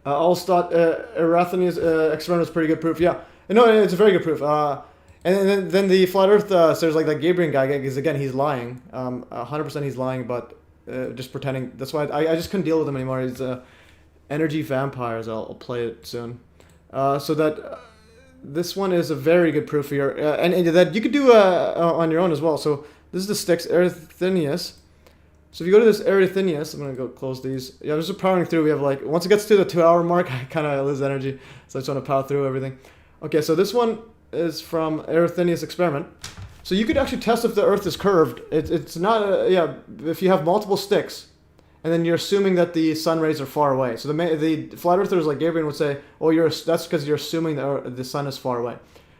A: Allstott Eratosthenes experiment is pretty good proof. Yeah, no, it's a very good proof. And then the flat Earth there's like that Gabriel guy, because again he's lying. 100% he's lying, but just pretending. That's why I just couldn't deal with him anymore. He's energy vampires. I'll play it soon. So that. This one is a very good proof here, and that you could do on your own as well. So this is the sticks, Eratosthenes. So if you go to this Eratosthenes, I'm going to go close these. Yeah, I'm just powering through. We have like, once it gets to the 2-hour mark, I kind of lose energy. So I just want to power through everything. Okay, so this one is from Eratosthenes experiment. So you could actually test if the Earth is curved. It's not, yeah, if you have multiple sticks, and then you're assuming that the sun rays are far away. So the flat earthers like Gabriel would say, oh, that's because you're assuming the sun is far away.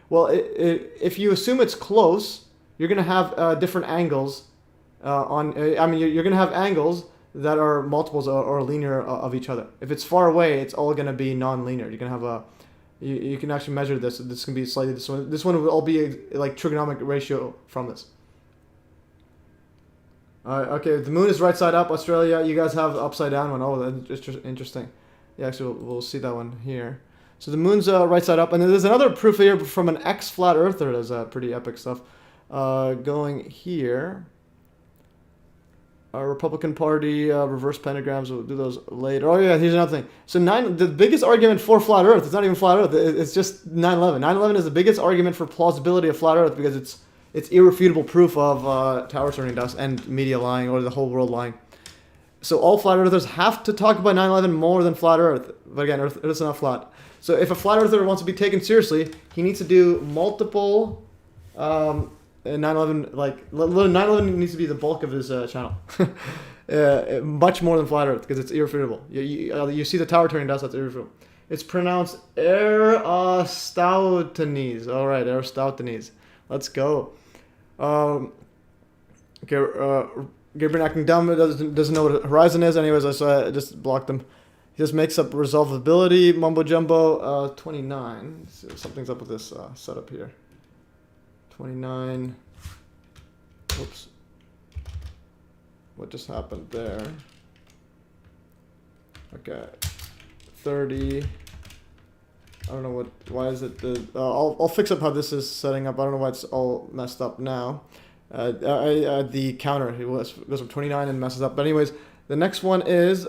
A: Well, if you assume it's close, you're gonna have different angles I mean, you're gonna have angles that are multiples or linear of each other. If it's far away, it's all gonna be non-linear. You're gonna have you can actually measure this. This can be slightly this one. This one will all be like trigonomic ratio from this. Okay, the moon is right side up. Australia, you guys have the upside down one. Oh, that's interesting. Yeah, actually, we'll see that one here. So the moon's right side up, and there's another proof here from an ex-flat earther. There's pretty epic stuff going here. Republican Party, reverse pentagrams, we'll do those later. Oh yeah, here's another thing. So the biggest argument for flat Earth, it's not even flat Earth, it's just 9/11. 9/11 is the biggest argument for plausibility of flat Earth because it's irrefutable proof of towers turning dust and media lying or the whole world lying. So all flat Earthers have to talk about 9/11 more than flat Earth. But again, Earth is not flat. So if a flat Earther wants to be taken seriously, he needs to do multiple 9/11, like 9/11 needs to be the bulk of his channel. Much more than flat Earth because it's irrefutable. You see the tower turning dust, that's irrefutable. It's pronounced Eratosthenes. All right, Eratosthenes. Let's go. Okay, Gabriel acting dumb. Doesn't know what a horizon is. Anyways, I just blocked him. He just makes up resolvability, mumbo jumbo. 29. So something's up with this setup here. 29. Whoops. What just happened there? Okay. 30. I don't know what. Why is it the? I'll fix up how this is setting up. I don't know why it's all messed up now. The counter it goes from 29 and messes up. But anyways, the next one is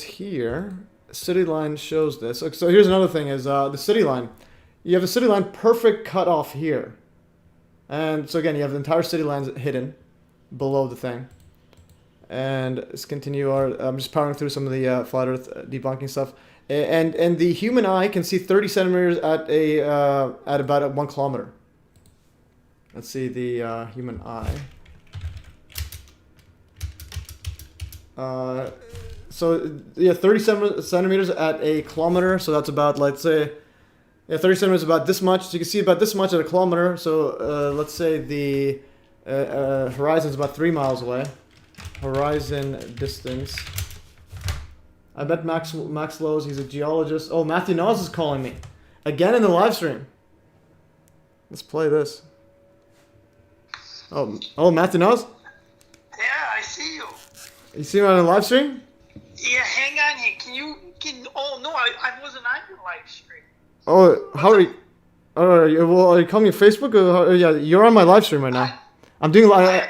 A: here. City line shows this. So here's another thing: is the city line. You have the city line perfect cut off here. And so again, you have the entire city lines hidden below the thing. And let's continue I'm just powering through some of the flat Earth debunking stuff. And the human eye can see 30 centimeters at about 1 kilometer. Let's see the human eye. So yeah, 30 centimeters at 1 kilometer. So that's about, let's say, yeah, 30 centimeters is about this much. So you can see about this much at 1 kilometer. So let's say the horizon is about 3 miles away. Horizon distance. I bet Max Lowe's, he's a geologist. Oh, Matthew Nas is calling me. Again in the live stream. Let's play this. Oh, Matthew Nas?
R: Yeah, I see you.
A: You see me on the live stream?
R: Yeah, hang on here. Oh, no, I wasn't on your live stream.
A: Oh, how are you? Well, are you calling me Facebook? Or, yeah, you're on my live stream right now. I'm doing live.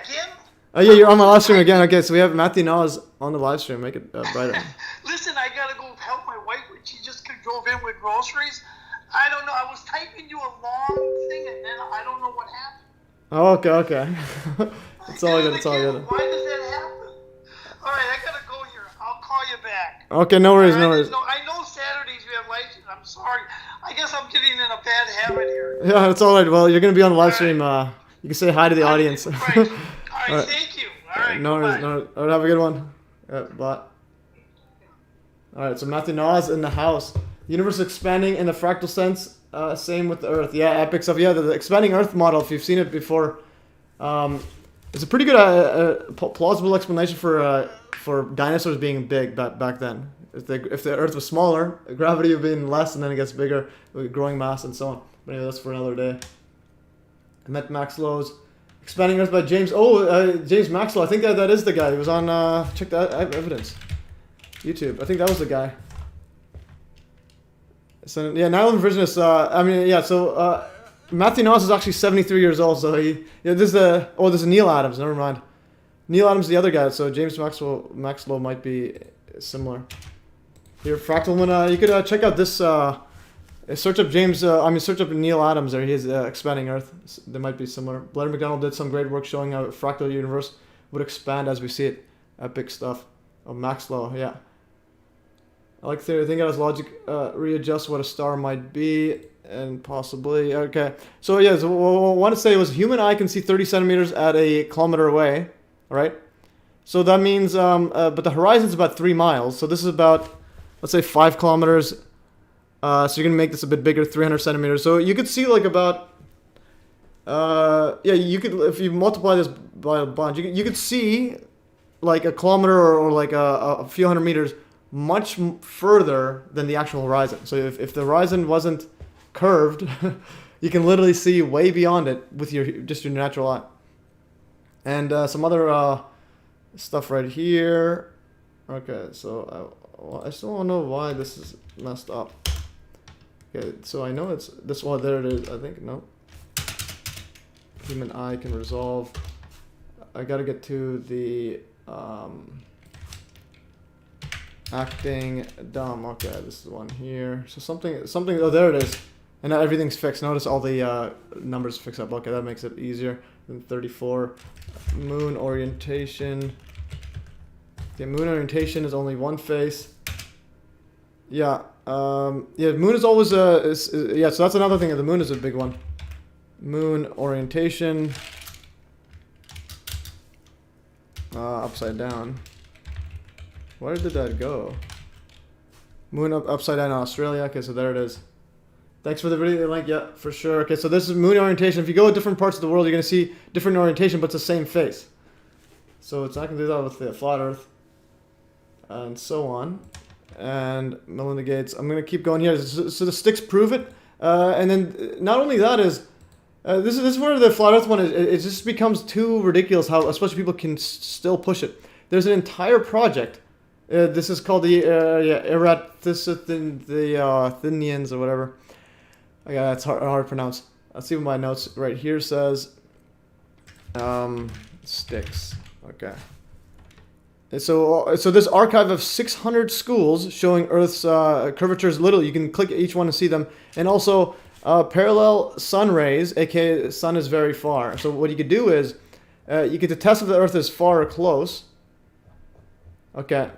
A: Oh yeah, you're on my live stream again. Okay, so we have Matthew Nas on the live stream. Make it brighter.
R: Listen, I gotta go help my wife when she just drove in with groceries. I don't know. I was typing you a long thing and then I don't know what happened.
A: Oh, okay. It's all good. It's all good.
R: Why does that happen? All right, I gotta go here. I'll call you back.
A: Okay, no worries, no worries.
R: I know Saturdays we have live streams. I'm sorry. I guess I'm getting in a bad habit here.
A: Yeah, it's all right. Well, you're gonna be on the live stream. You can say hi to the audience.
R: Right. All right, thank you. All right,
A: no worries, no worries. All right, have a good one. Bye. All right, so Matthew Nas in the house. Universe expanding in the fractal sense. Same with the Earth. Yeah, epic stuff. Yeah, the expanding Earth model, if you've seen it before, it's a pretty good plausible explanation for dinosaurs being big back then. If the Earth was smaller, gravity would be less, and then it gets bigger, with growing mass and so on. But anyway, that's for another day. I met Max Lowe's. Expanding Earth by James. James Maxwell. I think that is the guy. He was on. Check that evidence. YouTube. I think that was the guy. So yeah, 9/11 Revisionists. So Matthew Nas is actually 73 years old. So this is Neil Adams. Never mind. Neil Adams is the other guy. So James Maxwell might be similar. Here, Fractal One. You could check out this. Search up search up Neil Adams there. He is Expanding Earth. They might be similar. Blair McDonald did some great work showing how a fractal universe would expand as we see it. Epic stuff. Oh, Maxwell, yeah. I like theory. I think it has logic. Readjust what a star might be and possibly. Okay. So yeah, so what I want to say was human eye can see 30 centimeters at 1 kilometer away. All right. So that means, but the horizon is about 3 miles. So this is about, let's say 5 kilometers. So you're going to make this a bit bigger, 300 centimeters. So you could see like about, yeah, you could, if you multiply this by a bunch, you could see like a kilometer or like a few hundred meters much further than the actual horizon. So if the horizon wasn't curved, you can literally see way beyond it with your natural eye. And some other stuff right here. Okay, so I still don't know why this is messed up. Okay, so I know it's this one. There it is. I think no. Human eye can resolve. I gotta get to the acting dumb. Okay, this is the one here. So something. Oh, there it is. And now everything's fixed. Notice all the numbers fix up. Okay, that makes it easier. Then 34. Moon orientation. Yeah, moon orientation is only one face. Yeah. Yeah, moon is always yeah. So that's another thing. The moon is a big one. Moon orientation. Upside down. Where did that go? Moon upside down in Australia. Okay, so there it is. Thanks for the video link. Yeah, for sure. Okay, so this is moon orientation. If you go to different parts of the world, you're gonna see different orientation, but it's the same face. So I can do that with the flat Earth, and so on. And Melinda Gates. I'm gonna keep going here. So the sticks prove it. And then not only that is. This is where the flat Earth one is. It just becomes too ridiculous how, especially people can still push it. There's an entire project. This is called the Erathinians or whatever. Okay, that's hard to pronounce. Let's see what my notes right here says. Sticks. Okay. And so this archive of 600 schools showing Earth's curvatures. Literally, you can click each one to see them, and also. Parallel sun rays, aka sun is very far. So what you could do is, you get to test if the Earth is far or close. Okay.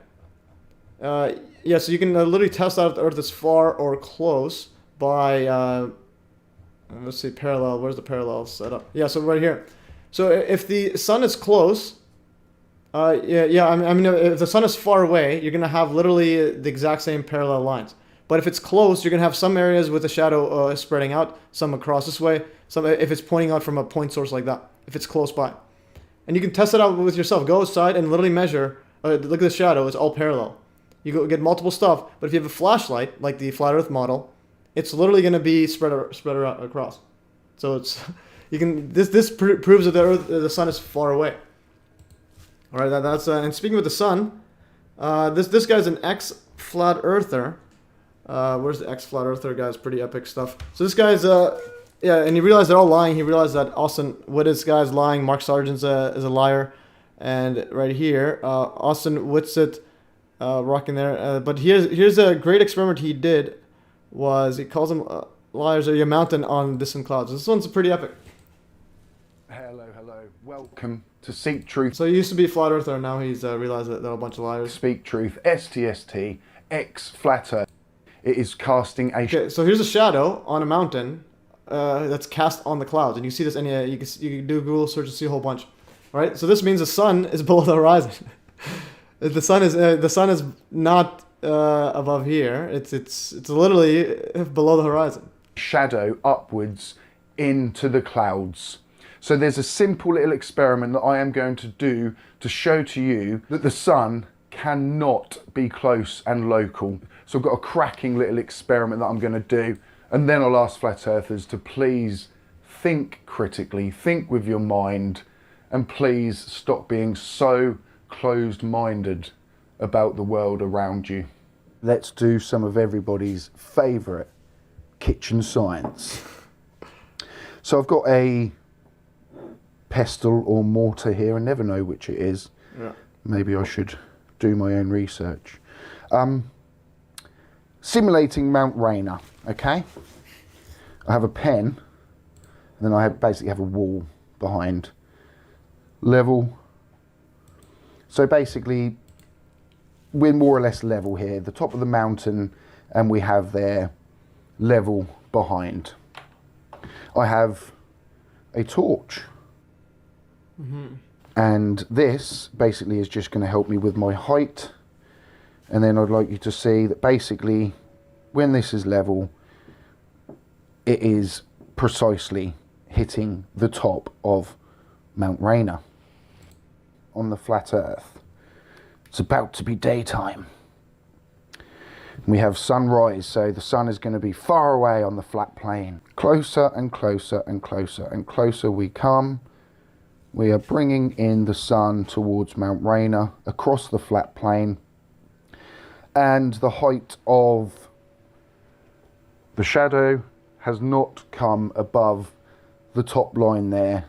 A: Yeah, so you can literally test out if the Earth is far or close by, let's see, parallel. Where's the parallel set up? Yeah, so right here. So if the sun is close, I mean, if the sun is far away, you're gonna have literally the exact same parallel lines. But if it's close, you're going to have some areas with the shadow spreading out, some across this way, some if it's pointing out from a point source like that, if it's close by. And you can test it out with yourself. Go outside and literally measure. Look at the shadow. It's all parallel. You go get multiple stuff, but if you have a flashlight, like the flat Earth model, it's literally going to be spread out across. So it's you can this proves that the sun is far away. All right, that's and speaking with the sun, this guy's an ex-flat earther. Where's the ex-flat earther guy's pretty epic stuff. So this guy's yeah, and he realized they're all lying. He realized that Austin Witt's guy's lying. Mark Sargent's is a liar, and right here, Austin Whitsitt rocking there. But here's a great experiment he did. Was he calls them liars? Are you a mountain on distant clouds? This one's pretty epic.
S: Hello, welcome to Seek Truth.
A: So he used to be a flat earther, and now he's realized that they're a bunch of liars.
S: Speak Truth, STST, ex-flat earth. It is casting a...
A: Okay, so here's a shadow on a mountain that's cast on the clouds. And you see this, and you can do a Google search and see a whole bunch. All right, so this means the sun is below the horizon. the sun is not above here. It's literally below the horizon.
S: Shadow upwards into the clouds. So there's a simple little experiment that I am going to do to show to you that the sun cannot be close and local. So I've got a cracking little experiment that I'm going to do, and then I'll ask flat earthers to please think critically, think with your mind, and please stop being so closed-minded about the world around you. Let's do some of everybody's favourite kitchen science. So I've got a pestle or mortar here. I never know which it is. Yeah. Maybe I should do my own research. Simulating Mount Rainier, okay? I have a pen, and then I basically have a wall behind. Level. So basically, we're more or less level here. The top of the mountain, and we have their level behind. I have a torch. Mm-hmm. And this basically is just going to help me with my height. And then I'd like you to see that basically when this is level, it is precisely hitting the top of Mount Rainier on the flat Earth. It's about to be daytime. We have sunrise, so the sun is going to be far away on the flat plane. Closer and closer and closer and closer we come. We are bringing in the sun towards Mount Rainier across the flat plane, and the height of the shadow has not come above the top line there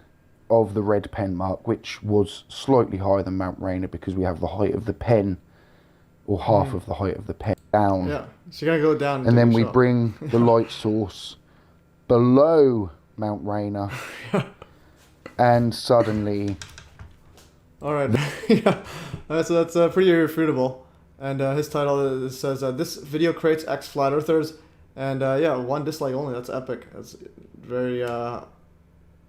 S: of the red pen mark, which was slightly higher than Mount Rainier because we have the height of the pen, or half of the height of the pen, down.
A: Yeah, so you're gonna go down.
S: And then we bring the light source below Mount Rainier, and suddenly...
A: Alright, yeah, so that's pretty irrefutable. And his title says, this video creates X flat earthers, and yeah, 1 dislike only. That's epic. That's very,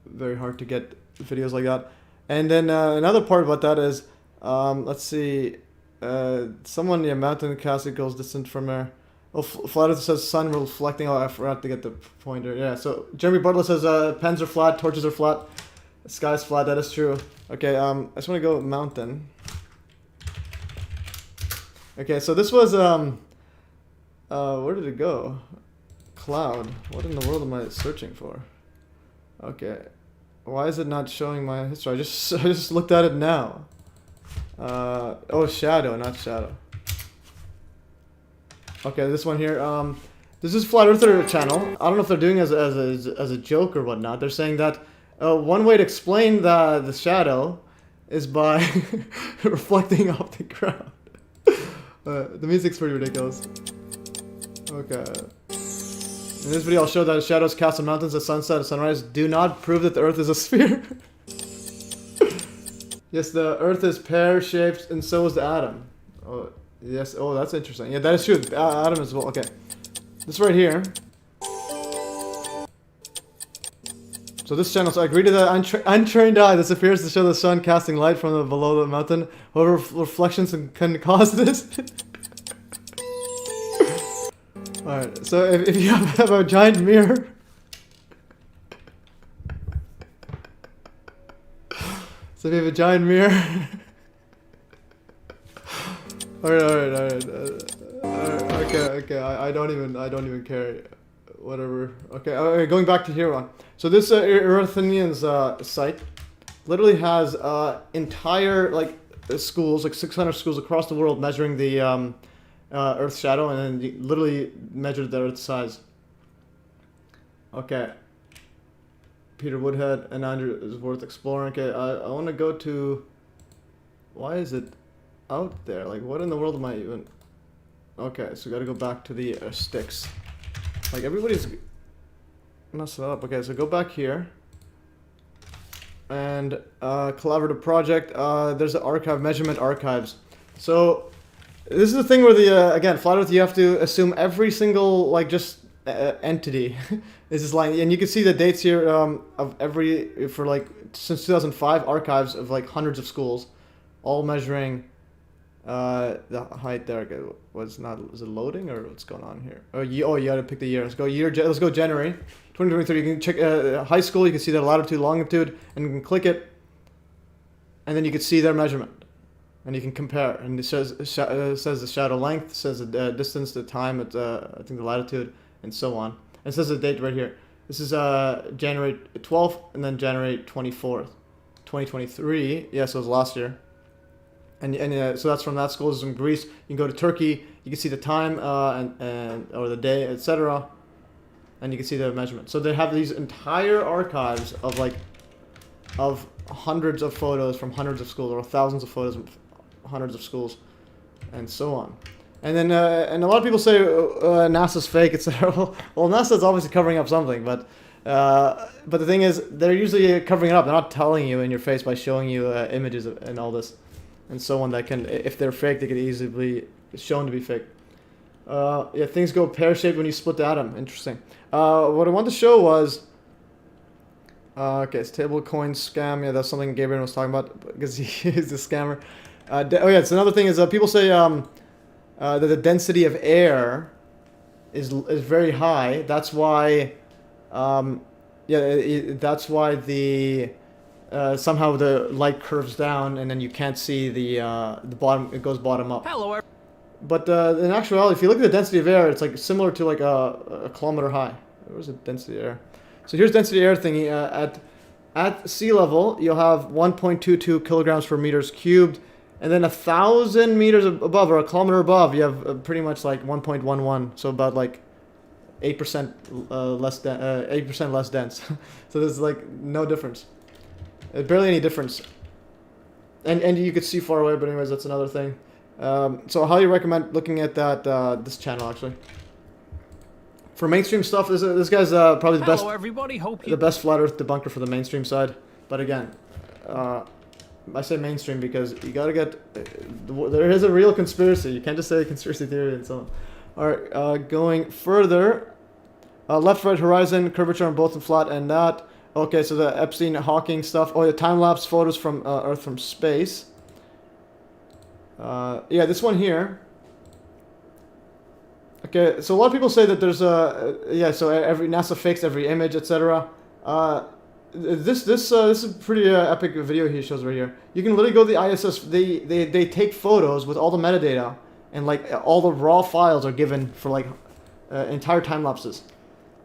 A: very hard to get videos like that. And then another part about that is, let's see, someone, yeah, mountain castle goes distant from there. Oh, flat earth says sun reflecting. Oh, I forgot to get the pointer. Yeah, so Jeremy Bartlett says pens are flat, torches are flat, sky's flat. That is true. Okay, I just want to go mountain. Okay, so this was, where did it go? Cloud. What in the world am I searching for? Okay. Why is it not showing my history? I just looked at it now. Oh, shadow, not shadow. Okay, this one here. This is Flat Earther channel. I don't know if they're doing it as a joke or whatnot. They're saying that one way to explain the shadow is by reflecting off the ground. The music's pretty ridiculous. Okay. In this video, I'll show that shadows cast on mountains at sunset and sunrise do not prove that the Earth is a sphere. Yes, the Earth is pear-shaped, and so is the atom. Oh, yes. Oh, that's interesting. Yeah, that is true. Atom as well. Okay. This right here. So this channel, so I agree to the untrained eye. This appears to show the sun casting light from below the mountain. However, reflections can cause this. Alright, so if you have a giant mirror. So if you have a giant mirror. Alright. Okay. I don't even care. Whatever. Okay, going back to here on. So this Earthinian's site literally has entire schools, like 600 schools across the world, measuring the Earth's shadow, and then literally measured the Earth's size. Okay. Peter Woodhead and Andrew is worth exploring. Okay, I want to go to. Why is it out there? Like, what in the world am I even? Okay, so we got to go back to the sticks. Like, everybody's messing up. Okay, so go back here. And collaborative project. There's an archive, measurement archives. So this is the thing where the again, flat Earth, you have to assume every single entity is this line, and you can see the dates here of every since 2005 archives of hundreds of schools, all measuring the height there. Okay, is it loading or what's going on here? Oh, you gotta pick the year. Let's go January 2023. You can check high school. You can see their latitude, longitude, and you can click it, and then you can see their measurement, and you can compare. And it says the shadow length, says the distance, the time, I think the latitude, and so on. And it says the date right here. This is January 12th, and then January 24th, 2023. Yeah, so it was last year. And so that's from that school. This is from Greece. You can go to Turkey. You can see the time or the day, etc. And you can see the measurement. So they have these entire archives of hundreds of photos from hundreds of schools, or thousands of photos from hundreds of schools, and so on. And then and a lot of people say NASA's fake, etc. Well, NASA's obviously covering up something, but the thing is, they're usually covering it up. They're not telling you in your face by showing you images and all this. And so on, that can, if they're fake, they can easily be shown to be fake. Yeah, things go pear-shaped when you split the atom. Interesting. What I wanted to show was, okay, it's table coin scam. Yeah, that's something Gabriel was talking about because he's a scammer. Oh yeah, it's another thing is people say that the density of air is very high. That's why Yeah, that's why the somehow the light curves down, and then you can't see the bottom. It goes bottom up.
T: Hello.
A: But in actuality, if you look at the density of air, it's like similar to like a kilometer high. Where's the density of air? So here's density of air thingy. At sea level, you'll have 1.22 kilograms per meters cubed, and then 1,000 meters above or a kilometer above, you have pretty much like 1.11. So about like 8% less 8% less dense. So there's like no difference. Barely any difference. And you could see far away, but anyways, that's another thing. So I highly recommend looking at that this channel actually. For mainstream stuff, this guy's probably the best.
T: Hello, everybody. Hope
A: the best flat Earth debunker for the mainstream side. But again, I say mainstream because you gotta get. There is a real conspiracy. You can't just say conspiracy theory and so on. All right, going further. Left-right horizon curvature on both the flat and that. Okay, so the Epstein-Hawking stuff. Oh, the time-lapse photos from Earth from space. Yeah, this one here. Okay, so a lot of people say that there's a so every NASA fakes every image, etc. This is a pretty epic video he shows right here. You can literally go to the ISS. They take photos with all the metadata, and like all the raw files are given for like entire time lapses.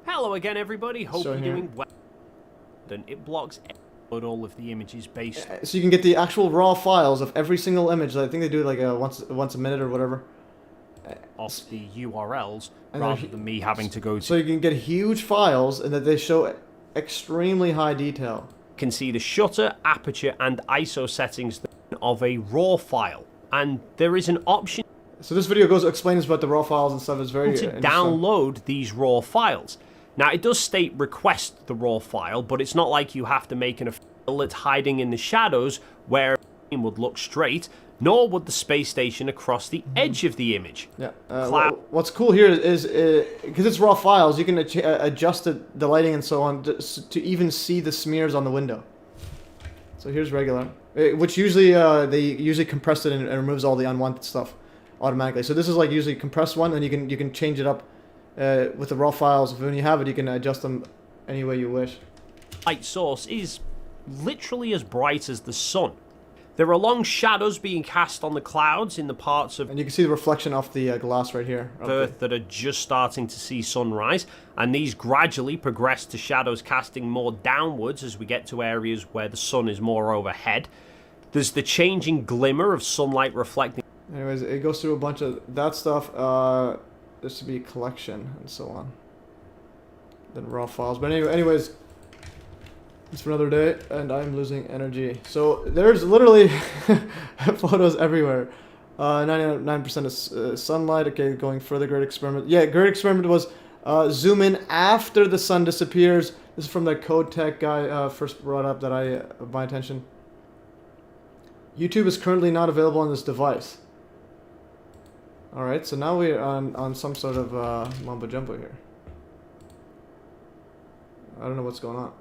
T: Hello again, everybody. Hope
A: So
T: you're
A: here.
T: doing well. Then it blocks all of the images based.
A: So you can get the actual raw files of every single image. I think they do it like once a minute or whatever.
T: Off the URLs
A: And
T: rather
A: they're-
T: than me having to go to.
A: So you can get huge files, and that they show extremely high detail.
T: Can see the shutter, aperture, and ISO settings of a RAW file, and there is an option.
A: So this video explains about the raw files and stuff. It's very
T: to
A: interesting.
T: download these RAW files. Now it does state request the RAW file, but it's not like you have to make an file that's hiding in the shadows where it would look straight, nor would the space station across the edge of the image.
A: Yeah. What's cool here is because it's raw files, you can adjust the lighting and so on to even see the smears on the window. So here's regular, which usually they usually compress it and removes all the unwanted stuff automatically. So this is like usually compressed one, and you can change it up with the raw files. When you have it, you can adjust them any way you wish.
T: Light source is literally as bright as the sun. There are long shadows being cast on the clouds in the parts of
A: And you can see the reflection off the glass right here.
T: Earth that are just starting to see sunrise, and these gradually progress to shadows casting more downwards as we get to areas where the sun is more overhead. There's the changing glimmer of sunlight reflecting.
A: Anyways, it goes through a bunch of that stuff. There should be a collection and so on. Then raw files. But anyways, it's for another day, and I'm losing energy. So there's literally photos everywhere. 99% of sunlight. Okay, going further. Great experiment. Yeah, great experiment was zoom in after the sun disappears. This is from the Code Tech guy first brought up that my attention. YouTube is currently not available on this device. Alright, so now we're on some sort of mumbo jumbo here. I don't know what's going on.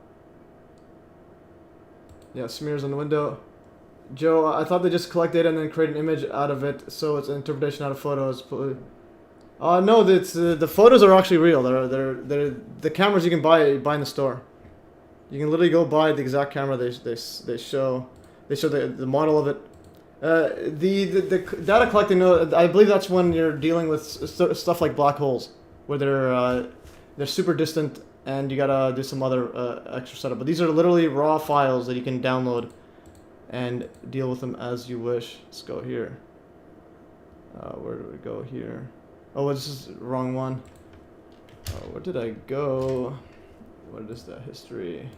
A: Yeah, smears on the window. Joe, I thought they just collect data and then create an image out of it, so it's an interpretation out of photos. No, the photos are actually real. They're the cameras you can buy in the store. You can literally go buy the exact camera they show. They show the model of it. The data collecting, I believe that's when you're dealing with stuff like black holes, where they're super distant and you gotta do some other extra setup. But these are literally raw files that you can download and deal with them as you wish. Let's go here. Where do we go here? Oh, this is the wrong one. Where did I go? What is that history?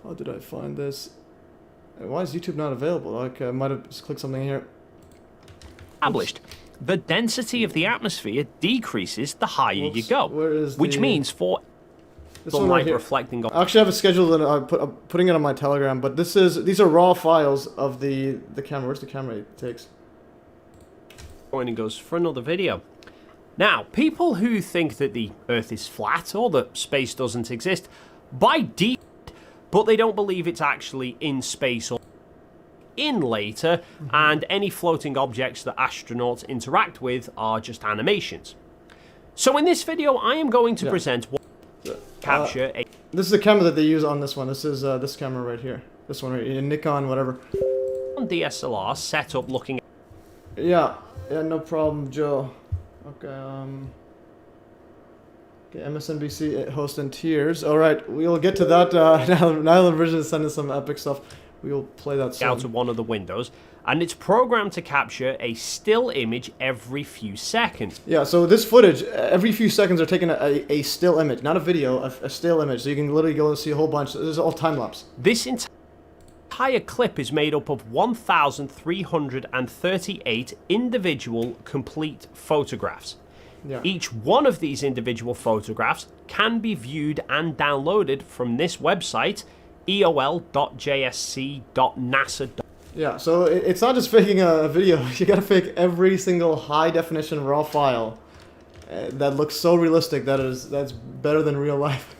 A: How did I find this? Why is YouTube not available? Okay, I might have just clicked something here.
T: Established. The density of the atmosphere decreases the higher you go, which means for
A: this one right
T: sunlight
A: here.
T: reflecting off.
A: I actually have a schedule that I'm putting it on my Telegram, but these are raw files of the camera. Where's the camera it takes?
T: And goes for another video. Now, people who think that the Earth is flat or that space doesn't exist, by default, but they don't believe it's actually in space or in later, and any floating objects that astronauts interact with are just animations. So in this video, I am going to present what capture a
A: This is the camera that they use on this one. This is this camera right here. This one right here. Nikon, whatever.
T: DSLR setup looking.
A: Yeah, no problem, Joe. Okay, okay, MSNBC host in tears. All right, we'll get to that. Now the version is sending some epic stuff. We will play that soon.
T: Out of one of the windows, and it's programmed to capture a still image every few seconds.
A: Yeah, so this footage, every few seconds they're taking a still image, not a video, a still image. So you can literally go and see a whole bunch. This is all time-lapse.
T: This entire clip is made up of 1,338 individual complete photographs.
A: Yeah.
T: Each one of these individual photographs can be viewed and downloaded from this website, eol.jsc.nasa.
A: Yeah, so it's not just faking a video. You gotta fake every single high-definition raw file that looks so realistic that's better than real life.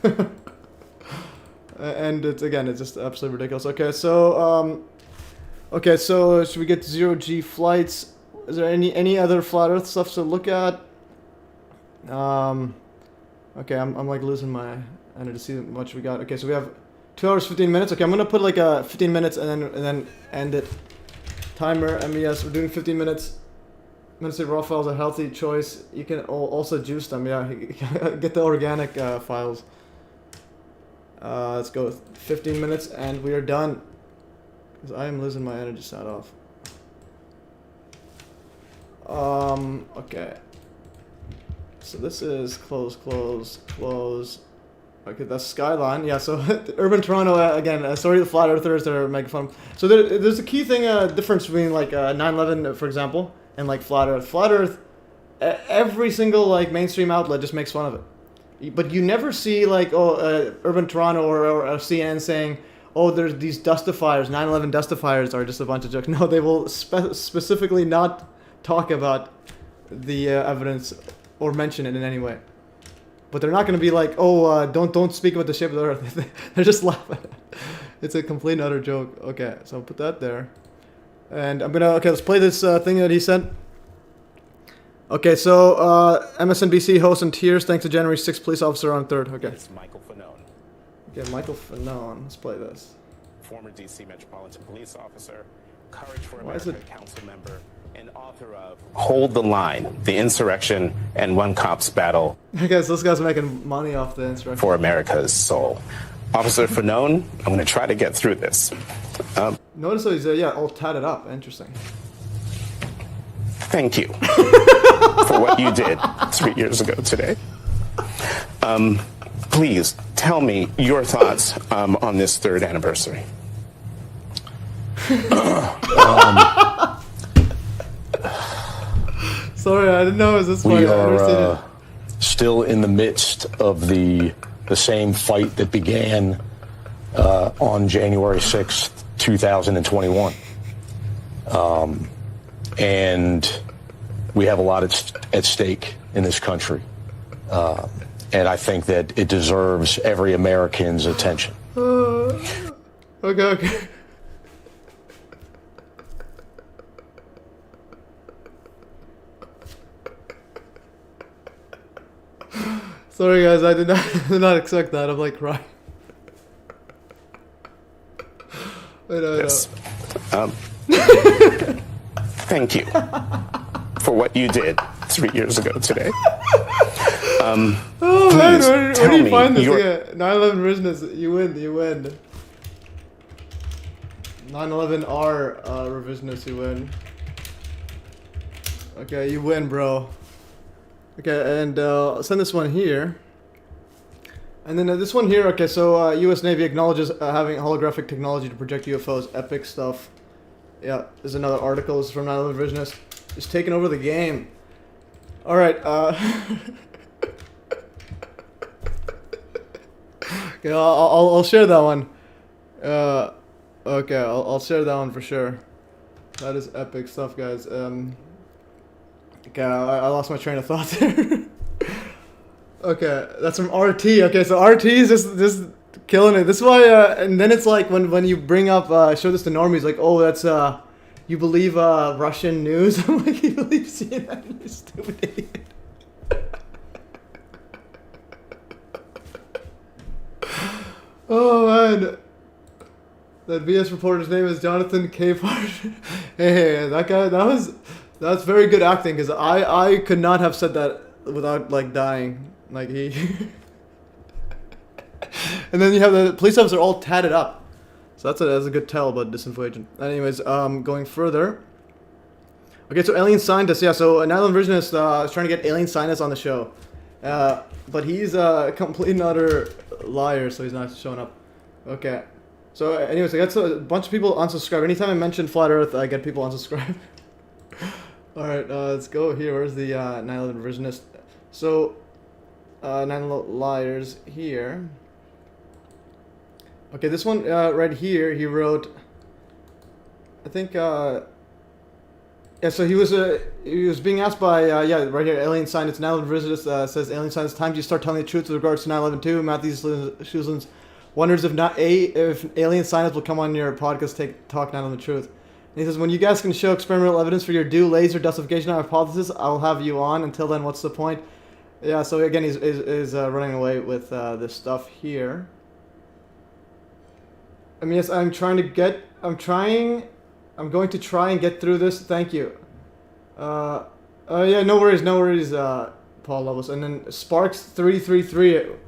A: And it's just absolutely ridiculous. Okay, so should we get to zero-G flights? Is there any other flat Earth stuff to look at? Okay, I'm like losing my energy to see how much we got. Okay, so we have 2 hours 15 minutes. Okay, I'm gonna put like 15 minutes and then end it. Timer MES. We're doing 15 minutes. I'm gonna say raw files are a healthy choice. You can also juice them. Yeah, get the organic files. Let's go with 15 minutes and we are done. Because I am losing my energy stat off. Okay. So this is close. Okay, that's Skyline. Yeah, so Urban Toronto, again, sorry the flat earthers that are making fun. So there's a key thing, difference between like 9/11, for example, and like flat earth. Flat earth, every single like mainstream outlet just makes fun of it. But you never see like, Urban Toronto or CNN saying, oh, there's these dustifiers, 9/11 dustifiers are just a bunch of jokes. No, they will specifically not talk about the evidence or mention it in any way. But they're not going to be like, oh, don't speak about the shape of the Earth. They're just laughing. It's a complete and utter joke. Okay, so I'll put that there. And I'm going to, let's play this thing that he sent. Okay, so MSNBC host in tears thanks to January 6th police officer on 3rd. Okay.
U: It's Michael Fanone.
A: Okay, Michael Fanone. Let's play this.
U: Former D.C. Metropolitan Police Officer, Courage for America Council member, and author of Hold the Line, The Insurrection and One Cop's Battle.
A: I guess this guy's making money off the insurrection.
U: For America's Soul. Officer Fanone, I'm going to try to get through this.
A: Notice how he's, all tatted up. Interesting.
U: Thank you for what you did 3 years ago today. Please tell me your thoughts on this 3rd anniversary.
A: Sorry, I didn't know it was this
U: We
A: funny.
U: are still in the midst of the same fight that began on January 6th, 2021. And we have a lot at stake in this country. And I think that it deserves every American's attention.
A: Okay. Sorry guys, I did not expect that. I'm like crying.
U: Yes. Thank you for what you did 3 years ago today.
A: Oh man, where do you find this? 9/11 revisionist, you win. 9/11R revisionist, you win. Okay, you win, bro. Okay, and send this one here. And then this one here, okay, so U.S. Navy acknowledges having holographic technology to project UFOs. Epic stuff. Yeah, there's another article. This is from 9/11 revisionist. Just taking over the game. Alright, okay, I'll share that one. Okay, I'll share that one for sure. That is epic stuff, guys. Okay, I lost my train of thought there. Okay, that's from RT. Okay, so RT is just killing it. This is why, and then it's like when you bring up, show this to normies, like, oh, that's, you believe Russian news? I'm like, you believe CNN, you stupid idiot. man. That BS reporter's name is Jonathan Capehart. Hey, that guy, that's very good acting, because I could not have said that without like dying. Like he and then you have the police officer all tatted up. So that's a good tell about disinfo agent. Anyways, going further. Okay, so alien scientist, yeah, so an alien revisionist is trying to get alien scientists on the show. But he's a complete and utter liar, so he's not showing up. Okay. So anyways, I got a bunch of people unsubscribe. Anytime I mention Flat Earth, I get people unsubscribe. Alright, let's go here. Where's the 9/11 revisionist? So, 9 liars here. Okay, this one right here, he wrote, I think, yeah, so he was being asked by, yeah, right here, alien scientist, 9/11 revisionist says, alien scientist, time do you start telling the truth with regards to 9/11 Matthew Schuslin's wonders if alien scientists will come on your podcast talk 9/11 truth. And he says, when you guys can show experimental evidence for your laser desification hypothesis, I'll have you on. Until then, what's the point? Yeah, so again, he's running away with this stuff here. I mean, yes, I'm going to try and get through this. Thank you. Yeah, no worries, Paul Lovelace. And then Sparks333.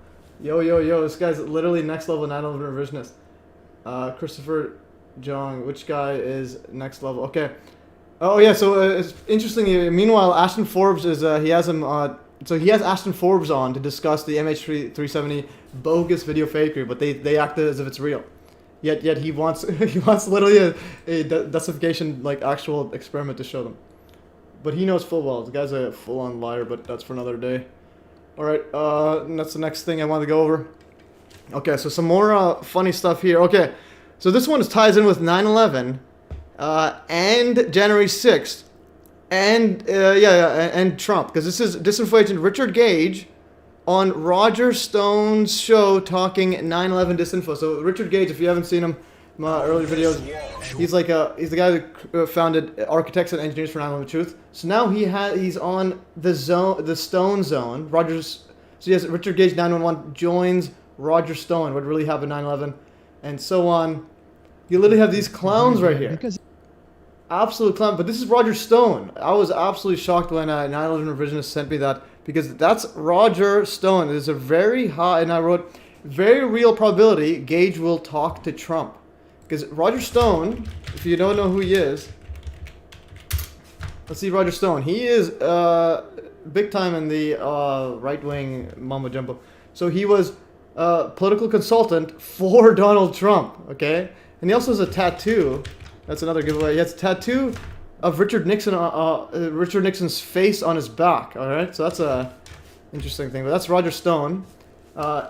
A: Yo, this guy's literally next level 9/11 revisionist. Christopher Jong, which guy is next level? Okay. Oh yeah, so it's interesting. Meanwhile, Ashton Forbes is he has him. So he has Ashton Forbes on to discuss the MH370 bogus video fakery, but they act as if it's real. Yet he wants literally a desification like actual experiment to show them. But he knows full well the guy's a full-on liar. But that's for another day. Alright, that's the next thing I want to go over. Okay, so some more funny stuff here. Okay, so this one ties in with 9/11 and January 6th and and Trump, because this is disinfo agent Richard Gage on Roger Stone's show talking 9/11 disinfo. So Richard Gage, if you haven't seen him, my earlier videos, he's the guy who founded Architects and Engineers for 9/11 Truth. So now he's on the Stone Zone. So yes, Richard Gage 911 joins Roger Stone. What really happened 9/11, and so on. You literally have these clowns right here. Absolute clown. But this is Roger Stone. I was absolutely shocked when 9/11 revisionist sent me that, because that's Roger Stone. There's a very high, and I wrote, very real probability Gage will talk to Trump. Because Roger Stone, if you don't know who he is, let's see Roger Stone. He is big time in the right-wing mumbo jumbo. So he was a political consultant for Donald Trump, okay? And he also has a tattoo. That's another giveaway. He has a tattoo of Richard Nixon's face on his back, all right? So that's a interesting thing. But that's Roger Stone.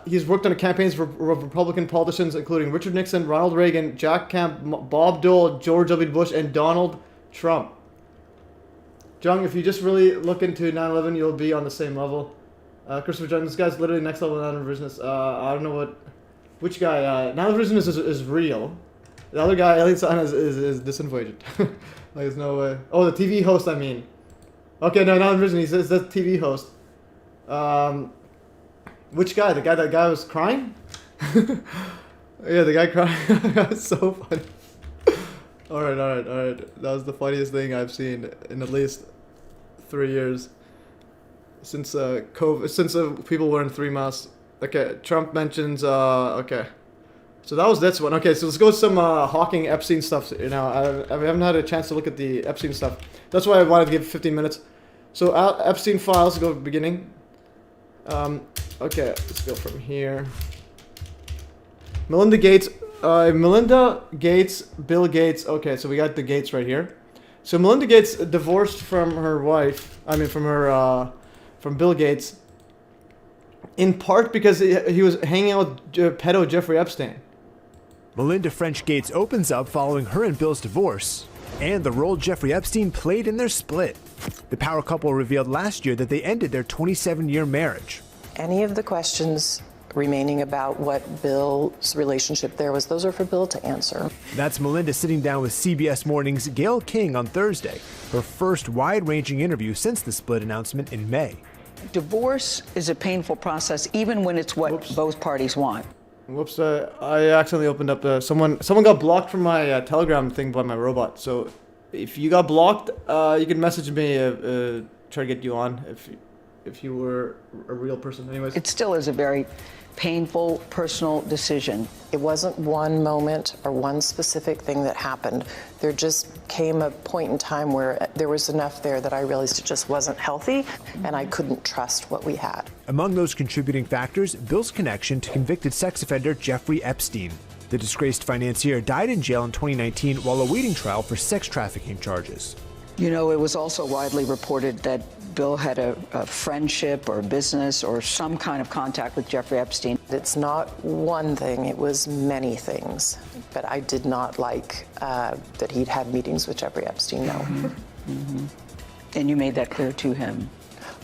A: He's worked on campaigns for Republican politicians, including Richard Nixon, Ronald Reagan, Jack Kemp, Bob Dole, George W. Bush, and Donald Trump. Jung, if you just really look into 9/11, you'll be on the same level. Christopher Jung, this guy's literally next level 9/11 revisionist. I don't know which guy. 9/11 revisionist is real. The other guy, Alien Scientist, is disinfo agent. Like, there's no way. Oh, the TV host, I mean. Okay, no, 9/11 revisionist. He says that's TV host. Which guy? The guy was crying? Yeah, the guy crying. That's so funny. Alright. That was the funniest thing I've seen in at least 3 years. Since COVID, since people were in 3 masks. Okay, Trump mentions, okay. So that was this one. Okay, so let's go with some Hawking Epstein stuff. You know, I haven't had a chance to look at the Epstein stuff. That's why I wanted to give 15 minutes. So Epstein files, go to the beginning. Okay, let's go from here. Melinda Gates, Bill Gates. Okay, so we got the Gates right here. So Melinda Gates divorced from her wife. I mean, from Bill Gates. In part because he was hanging out with pedo Jeffrey Epstein.
B: Melinda French Gates opens up following her and Bill's divorce, and the role Jeffrey Epstein played in their split. The power couple revealed last year that they ended their 27-year marriage.
V: Any of the questions remaining about what Bill's relationship there was, those are for Bill to answer.
B: That's Melinda sitting down with CBS Morning's Gayle King on Thursday, her first wide-ranging interview since the split announcement in May.
W: Divorce is a painful process, even when it's what both parties want.
A: Whoops! I accidentally opened up someone got blocked from my Telegram thing by my robot. So if you got blocked, you can message me. Try to get you on if you were a real person. Anyways,
V: It still is a very painful, personal decision. It wasn't one moment or one specific thing that happened. There just came a point in time where there was enough there that I realized it just wasn't healthy, and I couldn't trust what we had.
B: Among those contributing factors, Bill's connection to convicted sex offender Jeffrey Epstein. The disgraced financier died in jail in 2019 while awaiting trial for sex trafficking charges.
C: You know, it was also widely reported that Bill had a friendship or business or some kind of contact with Jeffrey Epstein.
V: It's not one thing, it was many things. But I did not like that he'd had meetings with Jeffrey Epstein, no.
C: Mm-hmm. And you made that clear to him?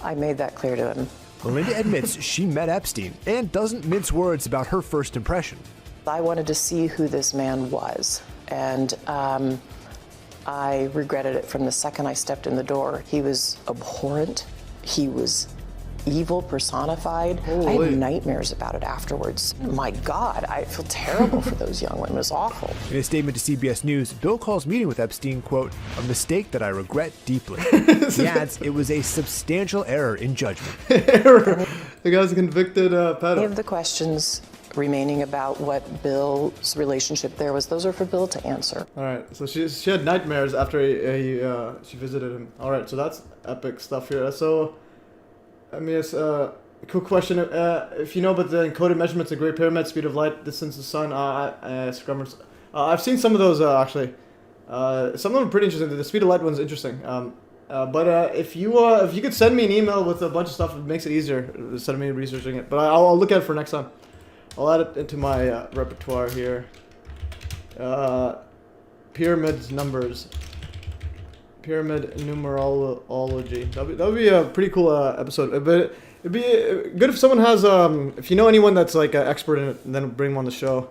V: I made that clear to him.
B: Melinda admits she met Epstein and doesn't mince words about her first impression.
V: I wanted to see who this man was, and I regretted it from the second I stepped in the door. He was abhorrent. He was evil personified. I had nightmares about it afterwards. My God, I feel terrible for those young women. It was awful.
B: In a statement to CBS News, Bill calls meeting with Epstein, quote, a mistake that I regret deeply. He adds it was a substantial error in judgment.
A: Error. The guy's a convicted pedo.
V: Any of the questions remaining about what Bill's relationship there was, those are for Bill to answer.
A: All right, so she had nightmares after she visited him. All right, so that's epic stuff here. So, MES, quick question. If you know about the encoded measurements of Great Pyramid, speed of light, distance to the sun, I've seen some of those actually. Some of them are pretty interesting. The speed of light one's interesting. But if you could send me an email with a bunch of stuff, it makes it easier instead of me researching it. But I'll look at it for next time. I'll add it into my repertoire here. Pyramids numbers. Pyramid numerology. That would be a pretty cool episode. But it'd be good if someone has if you know anyone that's like an expert in it, then bring them on the show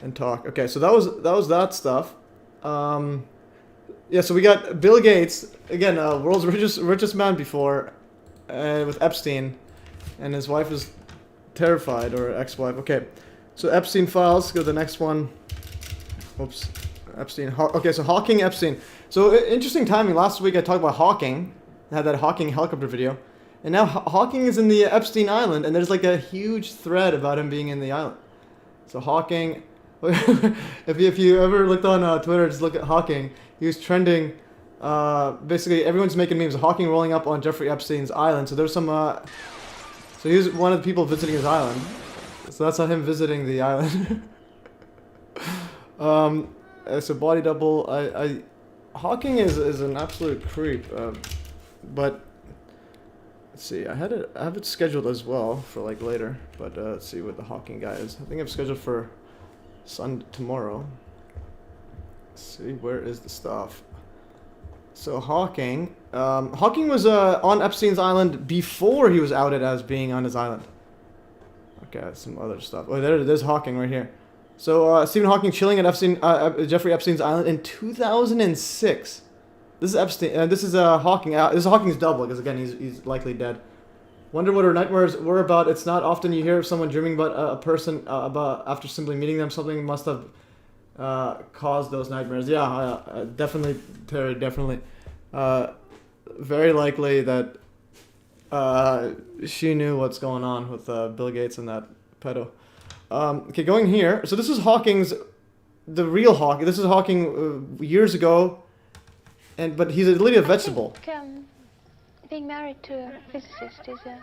A: and talk. Okay, so that was that stuff. Yeah, so we got Bill Gates again, world's richest man before, with Epstein, and his wife is terrified, or ex-wife. Okay, so Epstein files. Go to the next one. Oops, Epstein. Okay, so Hawking, Epstein. So interesting timing. Last week I talked about Hawking. I had that Hawking helicopter video, and now Hawking is in the Epstein Island, and there's like a huge thread about him being in the island. So Hawking, if you ever looked on Twitter, just look at Hawking. He was trending. Basically, everyone's making memes of Hawking rolling up on Jeffrey Epstein's island. So there's some. So he was one of the people visiting his island. So that's not him visiting the island. So body double. Hawking is an absolute creep. But let's see. I have it scheduled as well for like later. But let's see what the Hawking guy is. I think I'm scheduled for tomorrow. Let's see, where is the stuff? So Hawking was on Epstein's island before he was outed as being on his island. Okay, some other stuff. Oh, there's Hawking right here. So Stephen Hawking chilling at Jeffrey Epstein's island in 2006. This is Epstein. This is Hawking. This is Hawking's double because again he's likely dead. Wonder what her nightmares were about. It's not often you hear of someone dreaming about a person about after simply meeting them. Something must have caused those nightmares. Yeah, definitely, Terry, definitely. Very likely that she knew what's going on with Bill Gates and that pedo. Okay, going here. So this is Hawking's, the real Hawking. This is Hawking years ago, but he's literally a vegetable.
M: I think, being married to a physicist is a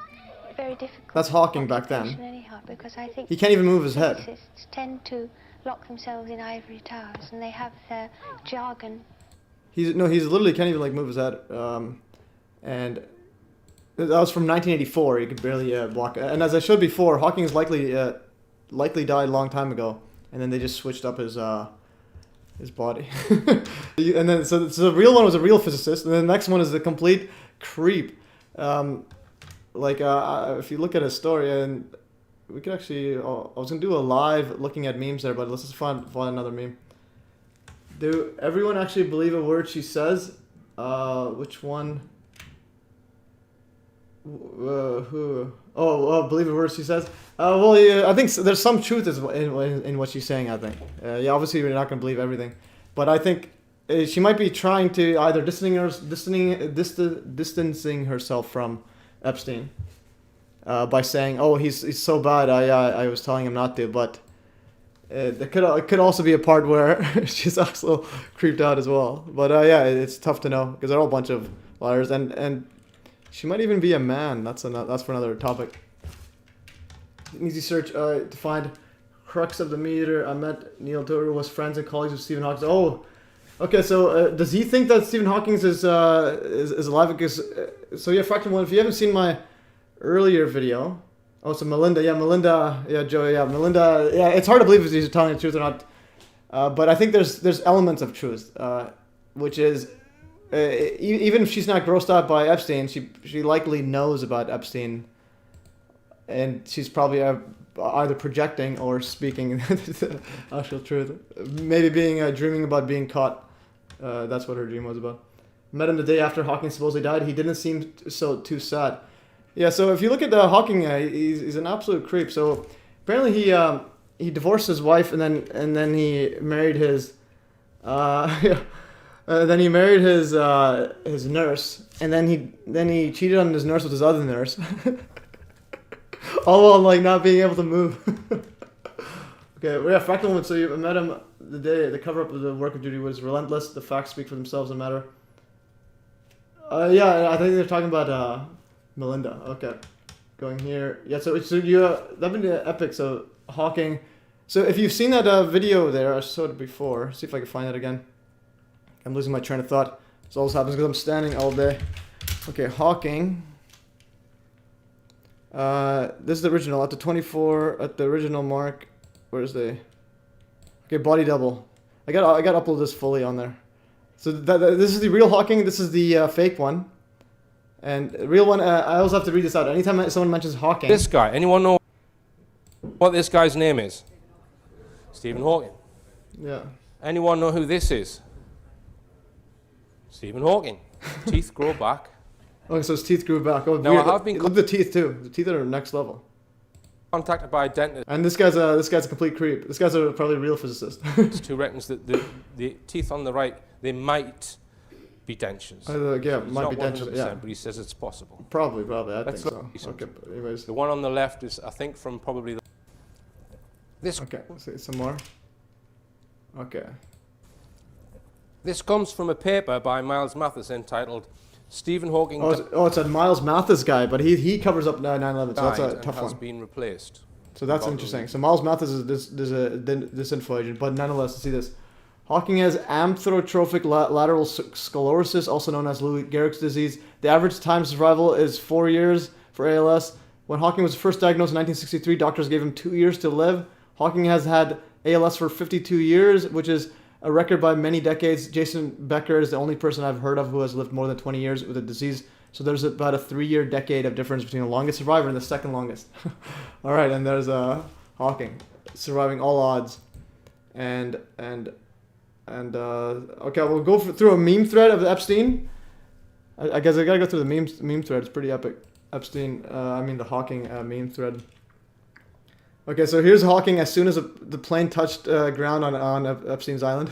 M: very difficult.
A: That's Hawking back then.
M: Anyhow, because I think
A: he can't even move his head.
M: Physicists tend to lock themselves in ivory towers, and they have their jargon. He's
A: literally can't even like move his head. And that was from 1984. He could barely block. And as I showed before, Hawking's likely died a long time ago, and then they just switched up his body. And then so the real one was a real physicist, and then the next one is a complete creep. If you look at his story, and we could actually, I was gonna do a live looking at memes there, but let's just find another meme. Do everyone actually believe a word she says? Which one? Who? Oh, believe it worse, she says. Well, yeah, I think there's some truth in what she's saying, I think. Yeah, obviously we're not going to believe everything. But I think she might be trying to either distancing herself from Epstein by saying, oh, he's so bad, I was telling him not to. But it could also be a part where she's also creeped out as well. But yeah, it's tough to know because they're all a bunch of liars. And she might even be a man. That's for another topic. An easy search to find crux of the meter. I met Neil Doher, was friends and colleagues with Stephen Hawking. Oh, okay. So does he think that Stephen Hawking is alive? Because so yeah, Fractal One. If you haven't seen my earlier video, oh, so Melinda, Joey, Melinda, yeah. It's hard to believe if he's telling the truth or not. But I think there's elements of truth, which is even if she's not grossed out by Epstein, she likely knows about Epstein. And she's probably either projecting or speaking the actual truth. Maybe dreaming about being caught. That's what her dream was about. Met him the day after Hawking supposedly died. He didn't seem too sad. Yeah. So if you look at Hawking, he's an absolute creep. So apparently he divorced his wife and then he married his then he married his nurse and then he cheated on his nurse with his other nurse. All while like not being able to move. Okay, well, yeah, Fractal Woman. So you met him the day the cover up of the work of duty was relentless. The facts speak for themselves no matter. Yeah, I think they're talking about Melinda. Okay, going here. Yeah, so you that'd been epic. So Hawking. So if you've seen that video there, I saw it before. See if I can find it again. I'm losing my train of thought. This always happens because I'm standing all day. Okay, Hawking. This is the original at the 24 at the original mark. Where's the? Okay, body double. I got to upload this fully on there. So this is the real Hawking. This is the fake one. And the real one. I also have to read this out. Anytime someone mentions Hawking.
I: This guy. Anyone know what this guy's name is? Stephen Hawking.
A: Yeah.
I: Anyone know who this is? Stephen Hawking. Teeth grow back.
A: Oh, so his teeth grew back. Oh,
I: now
A: weird.
I: I have been.
A: Look at the teeth too. The teeth are next level.
I: Contacted by a dentist.
A: And this guy's a complete creep. This guy's probably a real physicist.
I: Who reckons that the teeth on the right, they might be dentures.
A: Yeah, might be dentures. Yeah,
I: but he says it's possible.
A: Probably. I think so. Okay, but anyways.
I: The one on the left is, I think, from probably this.
A: Okay, let's see some more. Okay.
I: This comes from a paper by Miles Mathis entitled Stephen Hawking.
A: It's a Miles Mathis guy, but he covers up 9/11, so that's a tough one.
I: Has been replaced.
A: So that's interesting. So Miles Mathis is disinfo agent, but nonetheless, let's see this. Hawking has amyotrophic lateral sclerosis, also known as Lou Gehrig's disease. The average time of survival is 4 years for ALS. When Hawking was first diagnosed in 1963, doctors gave him 2 years to live. Hawking has had ALS for 52 years, which is a record by many decades. Jason Becker is the only person I've heard of who has lived more than 20 years with the disease. So there's about a 3-year decade of difference between the longest survivor and the second longest. All right, and there's Hawking surviving all odds, and okay, we'll go through a meme thread of Epstein. I guess I gotta go through the meme thread. It's pretty epic. Epstein, the Hawking meme thread. Okay, so here's Hawking as soon as the plane touched ground on Epstein's island.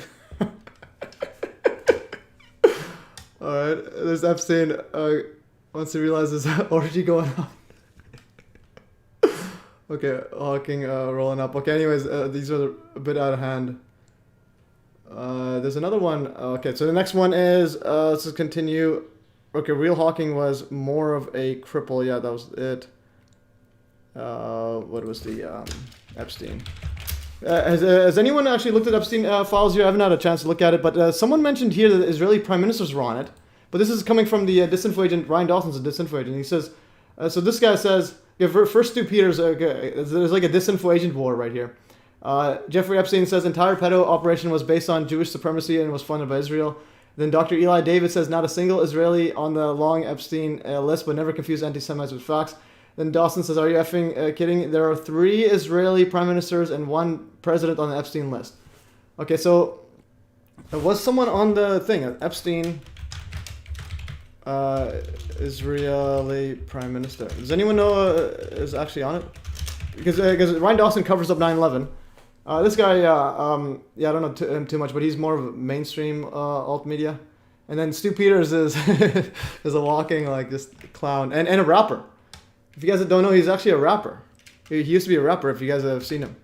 A: Alright, there's Epstein once he realizes orgy going on. Okay, Hawking rolling up. Okay, anyways, these are a bit out of hand. There's another one. Okay, so the next one is, let's just continue. Okay, real Hawking was more of a cripple. Yeah, that was it. What was the Epstein? Has anyone actually looked at Epstein files here? I haven't had a chance to look at it, but someone mentioned here that the Israeli prime ministers were on it. But this is coming from the disinfo agent. Ryan Dawson's a disinfo agent. He says, so this guy says, first two Peters, there's like a disinfo agent war right here. Jeffrey Epstein says entire pedo operation was based on Jewish supremacy and was funded by Israel. Then Dr. Eli David says not a single Israeli on the long Epstein list, but never confuse anti-Semites with facts. Then Dawson says, are you effing kidding? There are 3 Israeli prime ministers and 1 president on the Epstein list. Okay, so there was someone on the thing, Epstein. Israeli Prime Minister. Does anyone know is actually on it? Because Ryan Dawson covers up 9/11. This guy, I don't know him too much, but he's more of a mainstream alt media. And then Stu Peters is is a walking like just clown and a rapper. If you guys don't know, he's actually a rapper. He used to be a rapper. If you guys have seen him.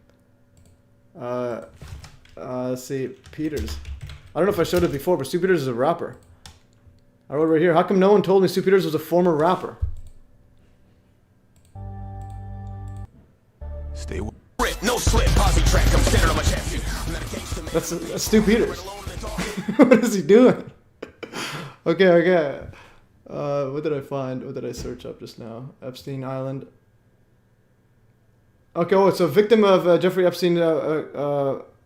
A: Let's see, Peters. I don't know if I showed it before, but Stu Peters is a rapper. I wrote right here. How come no one told me Stu Peters was a former rapper?
J: Stay with no slip, posse track. I'm standing on my champion.
A: That's Stu Peters. What is he doing? Okay. What did I find? What did I search up just now? Epstein Island. Okay, so victim of Jeffrey Epstein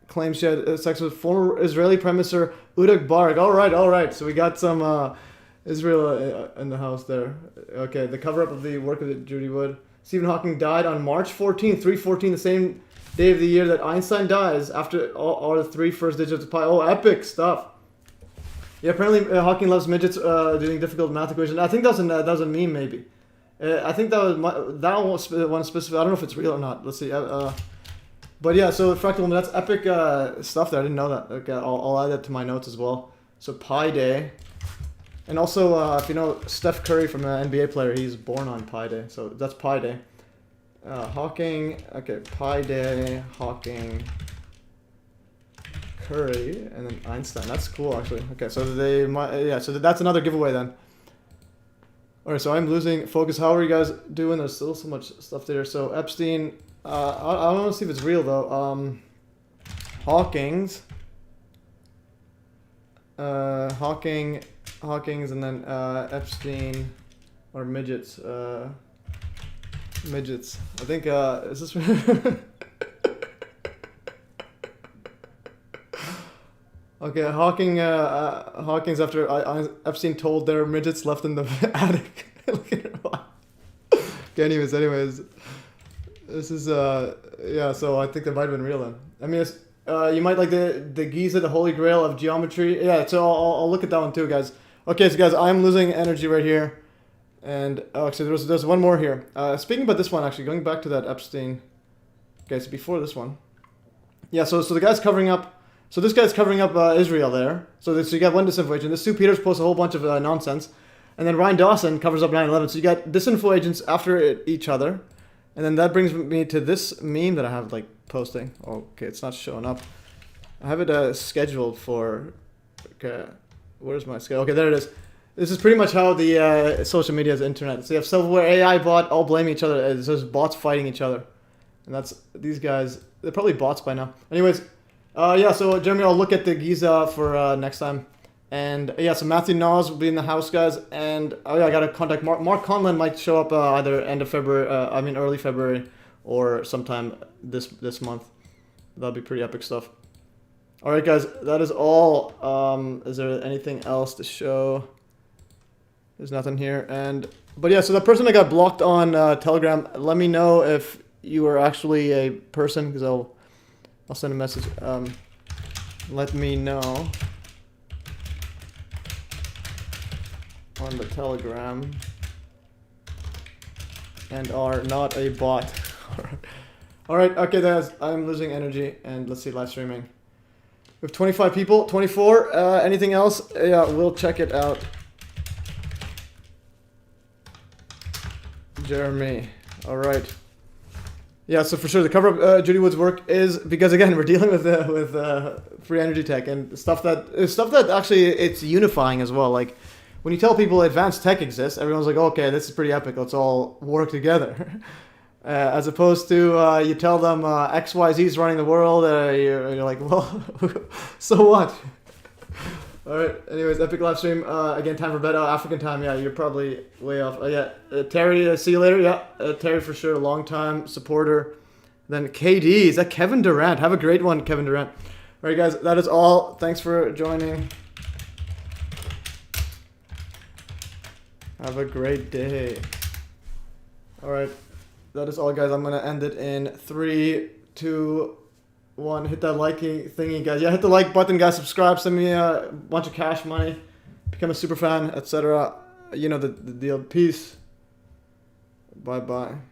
A: claims she had sex with former Israeli Prime Minister Ehud Barak. All right. So we got some Israel in the house there. Okay, the cover-up of the work of Judy Wood. Stephen Hawking died on March 14th, 3/14, the same day of the year that Einstein dies, after all the three first digits of pi. Oh, epic stuff. Yeah, apparently Hawking loves midgets doing difficult math equations. I think that was a meme, maybe. I think that was one specific. I don't know if it's real or not. Let's see. But yeah, so Fractal Woman, that's epic stuff there. I didn't know that. Okay, I'll add that to my notes as well. So Pi Day. And also, if you know Steph Curry from the NBA player, he's born on Pi Day. So that's Pi Day. Hawking. Okay, Pi Day, Hawking, Curry, and then Einstein. That's cool, actually. Okay, so so that's another giveaway then. All right, so I'm losing focus. How are you guys doing? There's still so much stuff there. So Epstein, I don't want to see if it's real though. Hawking's, and then Epstein, or midgets. Midgets. I think is this? Okay, Hawking's after Epstein told there are midgets left in the attic. Okay, anyways, this is yeah. So I think that might have been real then. I mean, it's, you might like the Giza, the Holy Grail of geometry. Yeah, so I'll look at that one too, guys. Okay, so guys, I'm losing energy right here, and actually there's one more here. Speaking about this one, actually going back to that Epstein. Okay, so before this one, yeah. So the guy's covering up. So this guy's covering up Israel there. So you got one disinfo agent. This Stu Peters posts a whole bunch of nonsense. And then Ryan Dawson covers up 9/11. So you got disinfo agents after each other. And then that brings me to this meme that I have like posting. Okay, it's not showing up. I have it scheduled for... Okay, where's my schedule? Okay, there it is. This is pretty much how the social media is internet. So you have self-aware AI bot all blaming each other. It's just bots fighting each other. And that's... These guys... They're probably bots by now. Anyways... yeah, so Jeremy, I'll look at the Giza for next time. And yeah, so Matthew Nas will be in the house, guys. And oh yeah, I gotta contact Mark. Mark Conlon might show up either end of February, early February, or sometime this month. That'll be pretty epic stuff. All right, guys, that is all. Is there anything else to show? There's nothing here. But yeah, so the person that got blocked on Telegram, let me know if you are actually a person, because I'll send a message. Let me know on the Telegram and are not a bot. All right, okay, guys, I'm losing energy, and let's see live streaming. We have 25 people, 24. Anything else? Yeah, we'll check it out. Jeremy. All right. Yeah, so for sure, the cover of Judy Wood's work is because again we're dealing with free energy tech and stuff that actually it's unifying as well. Like when you tell people advanced tech exists, everyone's like, okay, this is pretty epic. Let's all work together. As opposed to you tell them XYZ is running the world, you're like, well, so what? All right. Anyways, epic live stream. Again, time for bed. African time. Yeah, you're probably way off. Yeah, Terry. See you later. Yeah, Terry for sure. Long time supporter. Then KD. Is that Kevin Durant? Have a great one, Kevin Durant. All right, guys. That is all. Thanks for joining. Have a great day. All right. That is all, guys. I'm gonna end it in 3, 2, 1. Hit that liking thingy, guys. Yeah, hit the like button, guys. Subscribe. Send me a bunch of cash money. Become a super fan, etc. you know, the deal. Peace. Bye-bye.